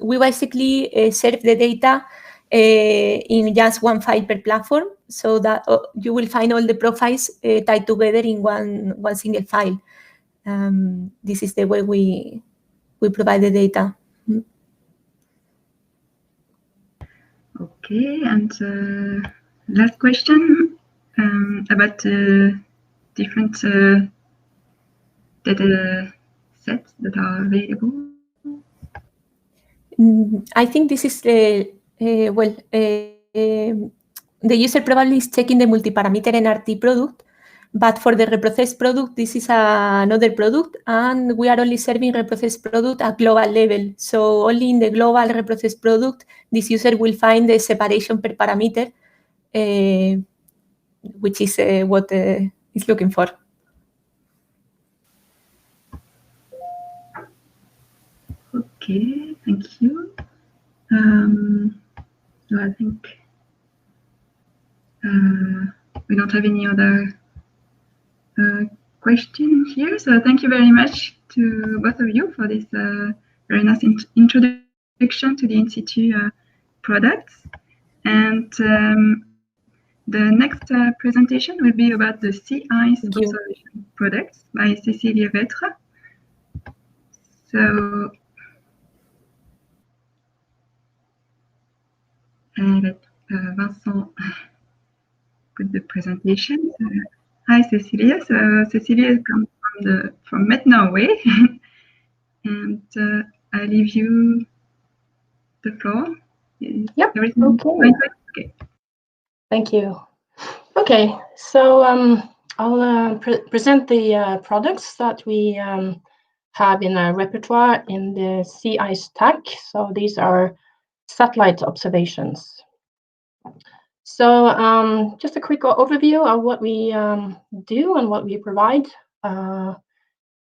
We basically serve the data in just one file per platform, so that you will find all the profiles tied together in one single file. This is the way we provide the data. Okay, and last question about different data sets that are available. I think this is the user probably is checking the multi-parameter NRT product, but for the reprocessed product, this is another product, and we are only serving reprocessed product at global level. So only in the global reprocessed product, this user will find the separation per parameter, which is what is looking for. Okay, thank you. So I think we don't have any other question here. So thank you very much to both of you for this very nice introduction to the In-Situ products. And the next presentation will be about the sea ice observation products by Cécilia Vetre. So let Vincent put the presentation. Hi, Cecilia. So Cecilia comes from Met, Norway, and I leave you the floor. Yep. Everything okay. Thank you. Okay, so I'll present the products that we have in our repertoire in the sea ice TAC. So these are satellite observations. So just a quick overview of what we do and what we provide.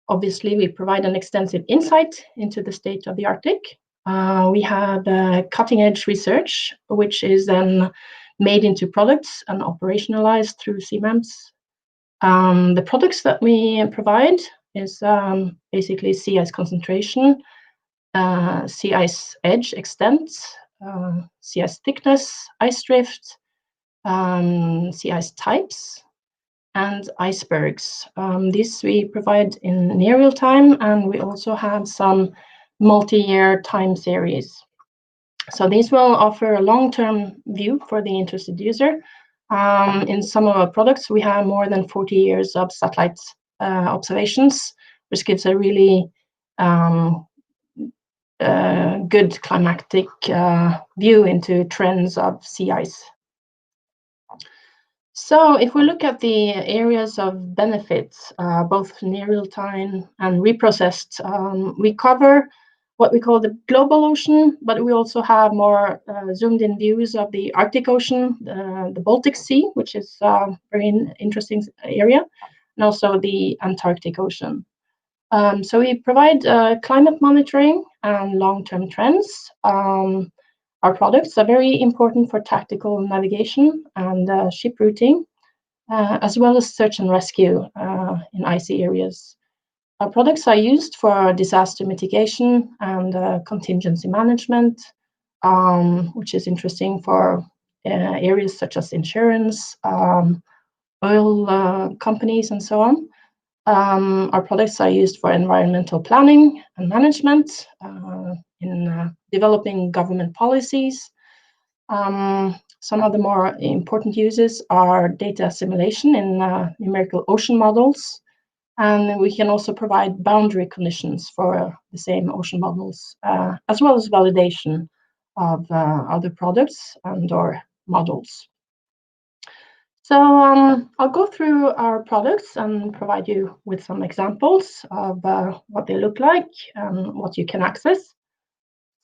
Obviously, we provide an extensive insight into the state of the Arctic. We have cutting-edge research, which is then made into products and operationalized through CMAMS. The products that we provide is basically sea ice concentration, sea ice edge extent, sea ice thickness, ice drift, sea ice types, and icebergs. These we provide in near real time, and we also have some multi-year time series. So these will offer a long-term view for the interested user. In some of our products, we have more than 40 years of satellite observations, which gives a really good climatic view into trends of sea ice. So if we look at the areas of benefits, both near real time and reprocessed, we cover what we call the global ocean, but we also have more zoomed in views of the Arctic Ocean, the Baltic Sea, which is a very interesting area, and also the Antarctic Ocean. So we provide climate monitoring and long-term trends. Our products are very important for tactical navigation and ship routing, as well as search and rescue in icy areas. Our products are used for disaster mitigation and contingency management, which is interesting for areas such as insurance, oil companies, and so on. Our products are used for environmental planning and management in developing government policies. Some of the more important uses are data assimilation in numerical ocean models, and we can also provide boundary conditions for the same ocean models, as well as validation of other products and/or models. So I'll go through our products and provide you with some examples of what they look like and what you can access.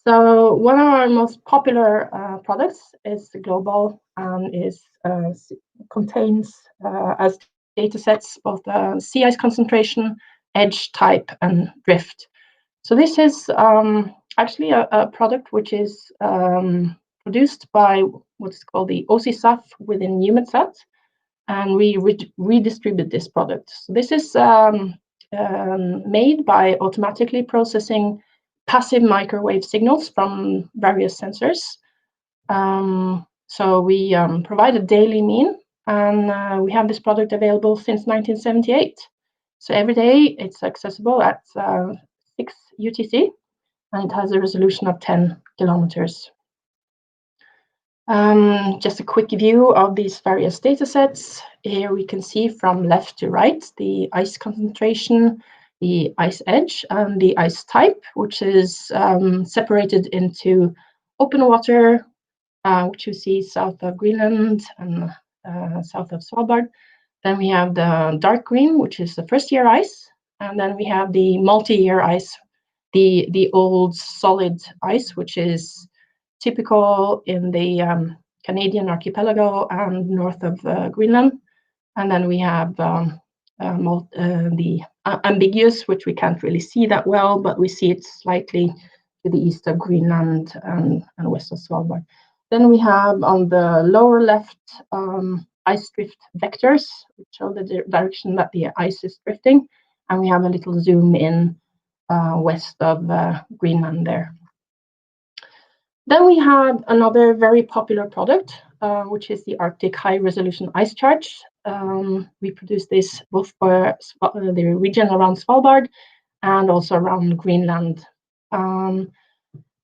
So one of our most popular products is the Global, and contains as data sets both sea ice concentration, edge type, and drift. So this is actually a product which is produced by what's called the OCSAF within EUMETSAT, and we redistribute this product. So this is made by automatically processing passive microwave signals from various sensors. So we provide a daily mean, and we have this product available since 1978. So every day it's accessible at 6 UTC, and it has a resolution of 10 kilometers. Just a quick view of these various data sets. Here we can see from left to right the ice concentration, the ice edge, and the ice type, which is separated into open water, which you see south of Greenland and south of Svalbard. Then we have the dark green, which is the first-year ice, and then we have the multi-year ice, the old solid ice, which is typical in the Canadian archipelago and north of Greenland. And then we have the ambiguous, which we can't really see that well, but we see it slightly to the east of Greenland and west of Svalbard. Then we have on the lower left ice drift vectors, which show the direction that the ice is drifting. And we have a little zoom in west of Greenland there. Then we have another very popular product, which is the Arctic High Resolution Ice Charts. We produce this both for the region around Svalbard and also around Greenland.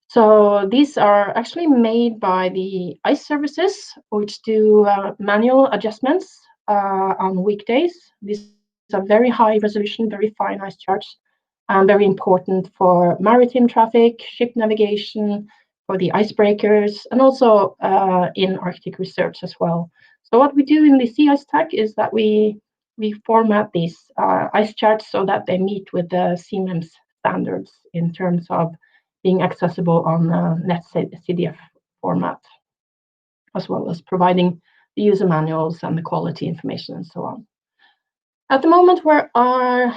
So these are actually made by the ice services, which do manual adjustments on weekdays. These are very high resolution, very fine ice charts, and very important for maritime traffic, ship navigation, for the icebreakers, and also in Arctic research as well. So what we do in the Sea Ice Tech is that we format these ice charts so that they meet with the CMEMS standards in terms of being accessible on NetCDF format, as well as providing the user manuals and the quality information and so on. At the moment, we are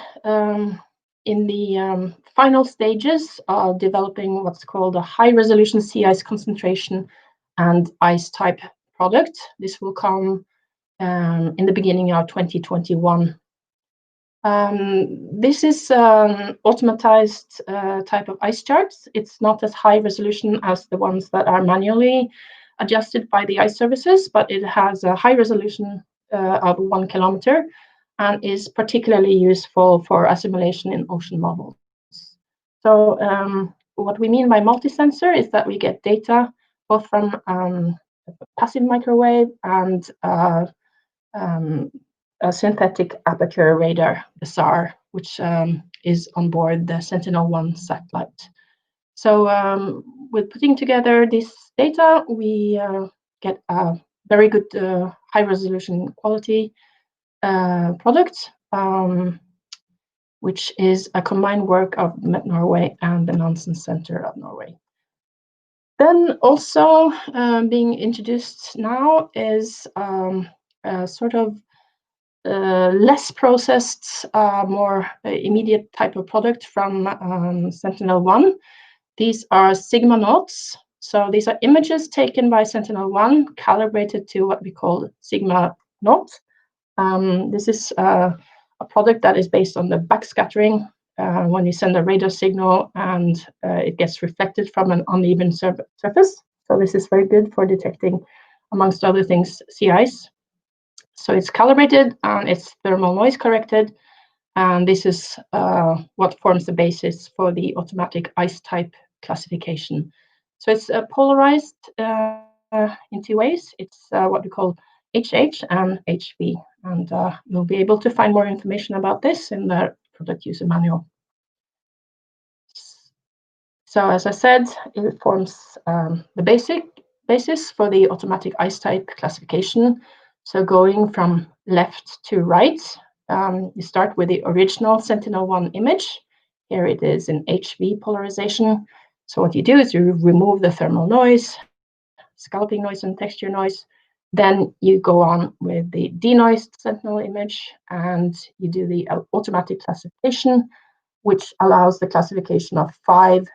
in the final stages of developing what's called a high-resolution sea ice concentration and ice type product. This will come in the beginning of 2021. This is automatized type of ice charts. It's not as high resolution as the ones that are manually adjusted by the ice services, but it has a high resolution of 1 kilometer and is particularly useful for assimilation in ocean models. So what we mean by multi-sensor is that we get data both from passive microwave and a synthetic aperture radar, the SAR, which is on board the Sentinel-1 satellite. So with putting together this data, we get a very good high-resolution quality product, which is a combined work of Met Norway and the Nansen Center of Norway. Then also being introduced now is a sort of less processed, more immediate type of product from Sentinel-1. These are Sigma notes. So these are images taken by Sentinel-1, calibrated to what we call Sigma note. This is a product that is based on the backscattering when you send a radar signal and it gets reflected from an uneven surface. So this is very good for detecting, amongst other things, sea ice. So it's calibrated and it's thermal noise corrected. And this is what forms the basis for the automatic ice type classification. So it's polarized in two ways. It's what we call HH and HV. And you'll be able to find more information about this in the product user manual. So as I said, it forms the basis for the automatic ice type classification. So going from left to right, you start with the original Sentinel-1 image. Here it is in HV polarization. So what you do is you remove the thermal noise, scalping noise and texture noise. Then you go on with the denoised sentinel image and you do the automatic classification, which allows the classification of 5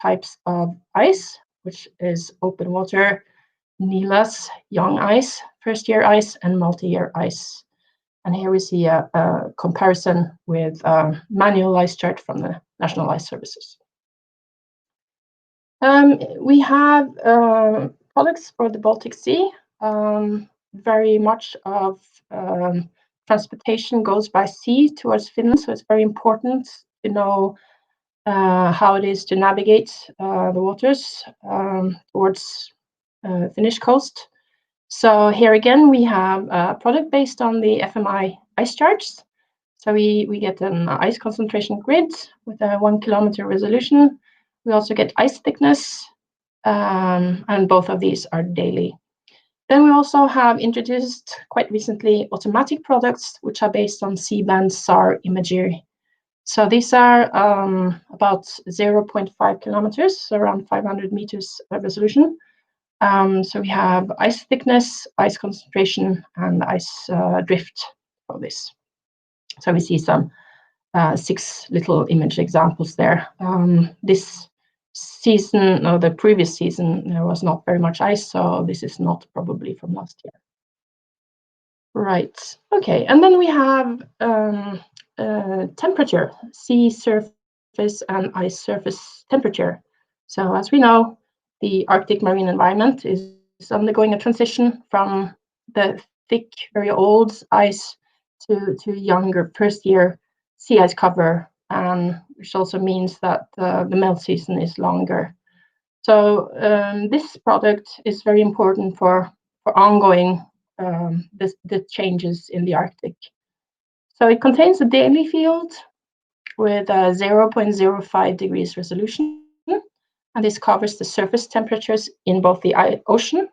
types of ice, which is open water, NELAS, young ice, first-year ice, and multi-year ice. And here we see a comparison with manual ice chart from the National Ice Services. We have products for the Baltic Sea. Very much of transportation goes by sea towards Finland, so it's very important to know how it is to navigate the waters towards Finnish coast. So here again, we have a product based on the FMI ice charts. So we get an ice concentration grid with a 1 kilometer resolution. We also get ice thickness, and both of these are daily. Then we also have introduced quite recently automatic products, which are based on C-band SAR imagery. So these are about 0.5 kilometers, so around 500 meters of resolution. So we have ice thickness, ice concentration, and ice drift for this. So we see some 6 little image examples there. This season, or the previous season, there was not very much ice, so this is not probably from last year. Right, okay, and then we have temperature, sea surface and ice surface temperature. So as we know, the Arctic marine environment is undergoing a transition from the thick, very old ice to younger first-year sea ice cover, which also means that the melt season is longer. So this product is very important for ongoing the changes in the Arctic. So it contains a daily field with a 0.05 degrees resolution, and this covers the surface temperatures in both the ocean,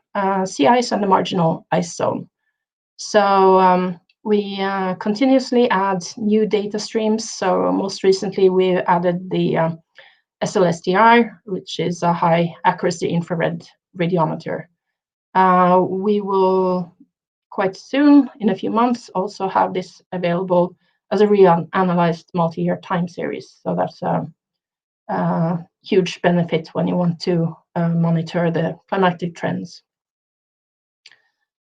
sea ice, and the marginal ice zone. So we continuously add new data streams. So most recently, we added the SLSTR, which is a high accuracy infrared radiometer. We will quite soon, in a few months, also have this available as a reanalyzed multi-year time series. So that's a huge benefit when you want to monitor the climatic trends.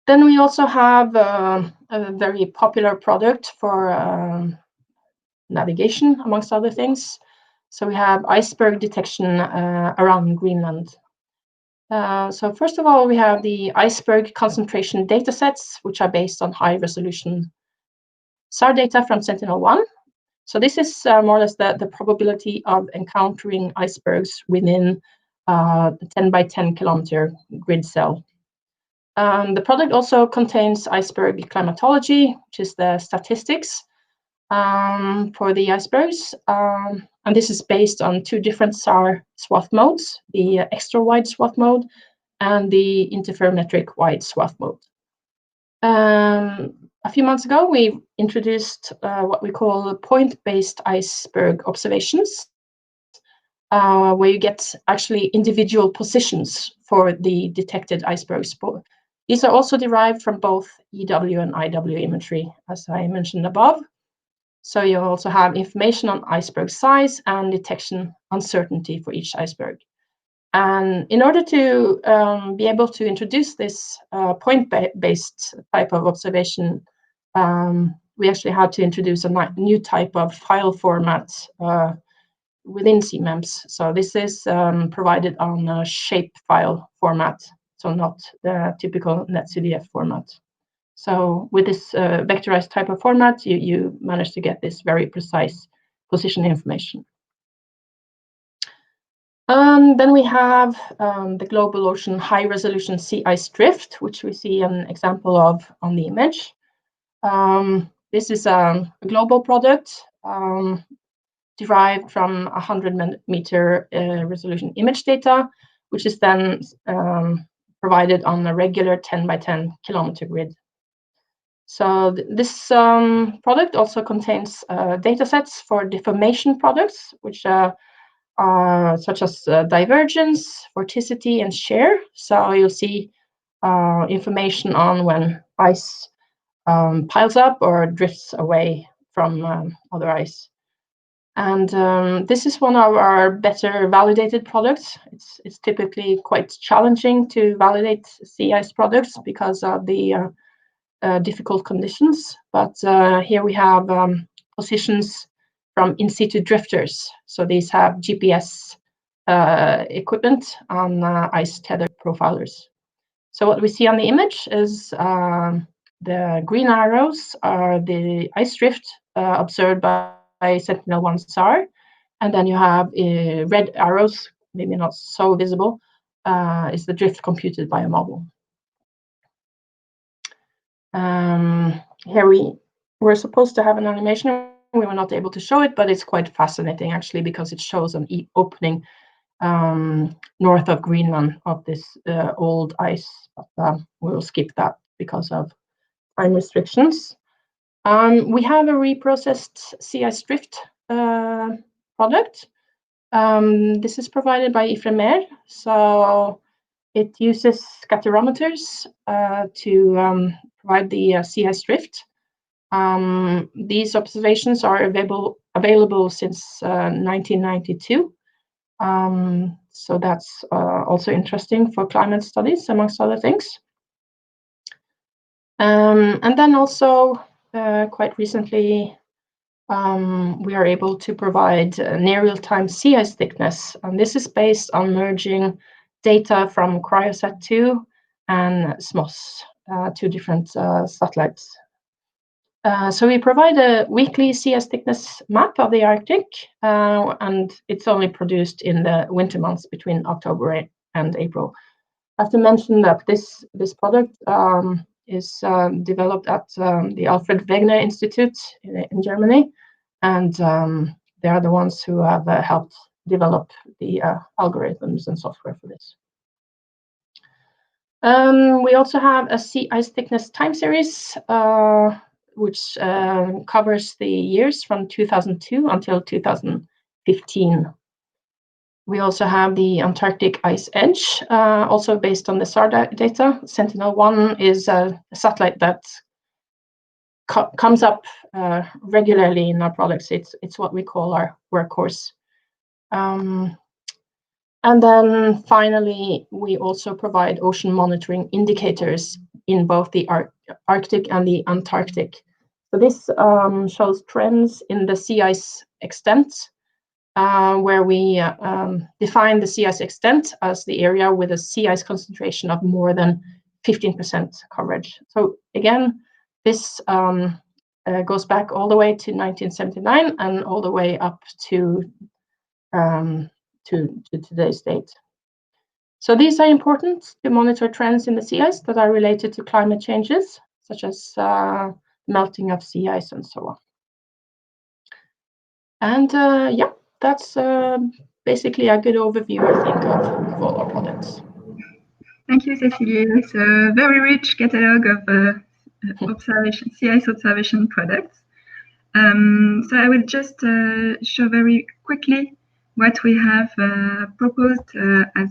Then we also have a very popular product for navigation, amongst other things. So we have Iceberg Detection around Greenland. So first of all, we have the iceberg concentration datasets, which are based on high-resolution SAR data from Sentinel-1. So this is more or less the probability of encountering icebergs within the 10 by 10 kilometer grid cell. The product also contains iceberg climatology, which is the statistics for the icebergs. And this is based on 2 different SAR swath modes, the extra wide swath mode and the interferometric wide swath mode. A few months ago, we introduced what we call point-based iceberg observations, where you get actually individual positions for the detected icebergs. These are also derived from both EW and IW imagery, as I mentioned above. So you also have information on iceberg size and detection uncertainty for each iceberg. And in order to be able to introduce this point-based type of observation, we actually had to introduce a new type of file format within CMEMS. So this is provided on a shape file format, so not the typical NetCDF format. So with this vectorized type of format, you manage to get this very precise position information. Then we have the global ocean high resolution sea ice drift, which we see an example of on the image. This is a global product derived from 100-meter resolution image data, which is then provided on a regular 10 by 10 kilometer grid. So this product also contains data sets for deformation products, which such as divergence, vorticity, and shear. So you'll see information on when ice piles up or drifts away from other ice. And this is one of our better validated products. It's typically quite challenging to validate sea ice products because of the difficult conditions. But here we have positions from in-situ drifters. So these have GPS equipment on ice tether profilers. So what we see on the image is the green arrows are the ice drift observed by Sentinel-1 SAR. And then you have red arrows, maybe not so visible, is the drift computed by a model. Here we were supposed to have an animation. We were not able to show it, but it's quite fascinating actually because it shows an opening north of Greenland of this old ice. But we'll skip that because of time restrictions. We have a reprocessed sea ice drift product. This is provided by Ifremer. So it uses scatterometers to provide the sea ice drift. These observations are available since 1992. So that's also interesting for climate studies, amongst other things. And then also, quite recently, we are able to provide near real-time sea ice thickness. And this is based on merging data from Cryosat-2 and SMOS, two different satellites. So we provide a weekly sea ice thickness map of the Arctic, and it's only produced in the winter months between October and April. I have to mention that this product is developed at the Alfred Wegener Institute in Germany, and they are the ones who have helped develop the algorithms and software for this. We also have a sea ice thickness time series, which covers the years from 2002 until 2015. We also have the Antarctic Ice Edge, also based on the SAR data. Sentinel-1 is a satellite that comes up regularly in our products. It's what we call our workhorse. And then finally, we also provide ocean monitoring indicators in both the Arctic and the Antarctic. So this shows trends in the sea ice extent, where we define the sea ice extent as the area with a sea ice concentration of more than 15% coverage. So again, this goes back all the way to 1979 and all the way up to today's date. So these are important to monitor trends in the sea ice that are related to climate changes, such as melting of sea ice and so on. And yeah, that's basically a good overview, I think, of all our products. Thank you, Cecilia. It's a very rich catalog of sea ice observation products. So I will just show very quickly what we have proposed as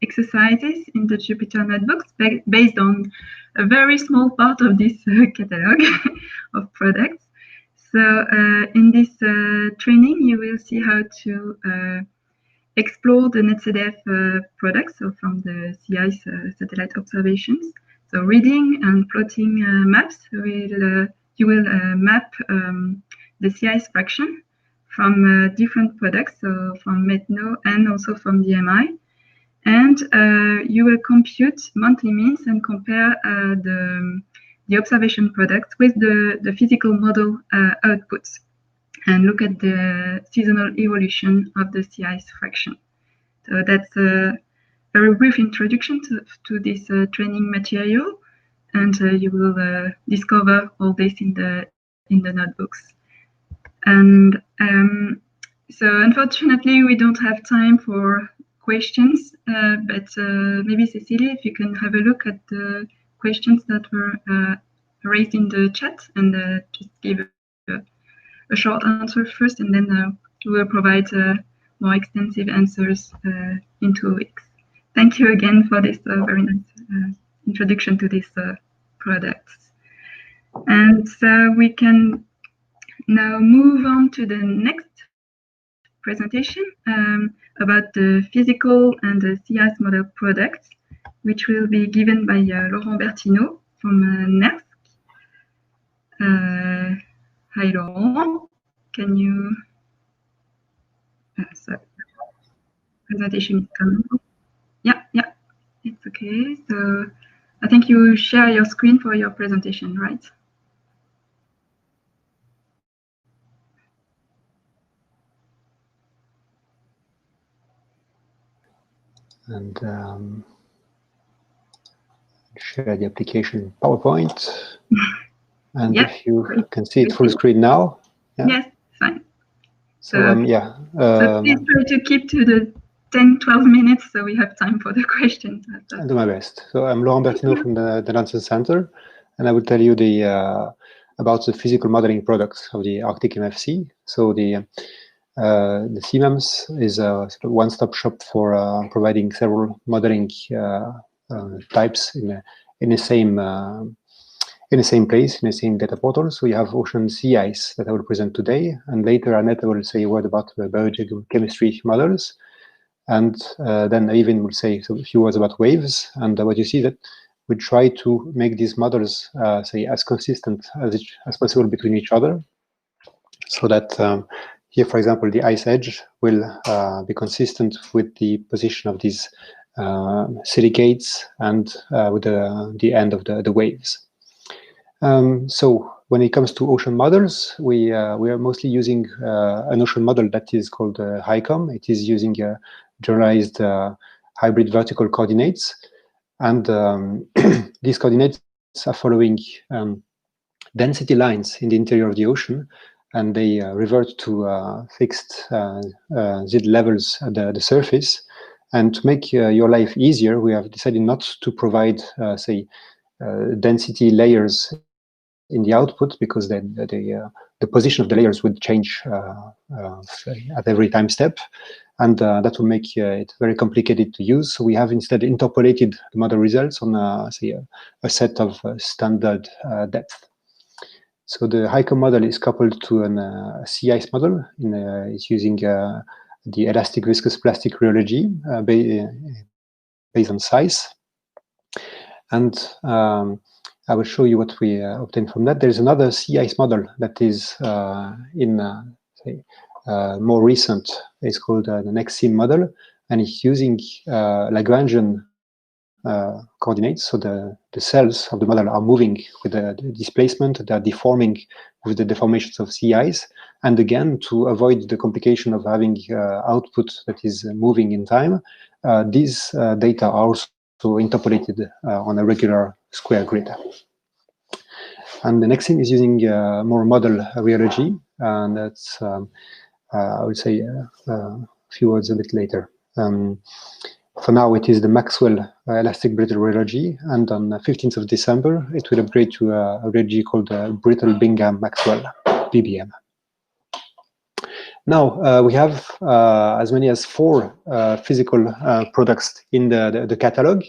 exercises in the Jupyter notebooks based on a very small part of this catalog of products. So in this training, you will see how to explore the NetCDF products, so from the sea ice satellite observations. So reading and plotting maps, you will map the sea ice fraction from different products, so from METNO and also from DMI. And you will compute monthly means and compare the observation products with the physical model outputs and look at the seasonal evolution of the sea ice fraction. So that's a very brief introduction to this training material, and you will discover all this in the notebooks. And so unfortunately, we don't have time for questions, but maybe Cecilia, if you can have a look at the questions that were raised in the chat and just give a short answer first, and then we will provide more extensive answers in 2 weeks. Thank you again for this very nice introduction to these products. And so we can now move on to the next presentation about the physical and the CIS model products, which will be given by Laurent Bertineau from NERSC. Hi, Laurent. Can you... sorry. Presentation is coming. Yeah, it's okay. So I think you share your screen for your presentation, right? And share the application PowerPoint. And yes, if you great. can see it full screen now. Yeah. Yes, fine. So so please try to keep to the 10-12 minutes so we have time for the questions. I'll do my best. So I'm Laurent Bertineau from the Nansen Center, and I will tell you about the physical modeling products of the Arctic MFC. So the CMAMS is a sort of one-stop shop for providing several modeling types in the same place, in the same data portal. So you have ocean sea ice that I will present today, and later Annette will say a word about the biogeochemistry models, and then Ivan will say a few words about waves. And what you see that we try to make these models say as consistent as possible between each other, so that here, for example, the ice edge will be consistent with the position of these silicates and with the end of the waves. So when it comes to ocean models, we are mostly using an ocean model that is called HICOM. It is using generalized hybrid vertical coordinates, and these coordinates are following density lines in the interior of the ocean, and they revert to fixed Z levels at the surface. And to make your life easier, we have decided not to provide, say, density layers in the output, because then the position of the layers would change at every time step, and that will make it very complicated to use. So we have instead interpolated the model results on say a set of standard depth. So the HICOM model is coupled to a sea ice model. It's using the elastic viscous plastic rheology based on size. And I will show you what we obtained from that. There's another sea ice model that is more recent. It's called the NextSim model, and it's using Lagrangian coordinates. So the cells of the model are moving with the displacement, they are deforming with the deformations of sea ice. And again, to avoid the complication of having output that is moving in time, these data are also interpolated on a regular square grid. And the next thing is using more model rheology, and that's I will say a few words a bit later. For now, it is the Maxwell elastic brittle rheology, and on the 15th of December, it will upgrade to a rheology called Brittle Bingham Maxwell, BBM. Now, we have as many as 4 physical products in the catalog.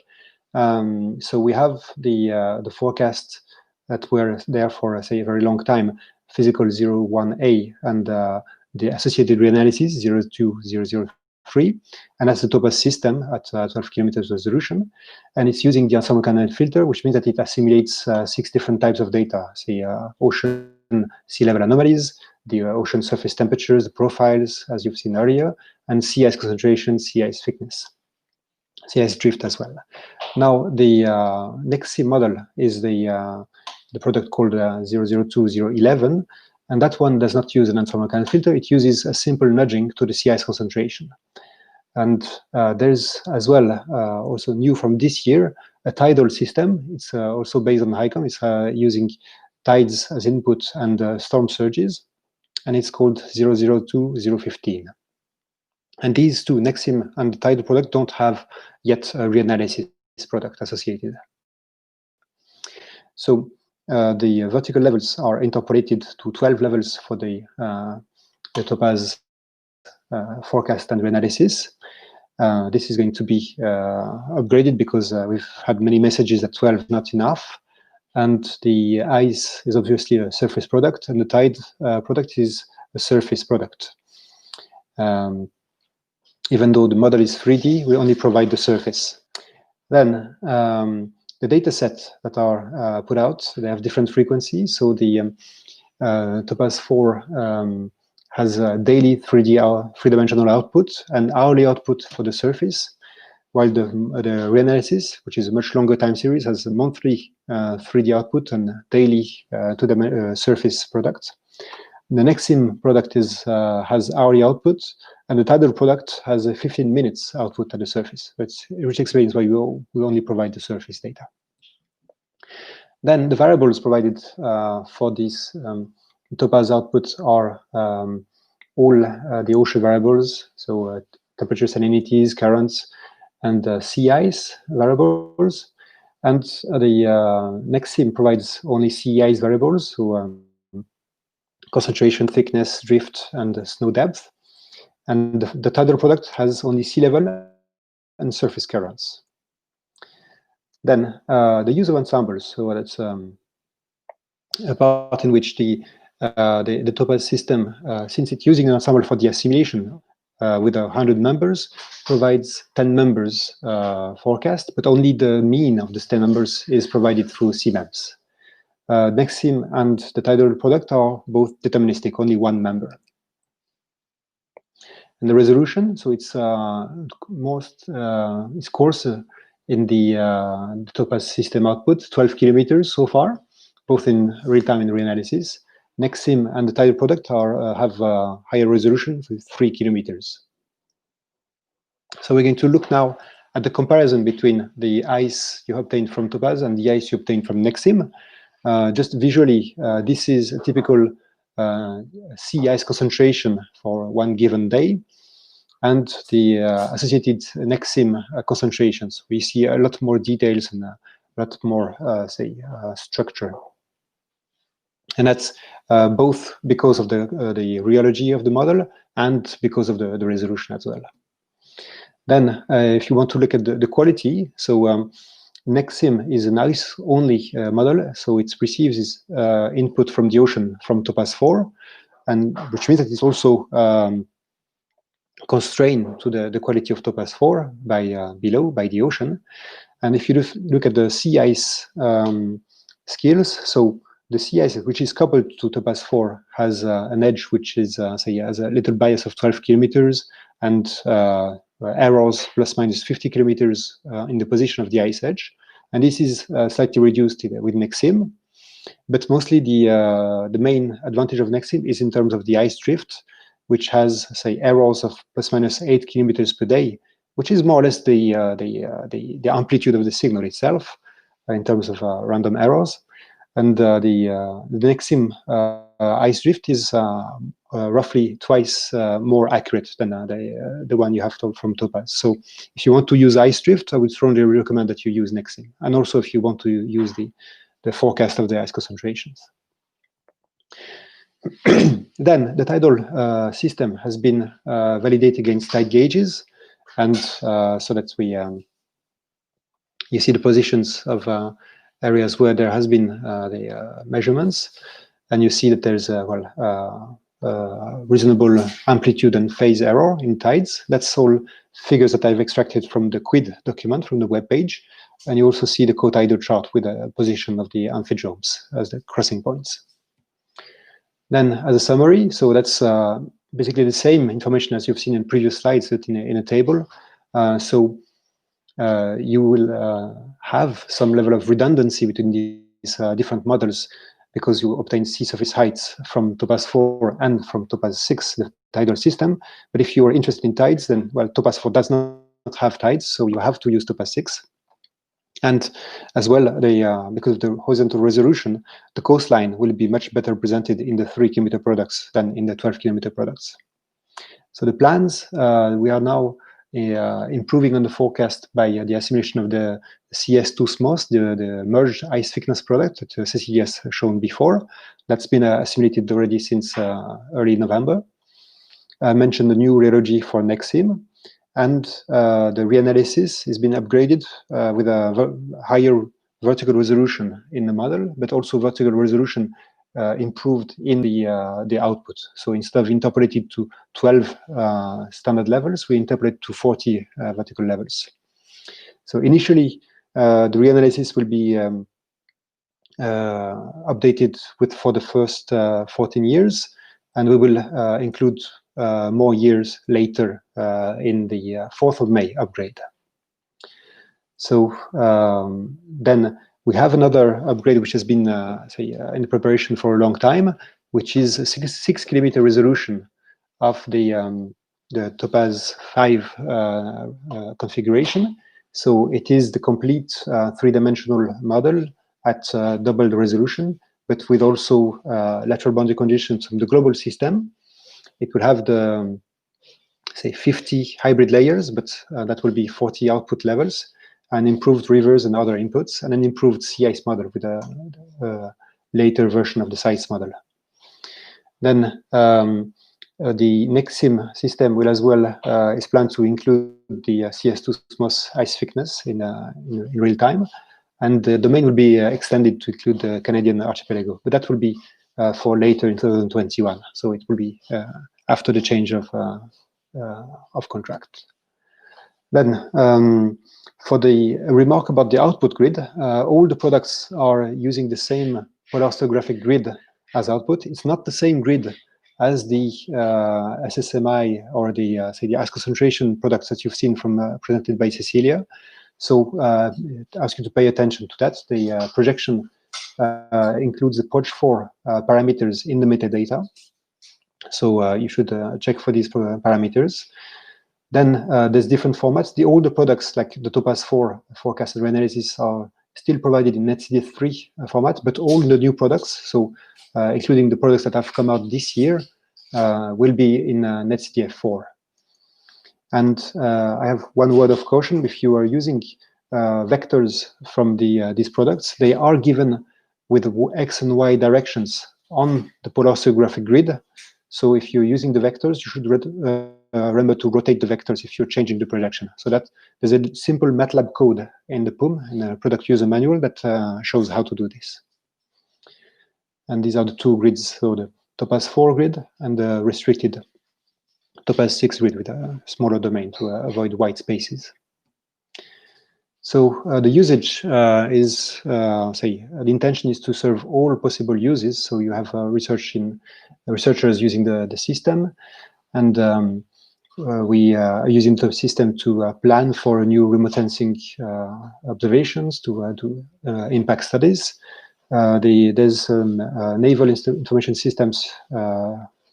So we have the forecast that were there for, say, a very long time, physical 01A, and the associated reanalysis 02003, and that's the topaz system at 12 kilometers resolution. And it's using the ensemble canal filter, which means that it assimilates 6 different types of data, say ocean sea level anomalies, the ocean surface temperatures, the profiles, as you've seen earlier, and sea ice concentration, sea ice thickness, sea ice drift as well. Now, the NextSim model is the product called 002011, and that one does not use an ensemble canal filter. It uses a simple nudging to the sea ice concentration. And there's as well, also new from this year, a tidal system. It's also based on HICOM. It's using tides as input and storm surges, and it's called 002015. And these two, NextSim and the tidal product, don't have yet a reanalysis product associated. So the vertical levels are interpolated to 12 levels for the topaz forecast and reanalysis. This is going to be upgraded because we've had many messages that 12 not enough. And the ice is obviously a surface product, and the tide product is a surface product. Even though the model is 3D, we only provide the surface. Then the data set that are put out, they have different frequencies. So the Topaz 4 has a daily three-dimensional output and hourly output for the surface, while the reanalysis, which is a much longer time series, has a monthly 3D output and daily surface product. The Nexim product has hourly output, and the tidal product has a 15 minutes output at the surface, which explains why we only provide the surface data. Then the variables provided for this Topaz output are all the ocean variables, so temperature, salinities, currents, and sea ice variables. And the Nexim provides only sea ice variables, so concentration, thickness, drift, and snow depth. And the tidal product has only sea level and surface currents. Then the use of ensembles, so that's a part in which the Topaz system, since it's using an ensemble for the assimilation with 100 members, provides 10 members forecast, but only the mean of the 10 members is provided through CMAPs. Nexim and the tidal product are both deterministic, only one member. And the resolution, so it's it's coarser in the Topaz system output, 12 kilometers so far, both in real-time and reanalysis. Nexim and the tidal product have higher resolution with 3 kilometers. So we're going to look now at the comparison between the ice you obtained from Topaz and the ice you obtained from Nexim. Just visually, this is a typical sea ice concentration for one given day, and the associated Nexim concentrations. We see a lot more details and a lot more, structure. And that's both because of the rheology of the model and because of the resolution as well. Then, if you want to look at the quality, so Nexim is an ice-only model, so it receives its input from the ocean from Topaz 4, and which means that it's also constrained to the quality of Topaz 4 by the ocean. And if you look at the sea ice skills, so the sea ice, which is coupled to Topaz 4, has an edge which is, has a little bias of 12 kilometers and errors plus minus 50 kilometers in the position of the ice edge. And this is slightly reduced with Nexim. But mostly the main advantage of Nexim is in terms of the ice drift, which has, errors of plus minus 8 kilometers per day, which is more or less the amplitude of the signal itself in terms of random errors. And the Nexim ice drift is roughly twice more accurate than the one you have from Topaz. So if you want to use ice drift, I would strongly recommend that you use Nexim. And also if you want to use the forecast of the ice concentrations. Then the tidal system has been validated against tide gauges, and so that you see the positions of areas where there has been the measurements, and you see that there's reasonable amplitude and phase error in tides. That's all figures that I've extracted from the QUID document from the web page, and you also see the co-tidal chart with the position of the amphidromes as the crossing points. Then, as a summary, so that's basically the same information as you've seen in previous slides, but in a table. So you will have some level of redundancy between these different models because you obtain sea surface heights from Topaz 4 and from Topaz 6, the tidal system. But if you are interested in tides, then, well, Topaz 4 does not have tides, so you have to use Topaz 6. And as well, because of the horizontal resolution, the coastline will be much better presented in the 3-kilometer products than in the 12-kilometer products. So the plans, we are now improving on the forecast by the assimilation of the CS2 SMOS, the merged ice thickness product that Cecilia has shown before. That's been assimilated already since early November. mentioned the new radiology for NextSim, and the reanalysis has been upgraded with a higher vertical resolution in the model, but also vertical resolution improved in the output. So instead of interpolated to 12 standard levels, we interpolate to 40 vertical levels. So initially, the reanalysis will be updated for the first 14 years, and we will include more years later in the 4th of May upgrade. So then we have another upgrade which has been in preparation for a long time, which is a 6 kilometer resolution of the Topaz 5 configuration. So it is the complete 3-dimensional model at double the resolution, but with also lateral boundary conditions from the global system. It will have the, say, 50 hybrid layers, but that will be 40 output levels, and improved rivers and other inputs, and an improved sea ice model with a later version of the size model. Then the NextSim system will as well is planned to include the CS2 SMOS ice thickness in real time, and the domain will be extended to include the Canadian archipelago, but that will be for later in 2021. So it will be after the change of contract. Then for the remark about the output grid, all the products are using the same polar osteographic grid as output. It's not the same grid as the SSMI or the say the ice concentration products that you've seen from presented by Cecilia. So ask you to pay attention to that. The projection includes the POJ4 parameters in the metadata. So you should check for these parameters. Then there's different formats. The older products like the Topaz 4 forecasted reanalysis are still provided in NetCDF3 format, but all the new products, so including the products that have come out this year, will be in NetCDF4. And I have one word of caution: if you are using vectors from these products, they are given with X and Y directions on the polar osteographic grid. So if you're using the vectors, you should remember to rotate the vectors if you're changing the projection. So that there's a simple MATLAB code in the PUM, in the product user manual, that shows how to do this. And these are the two grids, so the Topaz 4 grid and the restricted Topaz 6 grid with a smaller domain to avoid white spaces. So the usage is, the intention is to serve all possible uses. So you have researchers using the system, and we are using the system to plan for new remote sensing observations, to do impact studies. There's naval information systems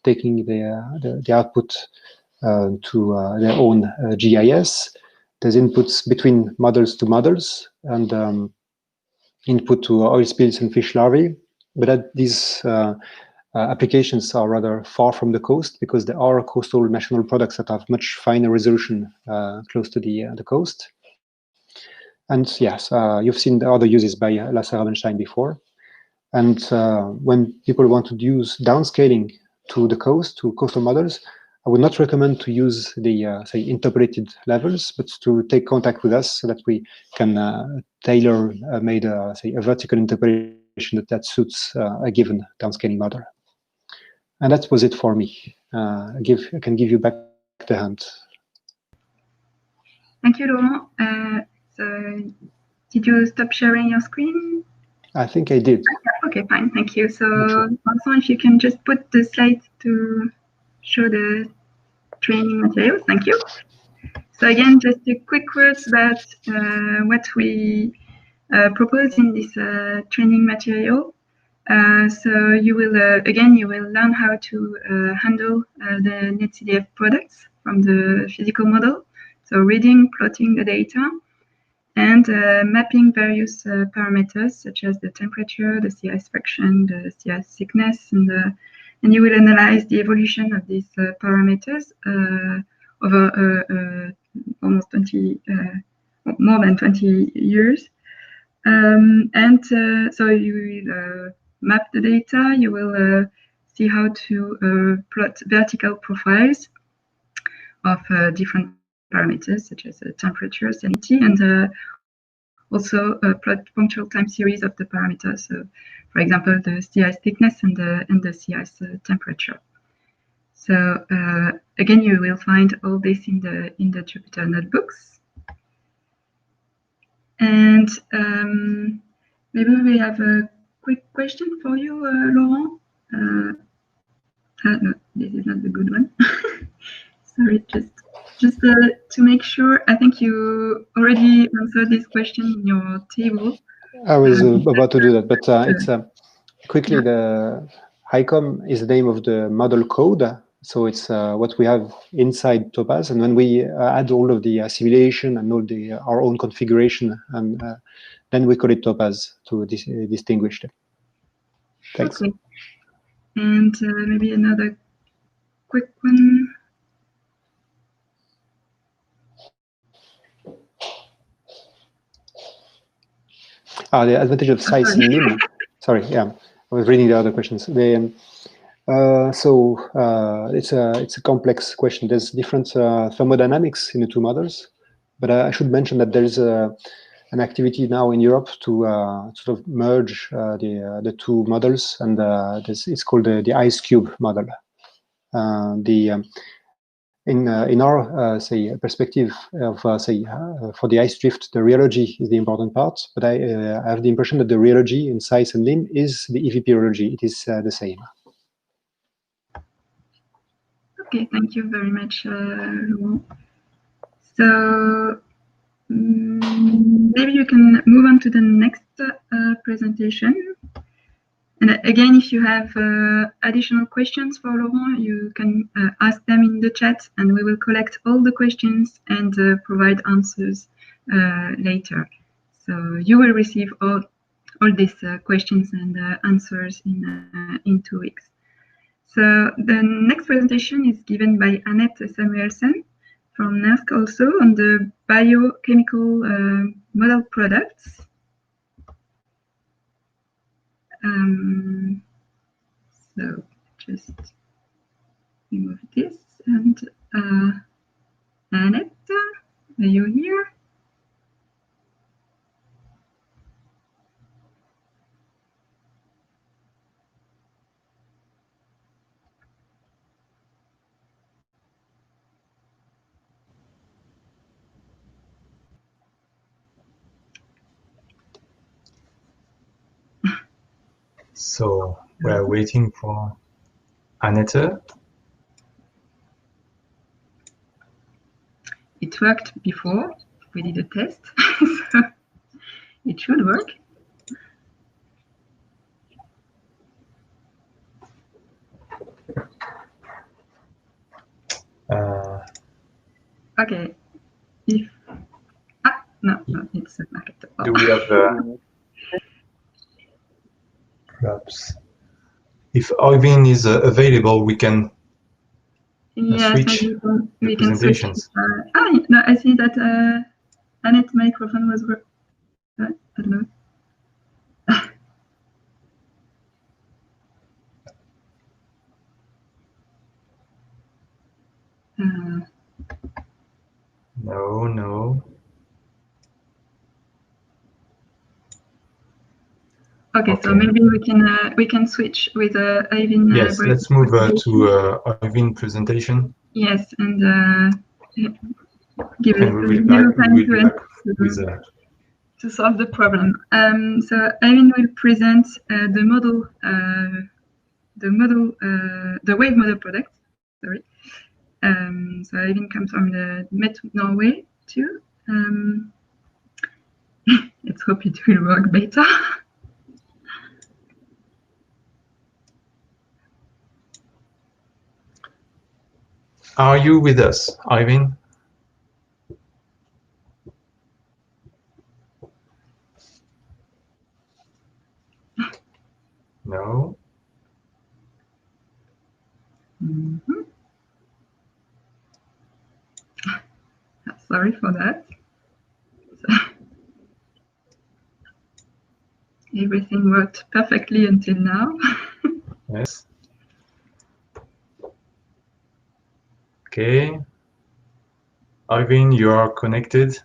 taking the output to their own GIS. There's inputs between models to models, and input to oil spills and fish larvae. But these applications are rather far from the coast, because there are coastal national products that have much finer resolution close to the coast. And yes, you've seen the other uses by Lasse Ravenstein before. And when people want to use downscaling to the coast, to coastal models, I would not recommend to use the say interpolated levels, but to take contact with us so that we can tailor made say a vertical interpolation that suits a given downscaling model. And that was it for me. I can give you back the hand. Thank you, Laurent. So did you stop sharing your screen? I think I did. Okay, fine, thank you. So also, if you can just put the slides to show the training materials, thank you. So again, just a quick words about what we propose in this training material. So you will, again, you will learn how to handle the NetCDF products from the physical model. So reading, plotting the data, and mapping various parameters such as the temperature, the sea ice friction, the sea ice thickness, and you will analyze the evolution of these parameters over almost 20, more than 20 years. So you will map the data, you will see how to plot vertical profiles of different parameters such as temperature, salinity, and also a punctual time series of the parameters. So, for example, the sea ice thickness and the sea ice temperature. So again, you will find all this in the Jupyter notebooks. And maybe we have a quick question for you, Laurent. No, this is not the good one. Sorry, just to make sure. I think you already answered this question in your table. I was about to do that, but it's quickly, the HICOM is the name of the model code. So it's what we have inside Topaz, and when we add all of the simulation and all our own configuration, and then we call it Topaz to distinguish them. Thanks. Okay. And maybe another quick one. The advantage of size and limb. Sorry, yeah, I was reading the other questions. It's a complex question. There's different thermodynamics in the two models, but I should mention that there's an activity now in Europe to sort of merge the two models, and it's called the ice cube model. In our say perspective of for the ice drift, the rheology is the important part, but I have the impression that the rheology in size and limb is the EVP rheology. It is the same. Okay, thank you very much, Laurent. So maybe you can move on to the next presentation. And again, if you have additional questions for Laurent, you can ask them in the chat, and we will collect all the questions and provide answers later. So you will receive all these questions and answers in 2 weeks. So the next presentation is given by Annette Samuelsen from NERSC, also on the biochemical model products. So just remove this, and Annette, are you here? So we're waiting for Annette. It worked before. We did a test, so it should work. Okay. If no, it's a market. Do we have perhaps if Oyvind is available, we can switch we the can presentations. Switch. No, I see that Annette's microphone was working. I don't know. No. Okay, so maybe we can switch with Oyvind. Yes, let's move to Oyvind presentation. Yes, and give us we a little time to solve the problem. So Oyvind will present the wave model product. Sorry. So Oyvind comes from the Met Norway too. Let's hope it will work better. Are you with us, Oyvind? No. Sorry for that. Everything worked perfectly until now. Yes. Okay. Arvin, you are connected.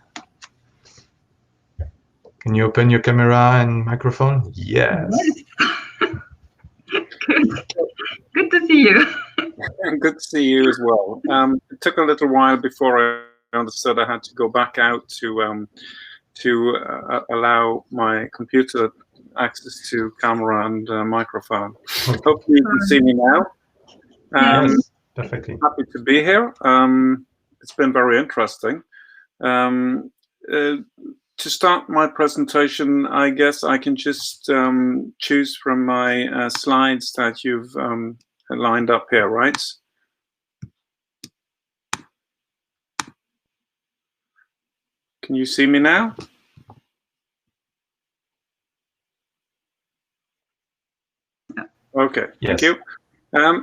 Can you open your camera and microphone? Yes. Good to see you. Good to see you as well. It took a little while before I understood I had to go back out to allow my computer access to camera and microphone. Hopefully you can see me now. Yes, perfectly. Happy to be here. It's been very interesting. To start my presentation, I guess I can just choose from my slides that you've lined up here, right? Can you see me now? Okay, thank you.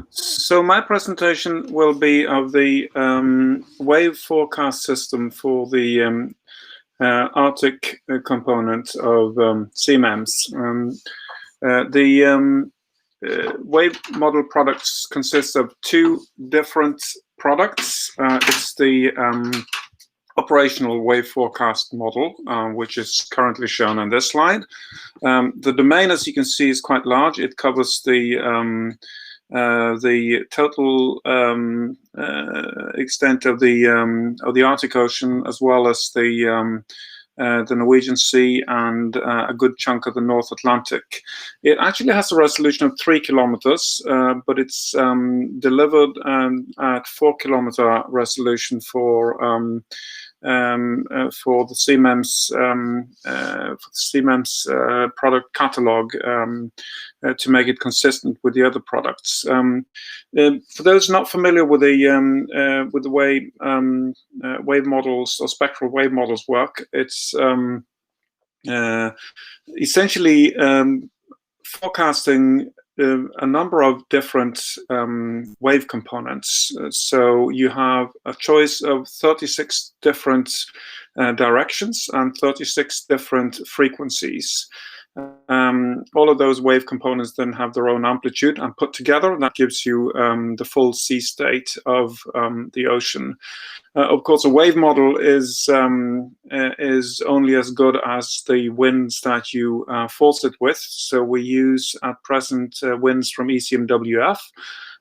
So my presentation will be of the wave forecast system for the Arctic component of CMAMS. The wave model products consist of two different products. It's the operational wave forecast model, which is currently shown on this slide. The domain, as you can see, is quite large. It covers the total extent of the Arctic Ocean, as well as the Norwegian Sea and a good chunk of the North Atlantic. It actually has a resolution of 3 kilometers, but it's delivered at 4 kilometer resolution for the CMAMS product catalog to make it consistent with the other products. For those not familiar with the way wave models or spectral wave models work, it's essentially forecasting a number of different wave components. So you have a choice of 36 different directions and 36 different frequencies. All of those wave components then have their own amplitude, and put together that gives you the full sea state of the ocean. Of course, a wave model is only as good as the winds that you force it with. So we use at present winds from ECMWF.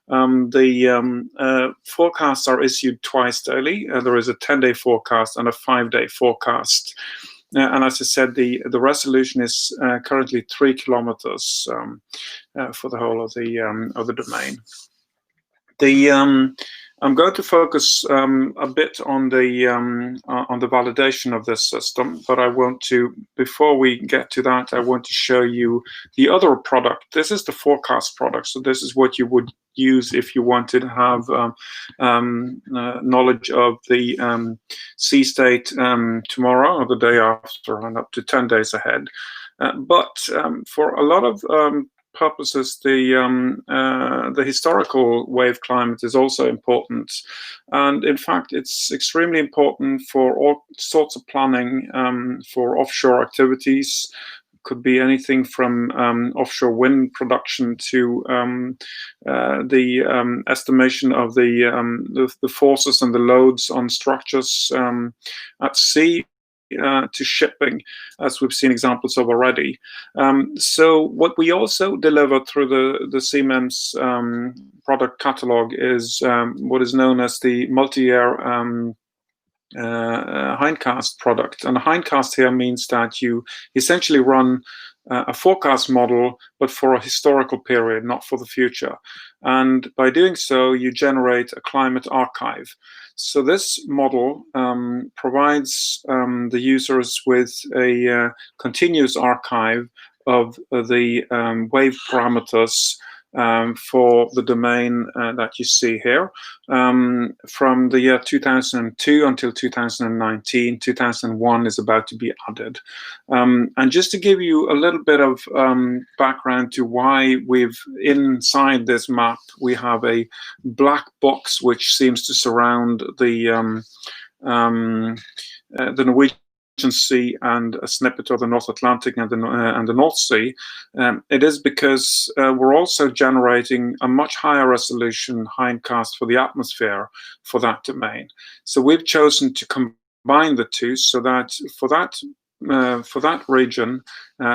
The forecasts are issued twice daily. There is a 10-day forecast and a 5-day forecast. And as I said, the resolution is currently 3 kilometers for the whole of the domain. I'm going to focus a bit on the validation of this system, but I want to, before we get to that, I want to show you the other product. This is the forecast product, so this is what you would use if you wanted to have knowledge of the sea state tomorrow or the day after and up to 10 days ahead. But for a lot of purposes, the historical wave climate is also important, and in fact it's extremely important for all sorts of planning for offshore activities. Could be anything from offshore wind production to the estimation of the forces and the loads on structures at sea, to shipping, as we've seen examples of already. So what we also deliver through the CMAMS product catalog is what is known as the multi-year hindcast product. And a hindcast here means that you essentially run a forecast model, but for a historical period, not for the future. And by doing so, you generate a climate archive. So this model provides the users with a continuous archive of the wave parameters for the domain that you see here, from the year 2002 until 2019. 2001 is about to be added. And just to give you a little bit of background to why we've, inside this map, we have a black box which seems to surround the Norwegian Sea and a snippet of the North Atlantic and the North Sea, it is because we're also generating a much higher resolution hindcast for the atmosphere for that domain. So we've chosen to combine the two, so that for that region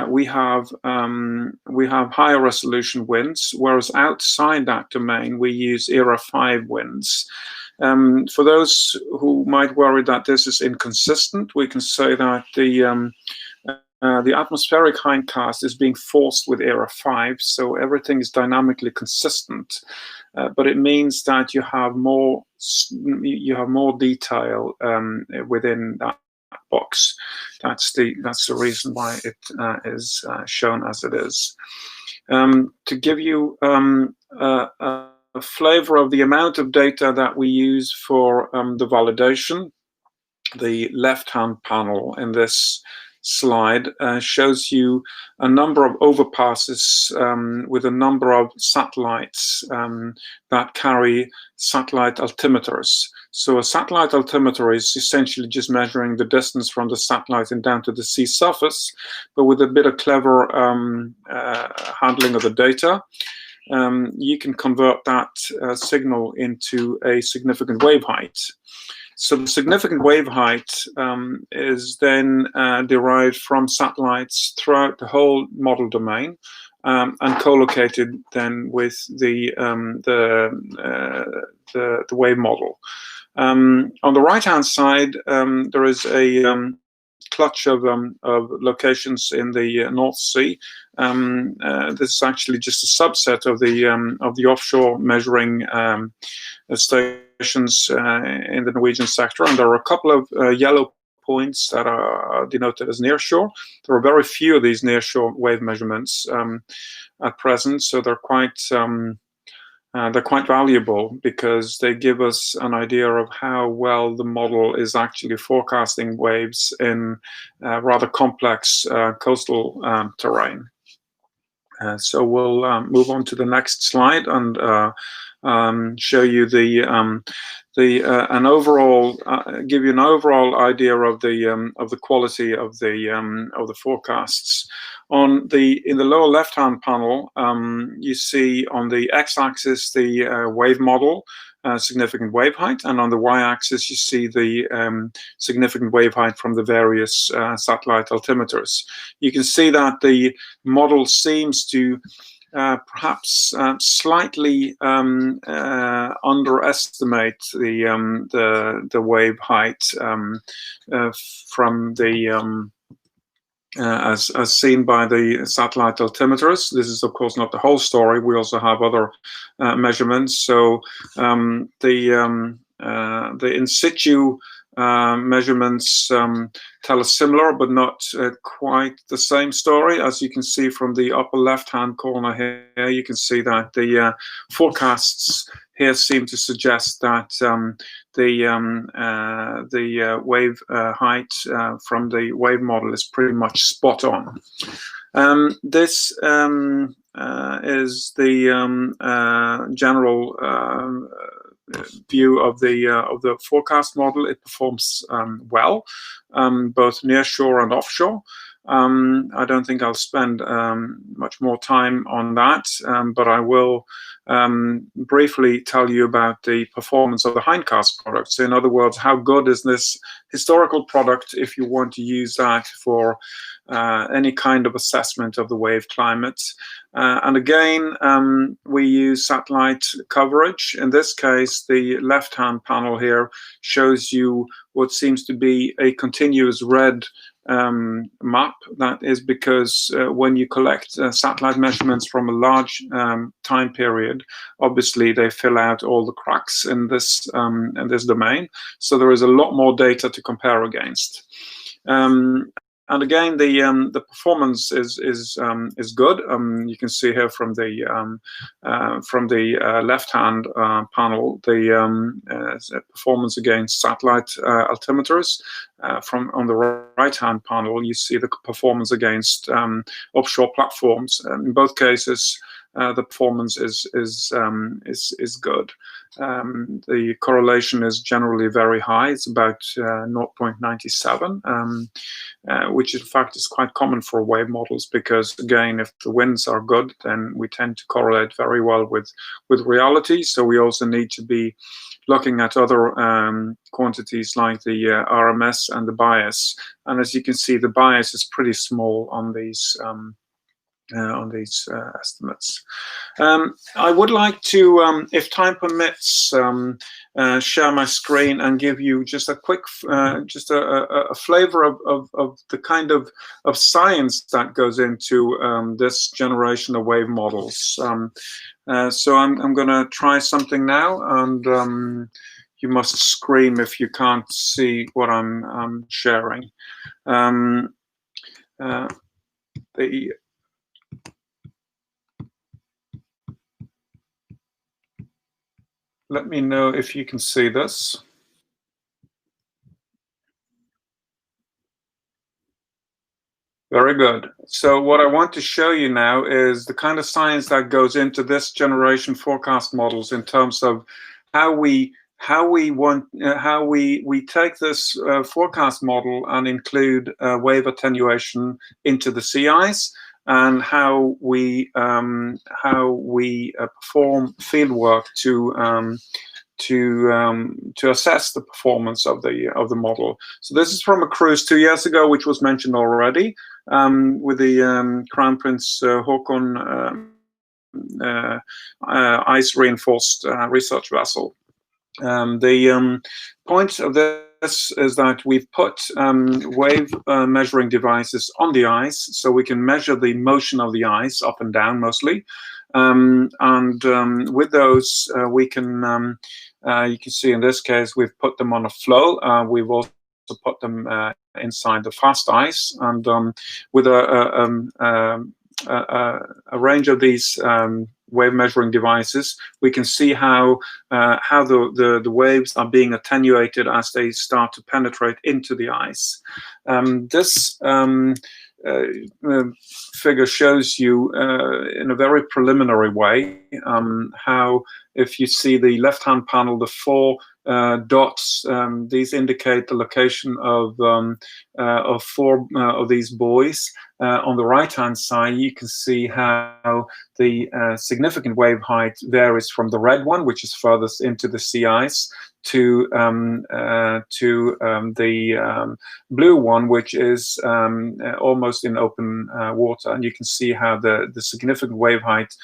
we have higher resolution winds, whereas outside that domain we use ERA 5 winds. For those who might worry that this is inconsistent, we can say that the atmospheric hindcast is being forced with ERA 5, so everything is dynamically consistent. But it means that you have more detail within that box. That's the reason why it is shown as it is. To give you a flavor of the amount of data that we use for the validation, the left-hand panel in this slide shows you a number of overpasses with a number of satellites that carry satellite altimeters. So a satellite altimeter is essentially just measuring the distance from the satellite and down to the sea surface, but with a bit of clever handling of the data, you can convert that signal into a significant wave height. So the significant wave height is then derived from satellites throughout the whole model domain and co-located then with the wave model. On the right-hand side, there is a clutch of locations in the North Sea. This is actually just a subset of the offshore measuring stations in the Norwegian sector, and there are a couple of yellow points that are denoted as nearshore. There are very few of these nearshore wave measurements at present, so they're quite valuable because they give us an idea of how well the model is actually forecasting waves in rather complex coastal terrain. So we'll move on to the next slide and show you an overall, give you an overall idea of the quality of the forecasts. In the lower left-hand panel, you see on the x-axis the wave model, significant wave height, and on the y-axis you see the significant wave height from the various satellite altimeters. You can see that the model seems to perhaps slightly underestimate the wave height from the as seen by the satellite altimeters. This is of course not the whole story. We also have other measurements. So the in-situ measurements tell a similar but not quite the same story. As you can see from the upper left-hand corner here, you can see that the forecasts here seem to suggest that the wave height from the wave model is pretty much spot on. This is the general view of the forecast model. It performs well, both nearshore and offshore. I don't think I'll spend much more time on that, but I will briefly tell you about the performance of the hindcast product. So in other words, how good is this historical product if you want to use that for any kind of assessment of the wave climate. And again, we use satellite coverage. In this case, the left-hand panel here shows you what seems to be a continuous red map. That is because when you collect satellite measurements from a large time period, obviously they fill out all the cracks in this domain. So there is a lot more data to compare against. And again, the performance is good. You can see here from the left-hand panel the performance against satellite altimeters. On the right-hand panel, you see the performance against offshore platforms. In both cases, the performance is good. The correlation is generally very high. It's about 0.97, which in fact is quite common for wave models, because again, if the winds are good, then we tend to correlate very well with reality. So we also need to be looking at other quantities like the RMS and the bias. And as you can see, the bias is pretty small on these estimates. I would like to, if time permits, share my screen and give you just a quick, just a flavor of the kind of science that goes into this generation of wave models. So I'm going to try something now, and you must scream if you can't see what I'm sharing. Let me know if you can see this. Very good. So what I want to show you now is the kind of science that goes into this generation forecast models in terms of how we take this forecast model and include wave attenuation into the sea ice, and how we perform field work to assess the performance of the model. So this is from a cruise 2 years ago, which was mentioned already, with the Crown Prince Haakon ice reinforced research vessel. The point of this is that we've put wave measuring devices on the ice, so we can measure the motion of the ice up and down mostly, and with those we can you can see in this case we've put them on a floe. We've also put them inside the fast ice, and with a range of these wave measuring devices, we can see how the waves are being attenuated as they start to penetrate into the ice. This figure shows you in a very preliminary way how, if you see the left-hand panel, the four dots, these indicate the location of four of these buoys. On the right-hand side, you can see how the significant wave height varies from the red one, which is furthest into the sea ice, to the blue one, which is almost in open water. And you can see how the significant wave height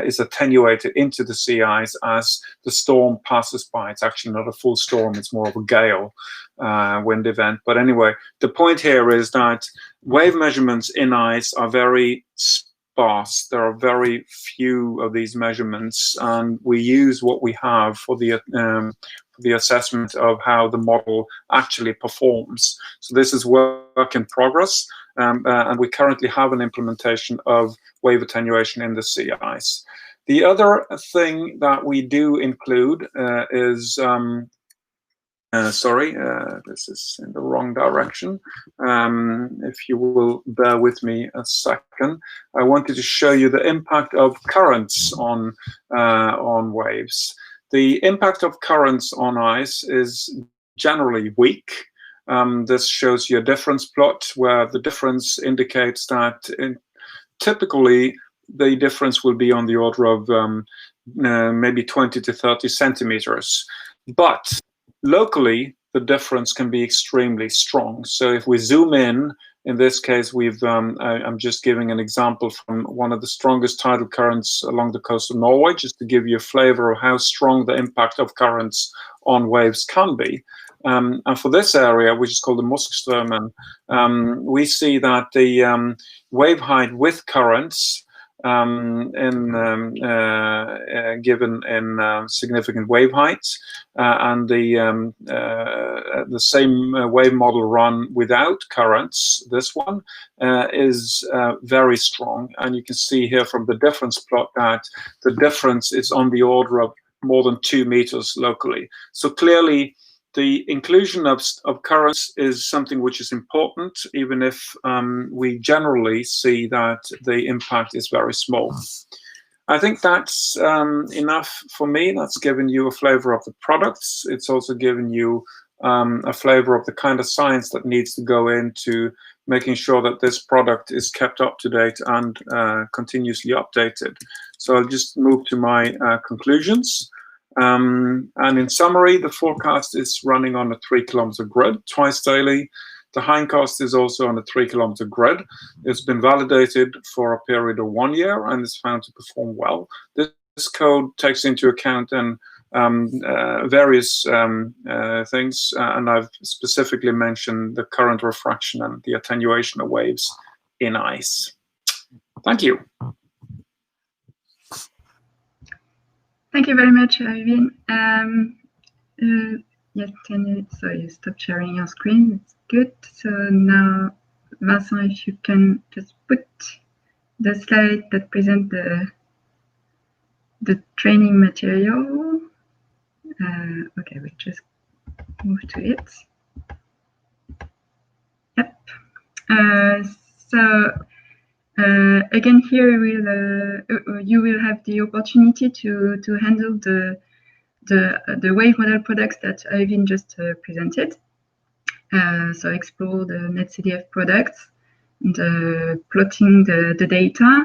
is attenuated into the sea ice as the storm passes by. It's actually not a full storm, it's more of a gale wind event. But anyway, the point here is that wave measurements in ice are very sparse. There are very few of these measurements, and we use what we have for the assessment of how the model actually performs. So this is work in progress, and we currently have an implementation of wave attenuation in the sea ice. The other thing that we do include is sorry, this is in the wrong direction. If you will bear with me a second, I wanted to show you the impact of currents on waves. The impact of currents on ice is generally weak. This shows you a difference plot where the difference indicates that typically the difference will be on the order of maybe 20 to 30 centimeters. But locally, the difference can be extremely strong. So if we zoom in this case, I'm just giving an example from one of the strongest tidal currents along the coast of Norway, just to give you a flavor of how strong the impact of currents on waves can be. And for this area, which is called the Muskströmen, we see that the wave height with currents given in significant wave heights, and the same wave model run without currents, this one is very strong. And you can see here from the difference plot that the difference is on the order of more than 2 meters locally. So clearly, the inclusion of currents is something which is important, even if we generally see that the impact is very small. I think that's enough for me. That's given you a flavor of the products. It's also given you a flavor of the kind of science that needs to go into making sure that this product is kept up to date and continuously updated. So I'll just move to my conclusions. And in summary, the forecast is running on a 3-kilometer grid twice daily. The hindcast is also on a 3-kilometer grid. It's been validated for a period of 1 year and is found to perform well. This code takes into account and various things, and I've specifically mentioned the current refraction and the attenuation of waves in ice. Thank you. Thank you very much, Irvin. Yes, so you stop sharing your screen. It's good. So now, Vincent, if you can just put the slide that present the training material. Okay, we'll just move to it. Yep. Again, here you will have the opportunity to handle the wave model products that Irvin just presented. So explore the NetCDF products and plotting the data.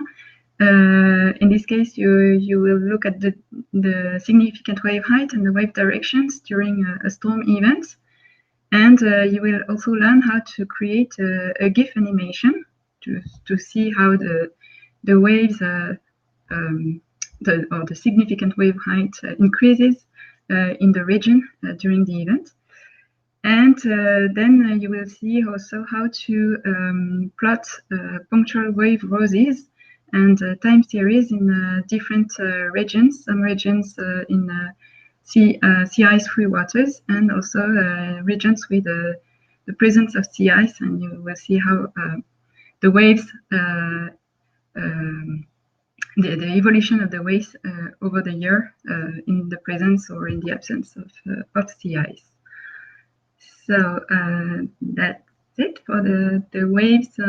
In this case, you will look at the significant wave height and the wave directions during a storm event. And you will also learn how to create a GIF animation to see how the waves, or the significant wave height increases in the region during the event. And then you will see also how to plot punctual wave roses and time series in different regions, some regions in sea ice-free waters, and also regions with the presence of sea ice, and you will see how the waves, the evolution of the waves over the year in the presence or in the absence of sea ice. So that's it for the waves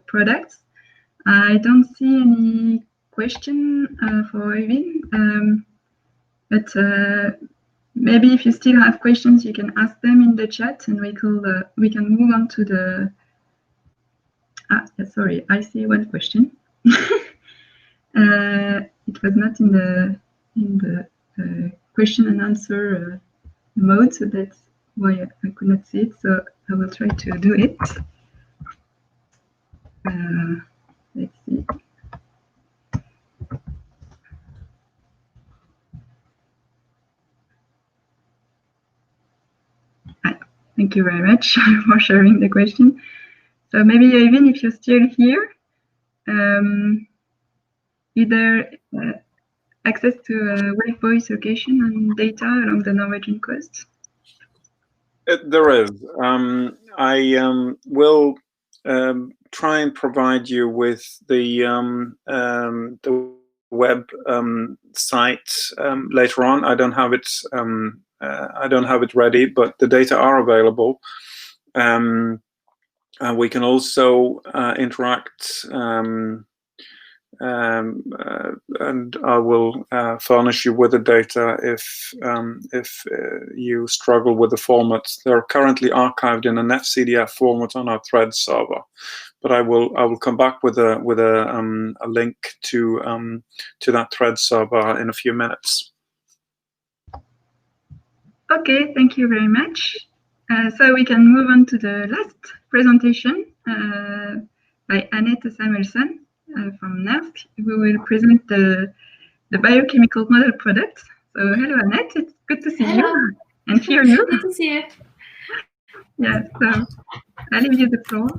products. I don't see any question for Irvin, but maybe if you still have questions, you can ask them in the chat, and we can move on to the. Sorry, I see one question. It was not in the question and answer mode, so that's why I could not see it. So I will try to do it. Let's see. Thank you very much for sharing the question. So maybe even if you're still here, either access to wave voice location and data along the Norwegian coast? There is. I will try and provide you with the web site later on. I don't have it. I don't have it ready, but the data are available. We can also interact, and I will furnish you with the data if you struggle with the format. They're currently archived in a NetCDF format on our thread server, but I will come back with a link to that thread server in a few minutes. Okay, thank you very much. So we can move on to the last presentation by Annette Samuelson from NERSC, who will present the biochemical model product. So hello, Annette. It's good to see you and hear you. Good to see you. Yeah, so I'll leave you the floor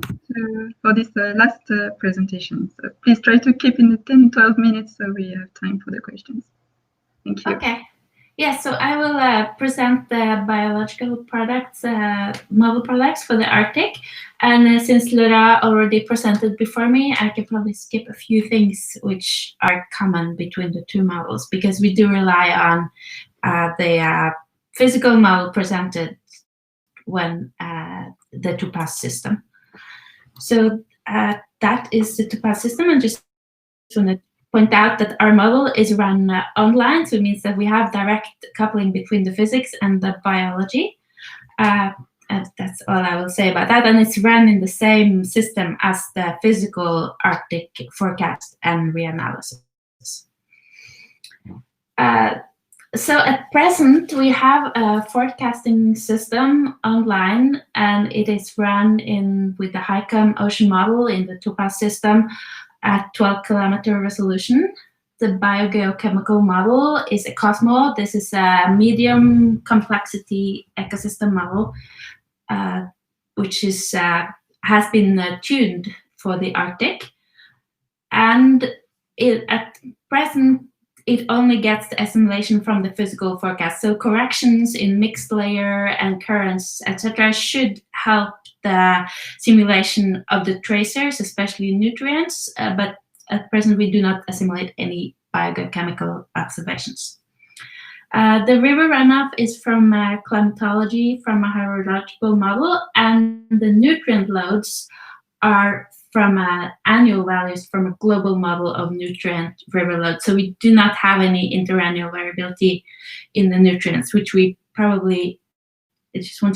for this last presentation. So please try to keep in the 10-12 minutes so we have time for the questions. Thank you. Okay. Yeah, so I will present the biological products, model products for the Arctic. And since Laura already presented before me, I can probably skip a few things which are common between the two models, because we do rely on the physical model presented when the TOPAZ system. So that is the TOPAZ system. I just want to point out that our model is run online, so it means that we have direct coupling between the physics and the biology. And that's all I will say about that. And it's run in the same system as the physical Arctic forecast and reanalysis. So at present, we have a forecasting system online, and it is run with the HICOM ocean model in the Topaz system at 12-kilometer resolution. The biogeochemical model is a COSMO. This is a medium complexity ecosystem model, which is has been tuned for the Arctic. And at present, it only gets the assimilation from the physical forecast. So corrections in mixed layer and currents, etc., should help the simulation of the tracers, especially nutrients. But at present, we do not assimilate any biogeochemical observations. The river runoff is from climatology, from a hydrological model, and the nutrient loads are from annual values from a global model of nutrient river load. So we do not have any interannual variability in the nutrients, which we probably, it's just one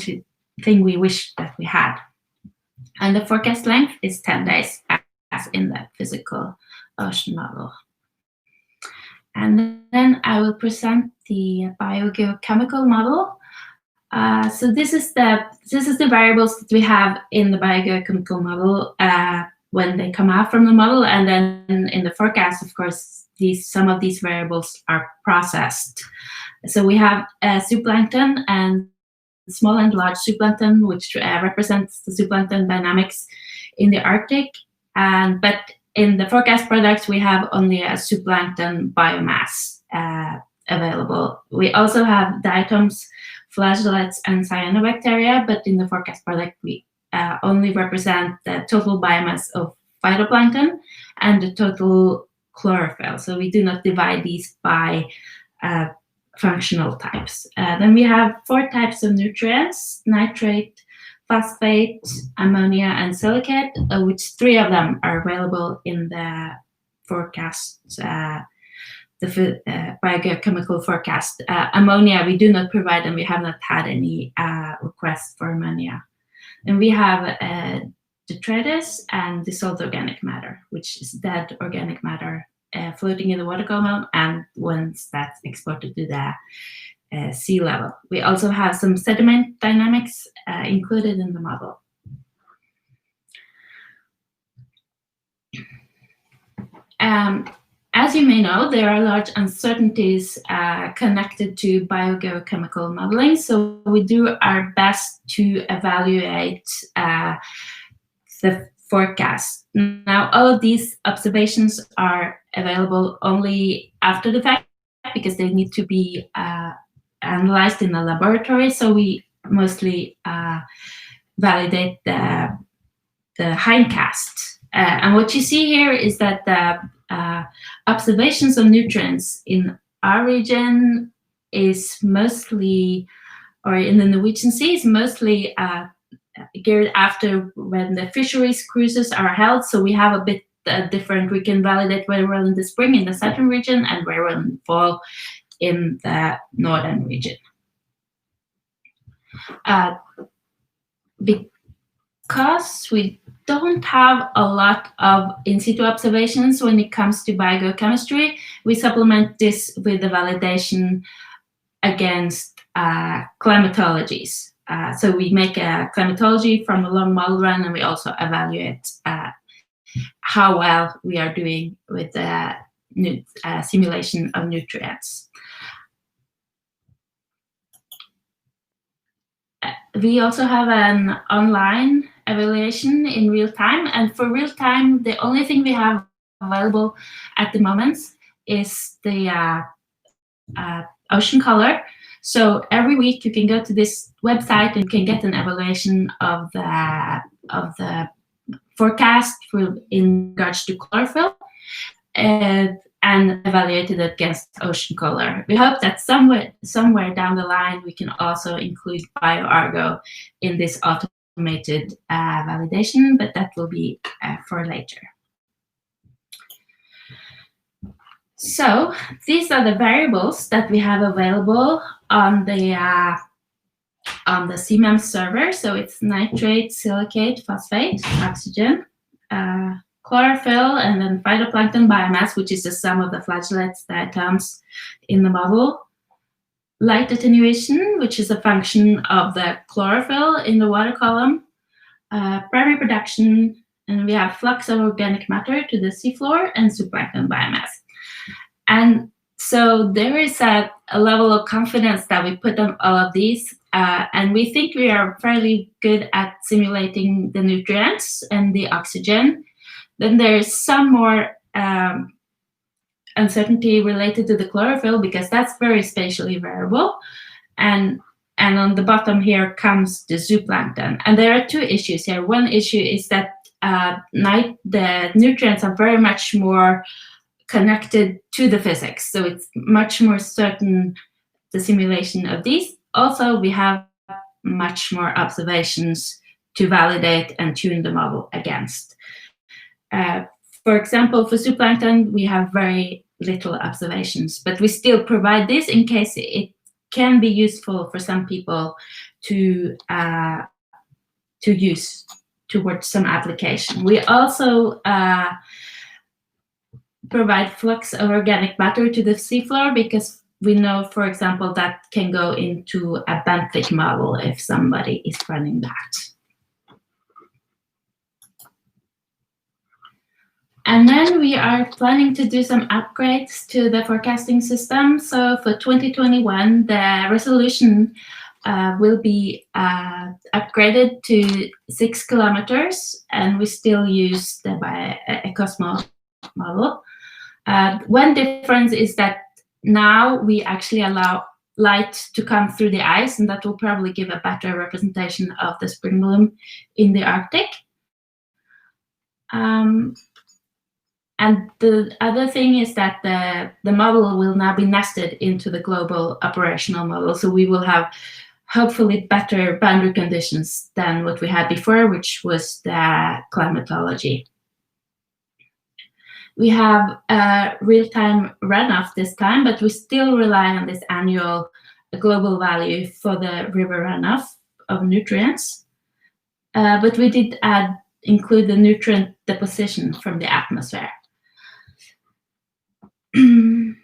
thing we wish that we had. And the forecast length is 10 days, as in the physical ocean model. And then I will present the biogeochemical model. So this is the variables that we have in the biogeochemical model when they come out from the model, and then in the forecast, of course, some of these variables are processed. So we have zooplankton and small and large zooplankton, which represents the zooplankton dynamics in the Arctic, but in the forecast products, we have only a zooplankton biomass available. We also have diatoms, flagellates, and cyanobacteria, but in the forecast product, we only represent the total biomass of phytoplankton and the total chlorophyll. So we do not divide these by functional types. Then we have 4 types of nutrients: nitrate, phosphate, ammonia, and silicate, which 3 of them are available in the forecast, the biogeochemical forecast. Ammonia, we do not provide, and we have not had any requests for ammonia. And we have detritus and dissolved organic matter, which is dead organic matter floating in the water column, and once that's exported to the sea level. We also have some sediment dynamics included in the model. As you may know, there are large uncertainties connected to biogeochemical modeling, so we do our best to evaluate the forecast. Now, all of these observations are available only after the fact because they need to be analyzed in the laboratory, so we mostly validate the hindcast. And what you see here is that the observations of nutrients in our region is mostly, or in the Norwegian Sea, is mostly geared after when the fisheries cruises are held. So we have a bit different, we can validate very well in the spring in the southern region and very well in the fall in the northern region. Because we don't have a lot of in-situ observations when it comes to biogeochemistry, we supplement this with the validation against climatologies. So we make a climatology from a long model run, and we also evaluate how well we are doing with the simulation of nutrients. We also have an online evaluation in real time, and for real time, the only thing we have available at the moment is the ocean color. So every week you can go to this website and you can get an evaluation of the forecast in regards to chlorophyll and evaluate it against ocean color. We hope that somewhere down the line we can also include BioArgo in this automated validation, but that will be for later. So these are the variables that we have available on the CMEMS server. So it's nitrate, silicate, phosphate, oxygen, chlorophyll, and then phytoplankton biomass, which is the sum of the flagellates, diatoms in the model. Light attenuation, which is a function of the chlorophyll in the water column. Primary production, and we have flux of organic matter to the seafloor and zooplankton biomass. And so there is a level of confidence that we put on all of these, and we think we are fairly good at simulating the nutrients and the oxygen. Then there is some more uncertainty related to the chlorophyll because that's very spatially variable. And on the bottom here comes the zooplankton. And there are two issues here. One issue is that the nutrients are very much more connected to the physics. So it's much more certain, the simulation of these. Also, we have much more observations to validate and tune the model against. For example, for zooplankton, we have very little observations, but we still provide this in case it can be useful for some people to use towards some application. We also provide flux of organic matter to the seafloor because we know, for example, that can go into a benthic model if somebody is running that. And then we are planning to do some upgrades to the forecasting system. So for 2021, the resolution will be upgraded to 6 kilometers, and we still use the Ecosmo model. One difference is that now we actually allow light to come through the ice, and that will probably give a better representation of the spring bloom in the Arctic. And the other thing is that the model will now be nested into the global operational model. So we will have hopefully better boundary conditions than what we had before, which was the climatology. We have real-time runoff this time, but we still rely on this annual global value for the river runoff of nutrients. But we did include the nutrient deposition from the atmosphere. And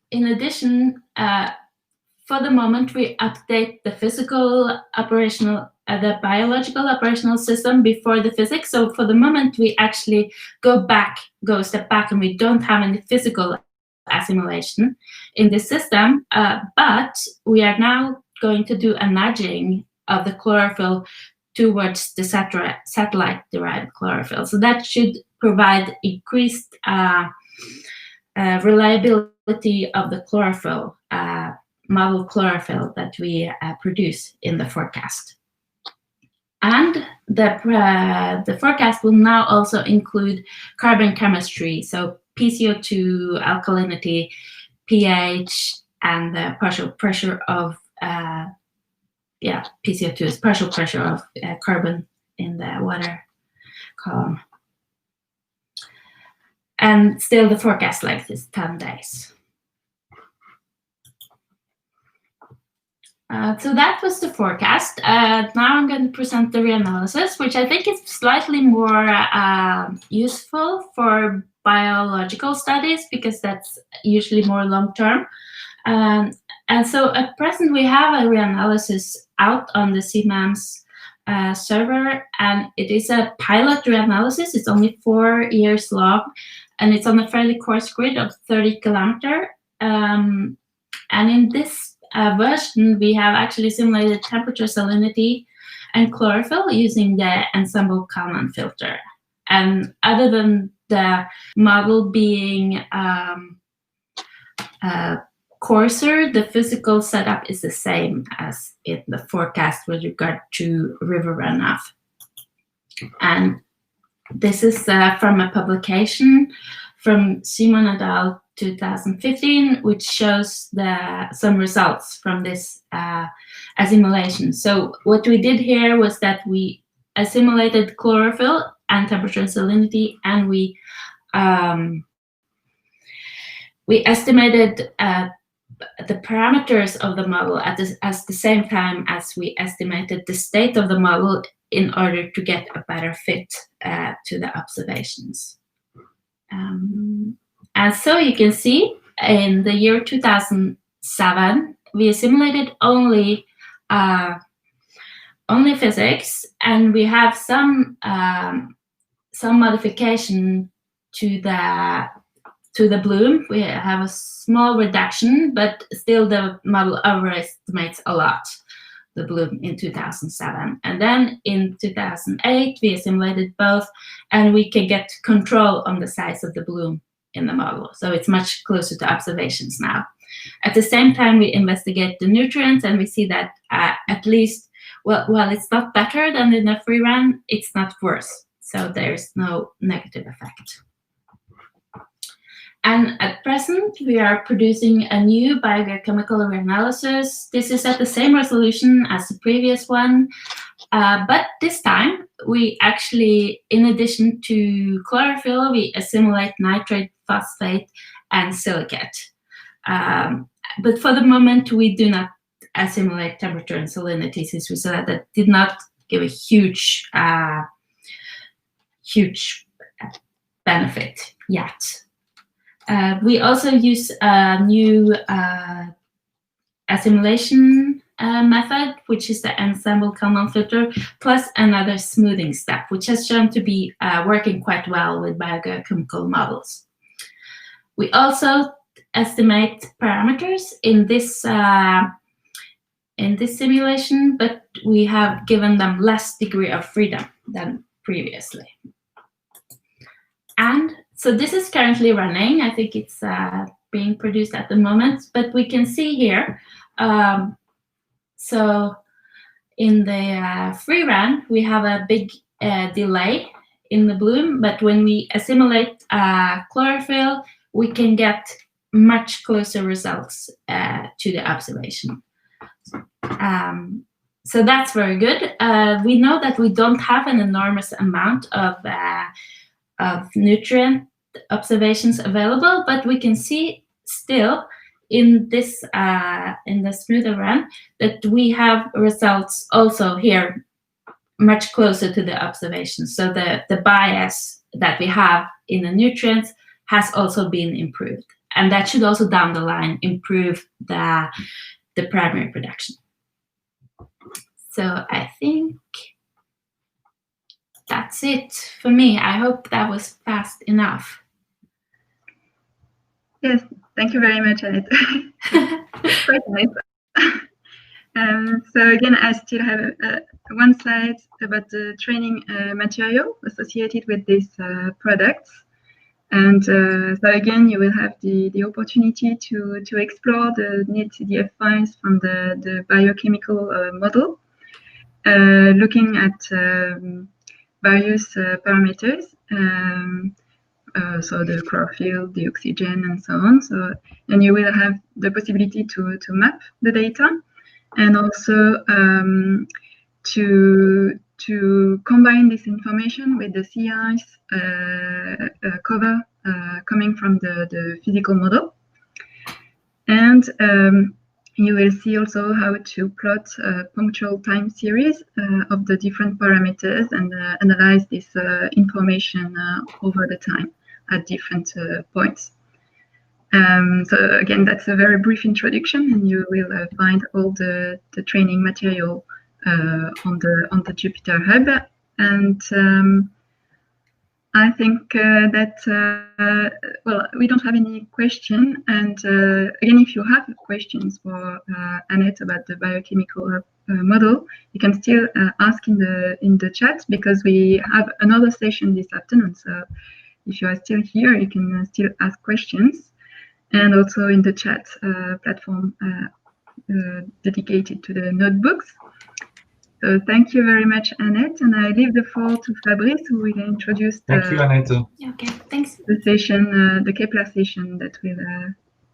in addition, for the moment, we update the physical operational, the biological operational system before the physics. So for the moment, we actually go a step back, and we don't have any physical assimilation in the system. But we are now going to do a nudging of the chlorophyll towards the satellite-derived chlorophyll. So that should provide increased reliability of the chlorophyll, model chlorophyll that we produce in the forecast. And the forecast will now also include carbon chemistry, so PCO2, alkalinity, pH, and the partial pressure of, PCO2 is partial pressure of carbon in the water column. And still the forecast length is 10 days. So that was the forecast. Now I'm going to present the reanalysis, which I think is slightly more useful for biological studies because that's usually more long-term. And so at present we have a reanalysis out on the CMEMS server, and it is a pilot reanalysis. It's only 4 years long, and it's on a fairly coarse grid of 30 kilometers. And in this version, we have actually simulated temperature, salinity, and chlorophyll using the Ensemble Kalman filter. And other than the model being coarser, the physical setup is the same as in the forecast with regard to river runoff. And this is from a publication from Simon et al. 2015, which shows some results from this assimilation. So what we did here was that we assimilated chlorophyll and temperature and salinity, and we we estimated the parameters of the model at the same time as we estimated the state of the model in order to get a better fit to the observations. And so you can see in the year 2007, we simulated only physics, and we have some modification to the bloom. We have a small reduction, but still the model overestimates a lot the bloom in 2007. And then in 2008, we simulated both, and we can get control on the size of the bloom in the model. So it's much closer to observations now. At the same time, we investigate the nutrients, and we see that at least, well, it's not better than in the free run, it's not worse. So there's no negative effect. And at present, we are producing a new biogeochemical reanalysis. This is at the same resolution as the previous one, but this time we actually, in addition to chlorophyll, we assimilate nitrate, phosphate, and silicate. But for the moment, we do not assimilate temperature and salinity, since we saw that did not give a huge benefit yet. We also use a new assimilation method, which is the ensemble Kalman filter, plus another smoothing step, which has shown to be working quite well with biogeochemical models. We also estimate parameters in this simulation, but we have given them less degree of freedom than previously. And so this is currently running. I think it's being produced at the moment, but we can see here. So in the free run, we have a big delay in the bloom, but when we assimilate chlorophyll, we can get much closer results to the observation. So that's very good. We know that we don't have an enormous amount of nutrient observations available, but we can see still in this in the smoother run that we have results also here much closer to the observations. So the bias that we have in the nutrients has also been improved, and that should also down the line improve the primary production. So I think that's it for me. I hope that was fast enough. Yes, thank you very much, Annette. Quite nice. So again, I still have one slide about the training material associated with these products. And so again, you will have the opportunity to explore the NetCDF files from the biochemical model, looking at various parameters. So the chlorophyll, the oxygen, and so on. So, and you will have the possibility to map the data, and also to combine this information with the sea ice cover coming from the physical model. And you will see also how to plot punctual time series of the different parameters and analyze this information over the time at different points. So again, that's a very brief introduction, and you will find all the training material on the Jupyter Hub. And I think that, well, we don't have any question. And again, if you have questions for Annette about the biochemical model, you can still ask in the chat, because we have another session this afternoon. So if you are still here, you can still ask questions, and also in the chat platform dedicated to the notebooks. So thank you very much, Annette, and I leave the floor to Fabrice, who will introduce Thank you, Annette. Okay, thanks. The session, the Kepler session that will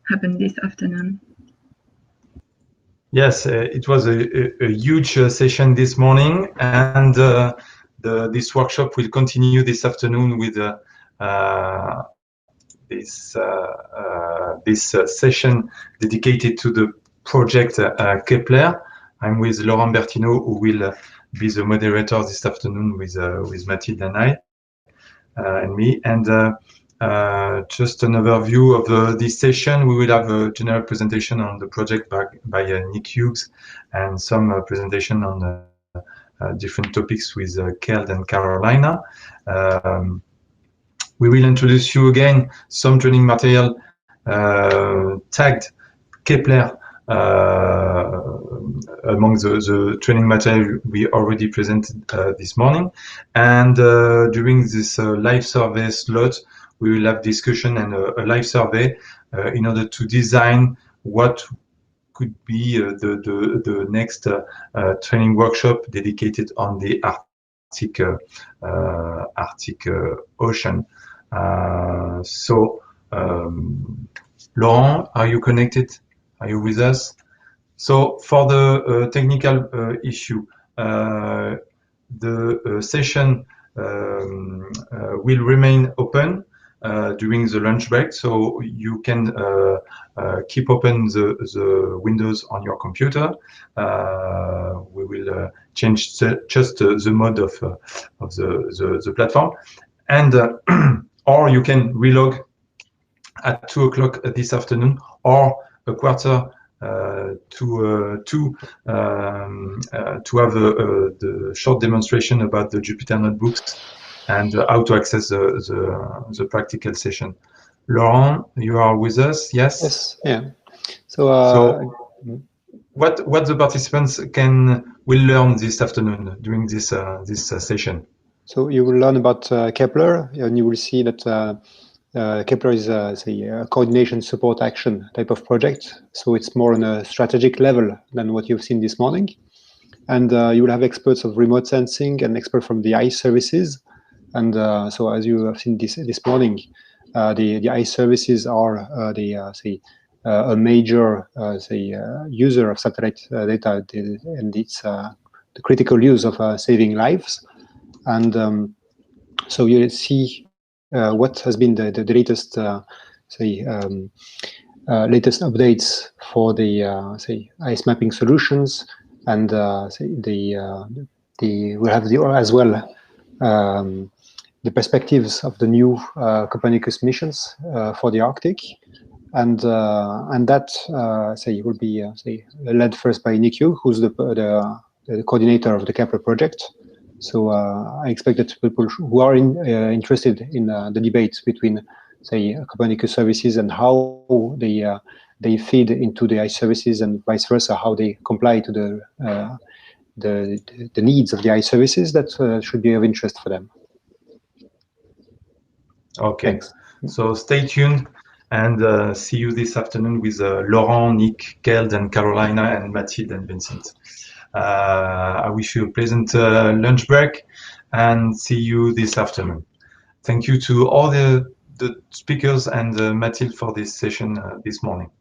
happen this afternoon. Yes, it was a huge session this morning, and this workshop will continue this afternoon with session dedicated to the project Kepler. I'm with Laurent Bertineau, who will be the moderator this afternoon with Mathilde and I and me. And just an overview of this session. We will have a general presentation on the project by Nick Hughes, and some presentation on different topics with Keld and Carolina. We will introduce you again some training material tagged Kepler among the training material we already presented this morning. And during this live survey slot, we will have discussion and a live survey in order to design what could be the next training workshop dedicated on the Arctic Ocean. Laurent, are you connected? Are you with us? So for the technical issue, the session will remain open during the lunch break, so you can keep open the windows on your computer. We will change just the mode of the platform, and or you can relog at 2 o'clock this afternoon, or a quarter to 2 to have the short demonstration about the Jupyter notebooks and how to access the practical session. Laurent, you are with us? Yes. Yes. Yeah. So what the participants will learn this afternoon during this session? So you will learn about Kepler, and you will see that Kepler is a coordination support action type of project. So it's more on a strategic level than what you've seen this morning. And you will have experts of remote sensing and experts from the ICE services. And so as you have seen this morning, the ICE services are a major user of satellite data, and it's the critical use of saving lives. And so you'll see what has been the latest latest updates for the ice mapping solutions, and we have as well the perspectives of the new Copernicus missions for the Arctic, and that will be led first by Nick Hughes, who's the coordinator of the Kepler project. So I expect that people who are interested in the debate between, Copernicus services and how they feed into the ICE services, and vice versa, how they comply to the needs of the ICE services, that should be of interest for them. Okay. Thanks. So stay tuned, and see you this afternoon with Laurent, Nick, Keld, and Carolina, and Mathilde and Vincent. I wish you a pleasant lunch break, and see you this afternoon. Thank you to all the speakers and Mathilde for this session this morning.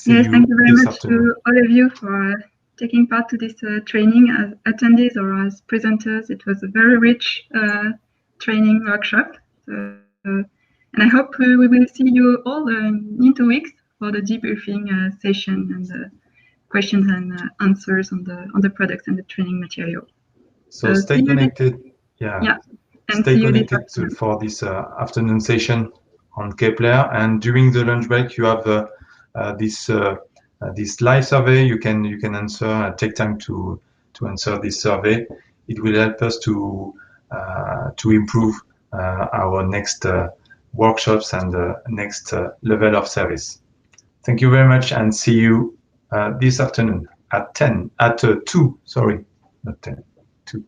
Yes, thank you very much to all of you for taking part to this training as attendees or as presenters. It was a very rich training workshop. And I hope we will see you all in 2 weeks for the debriefing session and the questions and answers on the products and the training material. So stay connected. Yeah. And stay connected for this afternoon session on Kepler. And during the lunch break, you have this live survey. You can answer. Take time to answer this survey. It will help us to improve our next workshops and next level of service. Thank you very much, and see you this afternoon at 2. Sorry, not 10. 2.